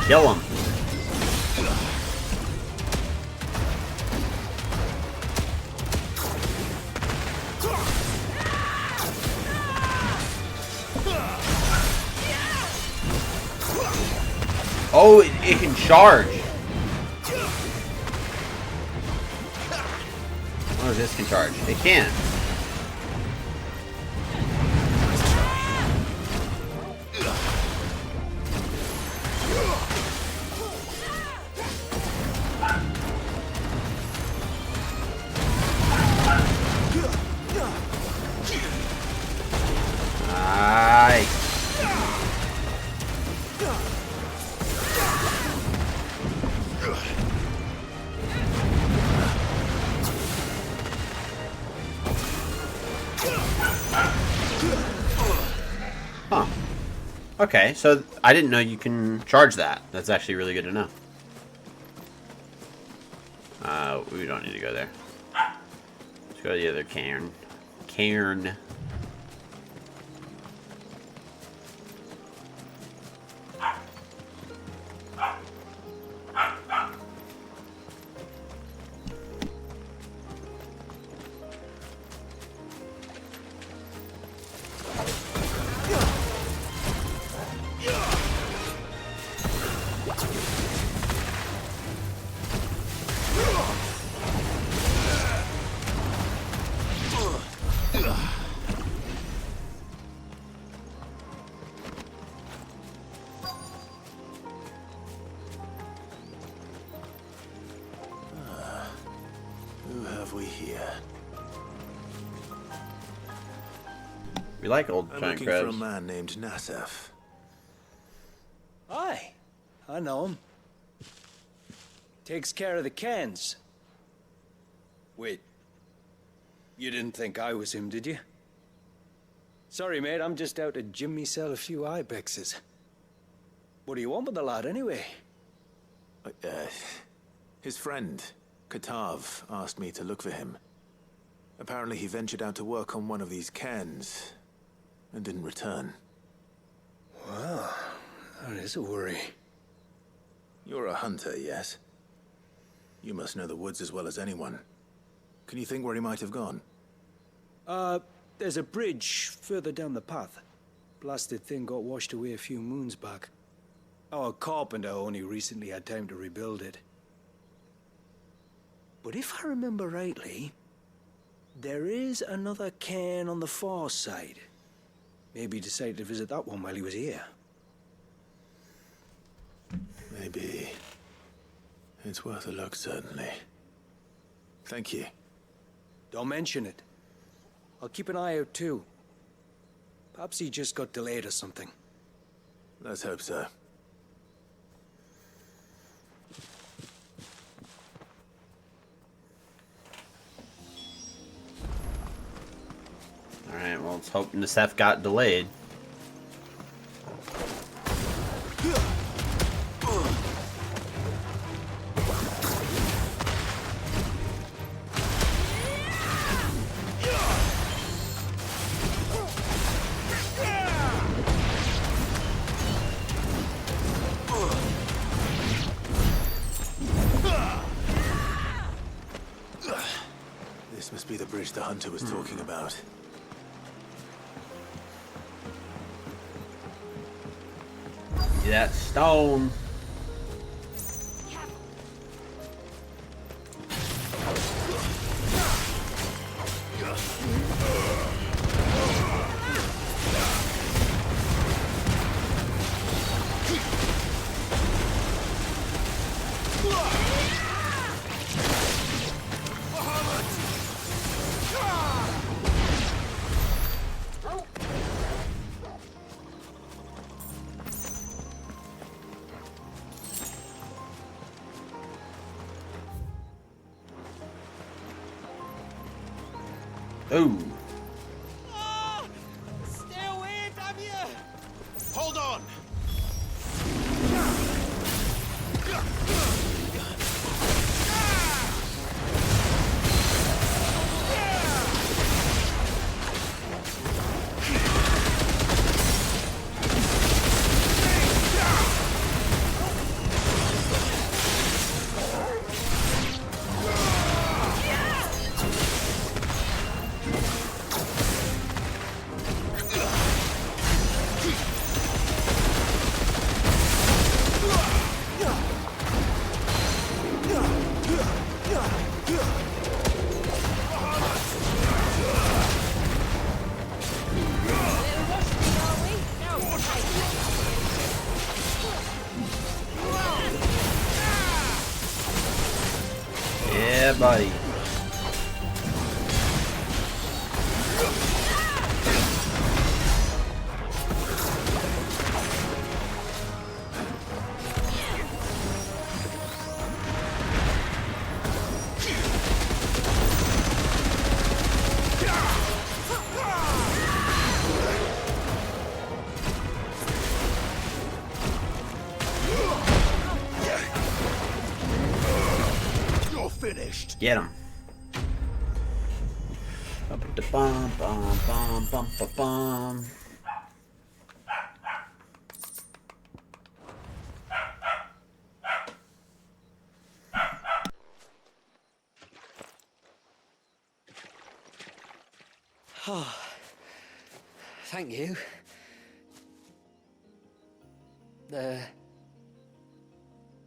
Kill him. Oh, it can charge. Oh, this can charge. It can. Huh. Okay, so I didn't know you can charge that. That's actually really good to know. We don't need to go there. Let's go to the other cairn. Cairn. We like old I'm giant looking crabs. for a man named Nasef. Aye, I know him. Takes care of the cans. Wait, you didn't think I was him, did you? Sorry, mate, I'm just out to gym myself a few ibexes. What do you want with the lad, anyway? His friend, Katav, asked me to look for him. Apparently he ventured out to work on one of these cairns and didn't return. Wow, that is a worry. You're a hunter, yes? You must know the woods as well as anyone. Can you think where he might have gone? There's a bridge further down the path. Blasted thing got washed away a few moons back. Our carpenter only recently had time to rebuild it. But if I remember rightly, there is another cairn on the far side. Maybe he decided to visit that one while he was here. Maybe. It's worth a look, certainly. Thank you. Don't mention it. I'll keep an eye out too. Perhaps he just got delayed or something. Let's hope so. Alright, well, let's hope Nasef got delayed. This must be the bridge the hunter was talking about. That stone. Ooh. Stay away, damn you! Hold on! Yeah, buddy. You're finished. Get him. Bum, bum, bum, bum, bum, bum. Oh, thank you.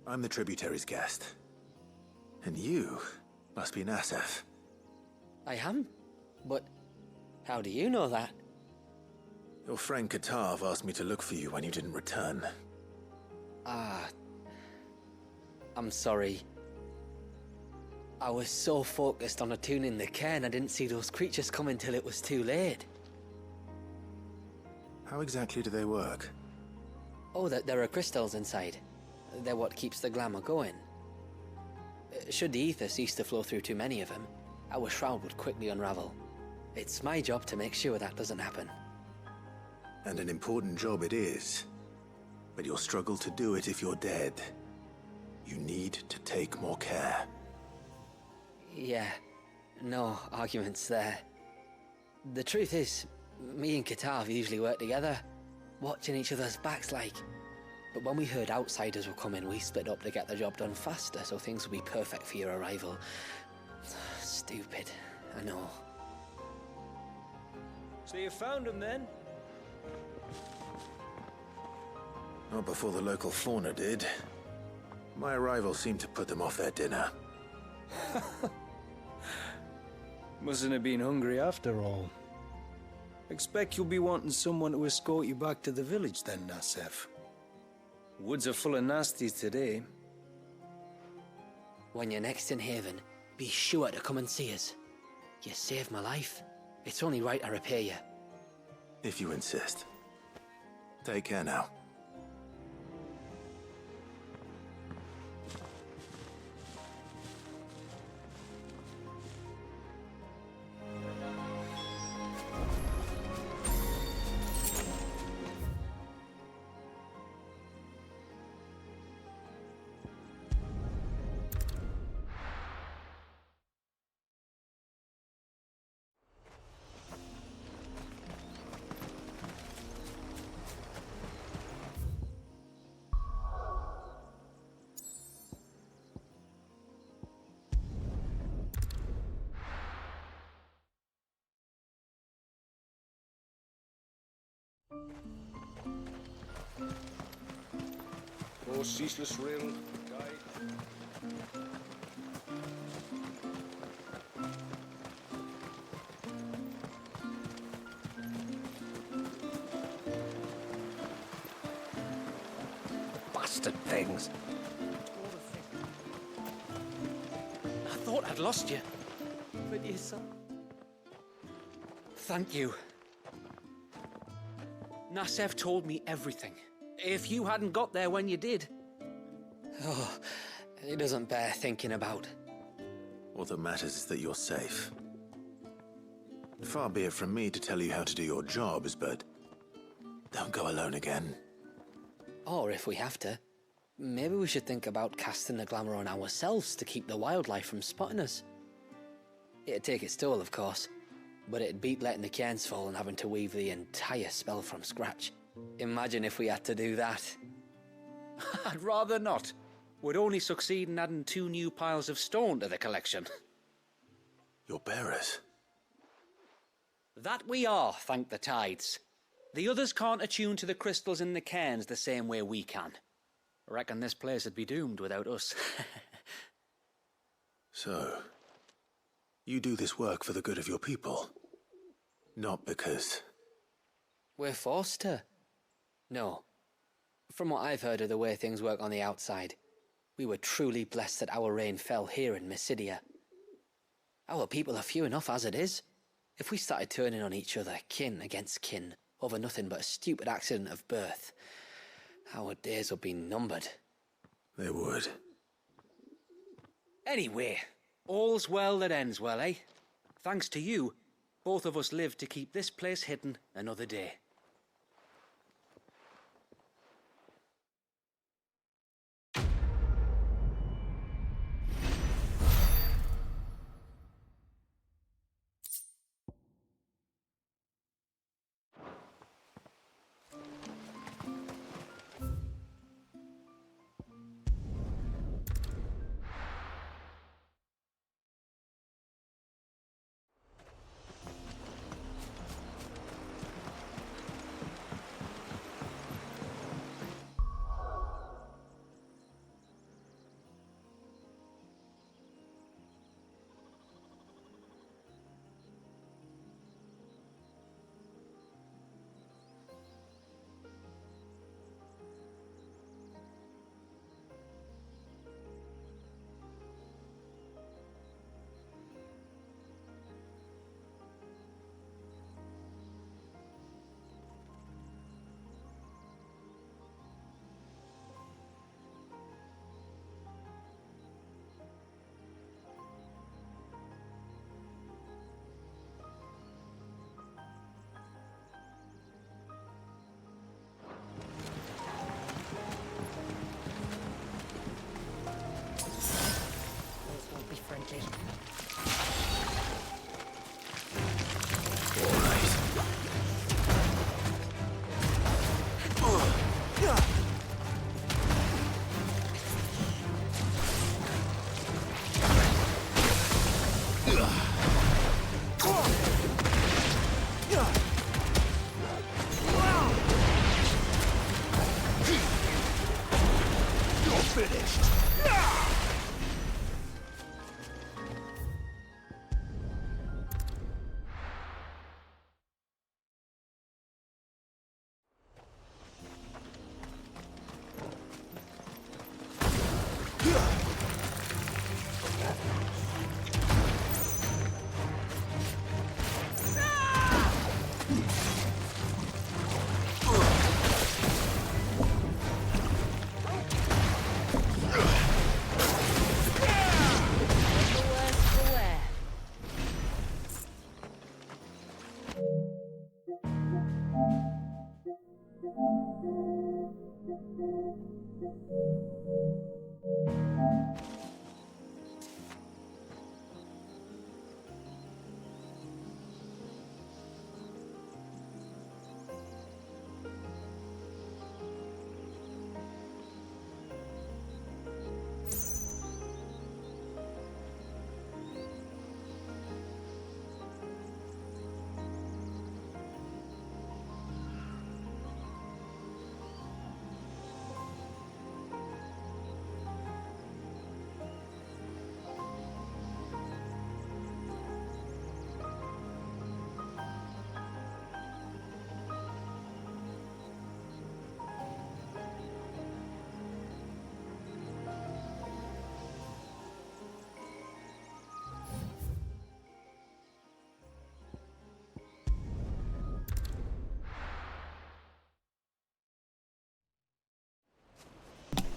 I'm the tributary's guest. And you must be Nasef. I am? But how do you know that? Your friend Katav asked me to look for you when you didn't return. Ah, I'm sorry. I was so focused on attuning the cairn, I didn't see those creatures come until it was too late. How exactly do they work? Oh, there are crystals inside. They're what keeps the glamour going. Should the ether cease to flow through too many of them, our shroud would quickly unravel. It's my job to make sure that doesn't happen. And an important job it is. But you'll struggle to do it if you're dead. You need to take more care. Yeah, no arguments there. The truth is, me and Katav usually work together, watching each other's backs like. But when we heard outsiders were coming, we split up to get the job done faster so things would be perfect for your arrival. Stupid, I know. So you found him then? Not before the local fauna did. My arrival seemed to put them off their dinner. Mustn't have been hungry after all. Expect you'll be wanting someone to escort you back to the village then, Nassef. Woods are full of nasties today. When you're next in Haven, be sure to come and see us. You saved my life. It's only right I repay you. If you insist. Take care now. Oh, ceaseless rail, guide. Bastard things. I thought I'd lost you. But you, son. Thank you. Nassef told me everything. If you hadn't got there when you did. Oh, it doesn't bear thinking about. All that matters is that you're safe. Far be it from me to tell you how to do your jobs, but don't go alone again. Or if we have to, maybe we should think about casting the glamour on ourselves to keep the wildlife from spotting us. It'd take its toll, of course, but it'd beat letting the cairns fall and having to weave the entire spell from scratch. Imagine if we had to do that. I'd rather not. We'd only succeed in adding 2 new piles of stone to the collection. Your bearers? That we are, thank the tides. The others can't attune to the crystals in the cairns the same way we can. I reckon this place would be doomed without us. So, you do this work for the good of your people? Not because... We're forced to. No. From what I've heard of the way things work on the outside, we were truly blessed that our rain fell here in Mysidia. Our people are few enough as it is. If we started turning on each other, kin against kin, over nothing but a stupid accident of birth, our days would be numbered. They would. Anyway, all's well that ends well, eh? Thanks to you, both of us lived to keep this place hidden another day.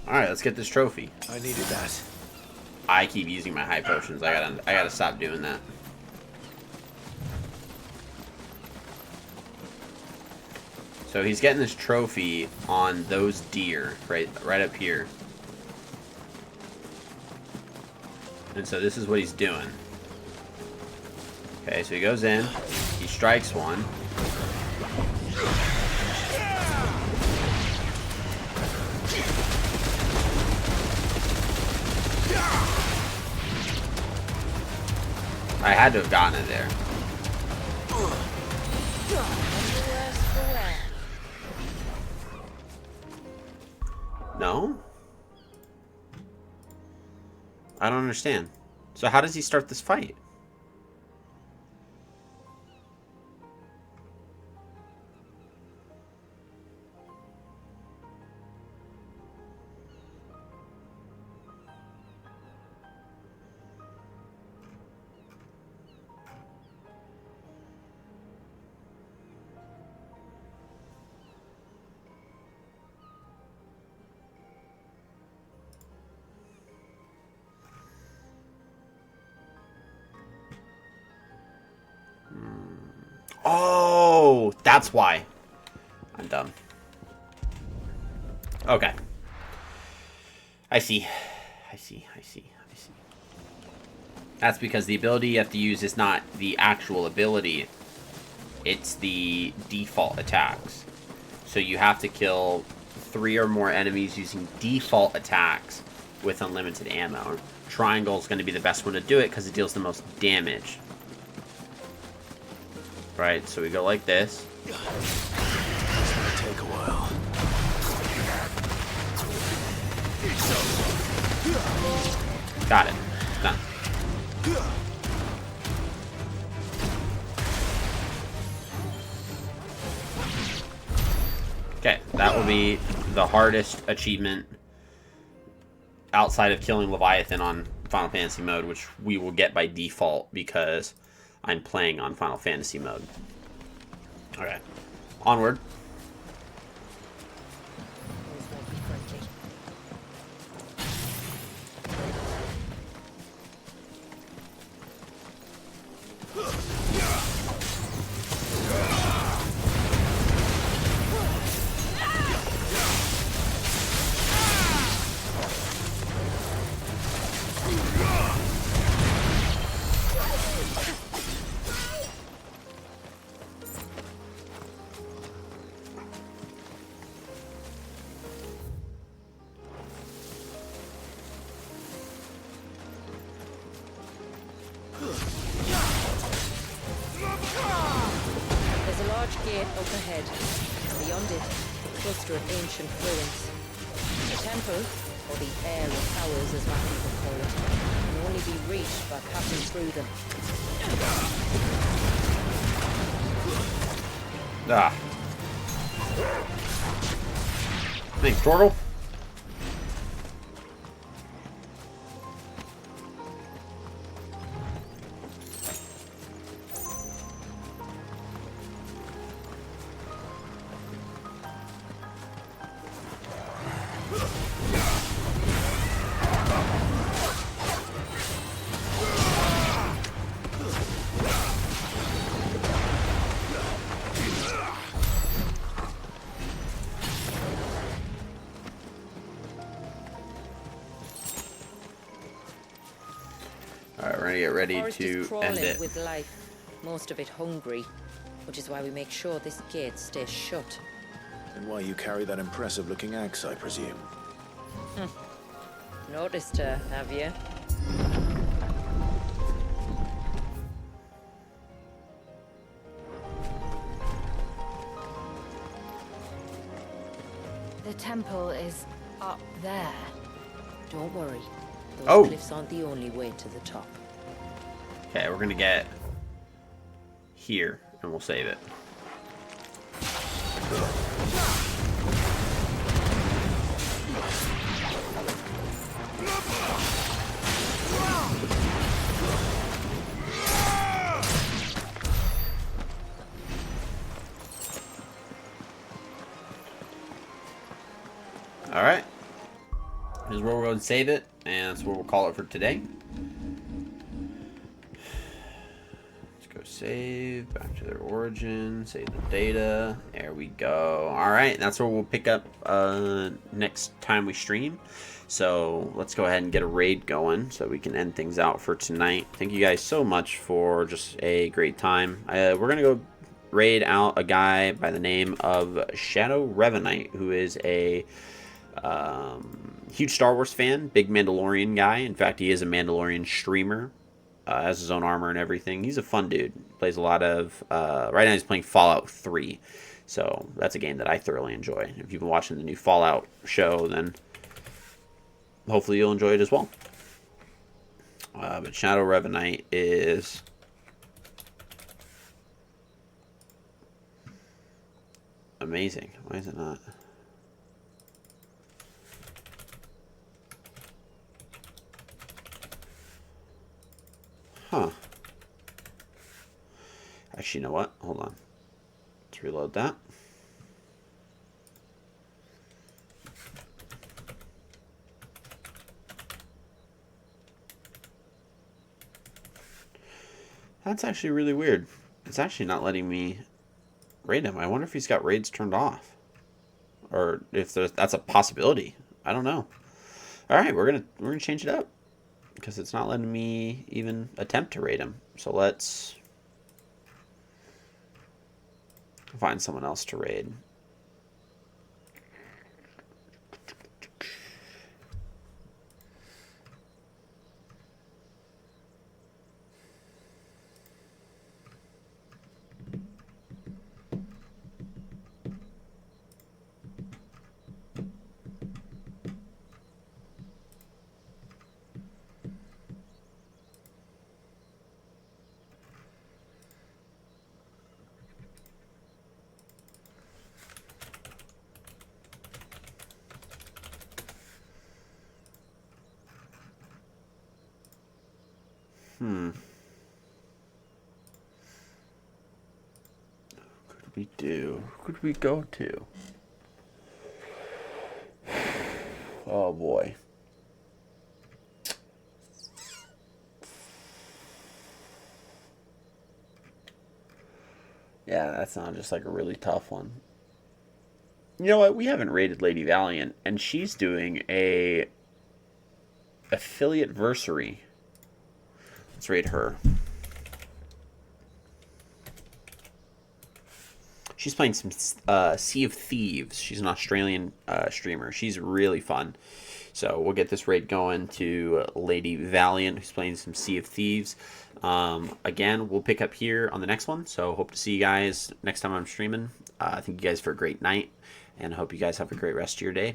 Alright, let's get this trophy. I needed that. I keep using my high potions. I gotta stop doing that. So he's getting this trophy on those deer right up here. And so this is what he's doing. Okay, so he goes in, he strikes one. I had to have gotten it there. No? I don't understand. So how does he start this fight? Oh, that's why. I'm dumb. Okay. I see. That's because the ability you have to use is not the actual ability. It's the default attacks. So you have to kill 3 or more enemies using default attacks with unlimited ammo. Triangle is going to be the best one to do it because it deals the most damage. Right, so we go like this. It's gonna take a while. Got it. Done. Okay, that will be the hardest achievement outside of killing Leviathan on Final Fantasy mode, which we will get by default because I'm playing on Final Fantasy mode. Okay, onward. There's a large gate up ahead. Beyond it, a cluster of ancient ruins. The temple, or the Heir of Towers as my people call it, can only be reached by passing through them. Ah. Thanks, Tortle. get ready Forest to is crawling end it. with life, most of it hungry, which is why we make sure this gate stays shut. And why you carry that impressive-looking axe, I presume. Noticed her, have you? The temple is up there. Don't worry. Those Oh. cliffs aren't the only way to the top. Okay, we're gonna get here, and we'll save it. Alright. This is where we're going to save it, and that's where we'll call it for today. Let's go save, back to their origin, save the data. There we go. Alright, that's where we'll pick up next time we stream. So let's go ahead and get a raid going so we can end things out for tonight. Thank you guys so much for just a great time. We're going to go raid out a guy by the name of Shadow Revenite, who is a huge Star Wars fan, big Mandalorian guy. In fact, he is a Mandalorian streamer, has his own armor and everything. He's a fun dude. Plays a lot of, right now he's playing Fallout 3. So that's a game that I thoroughly enjoy. If you've been watching the new Fallout show, then hopefully you'll enjoy it as well. But Shadow Revenite is amazing. Why is it not? Huh. Actually, you know what? Hold on. Let's reload that. That's actually really weird. It's actually not letting me raid him. I wonder if he's got raids turned off, or if that's a possibility. I don't know. All right, we're gonna change it up because it's not letting me even attempt to raid him. So let's find someone else to raid. Who could we do? Who could we go to? Oh boy. Yeah, that sounds just like a really tough one. You know what? We haven't rated Lady Valiant, and she's doing a affiliate versary. Let's rate her. She's playing some Sea of Thieves. She's an Australian streamer. She's really fun. So we'll get this raid going to Lady Valiant, who's playing some Sea of Thieves. Again, we'll pick up here on the next one. So hope to see you guys next time I'm streaming. Thank you guys for a great night, and I hope you guys have a great rest of your day.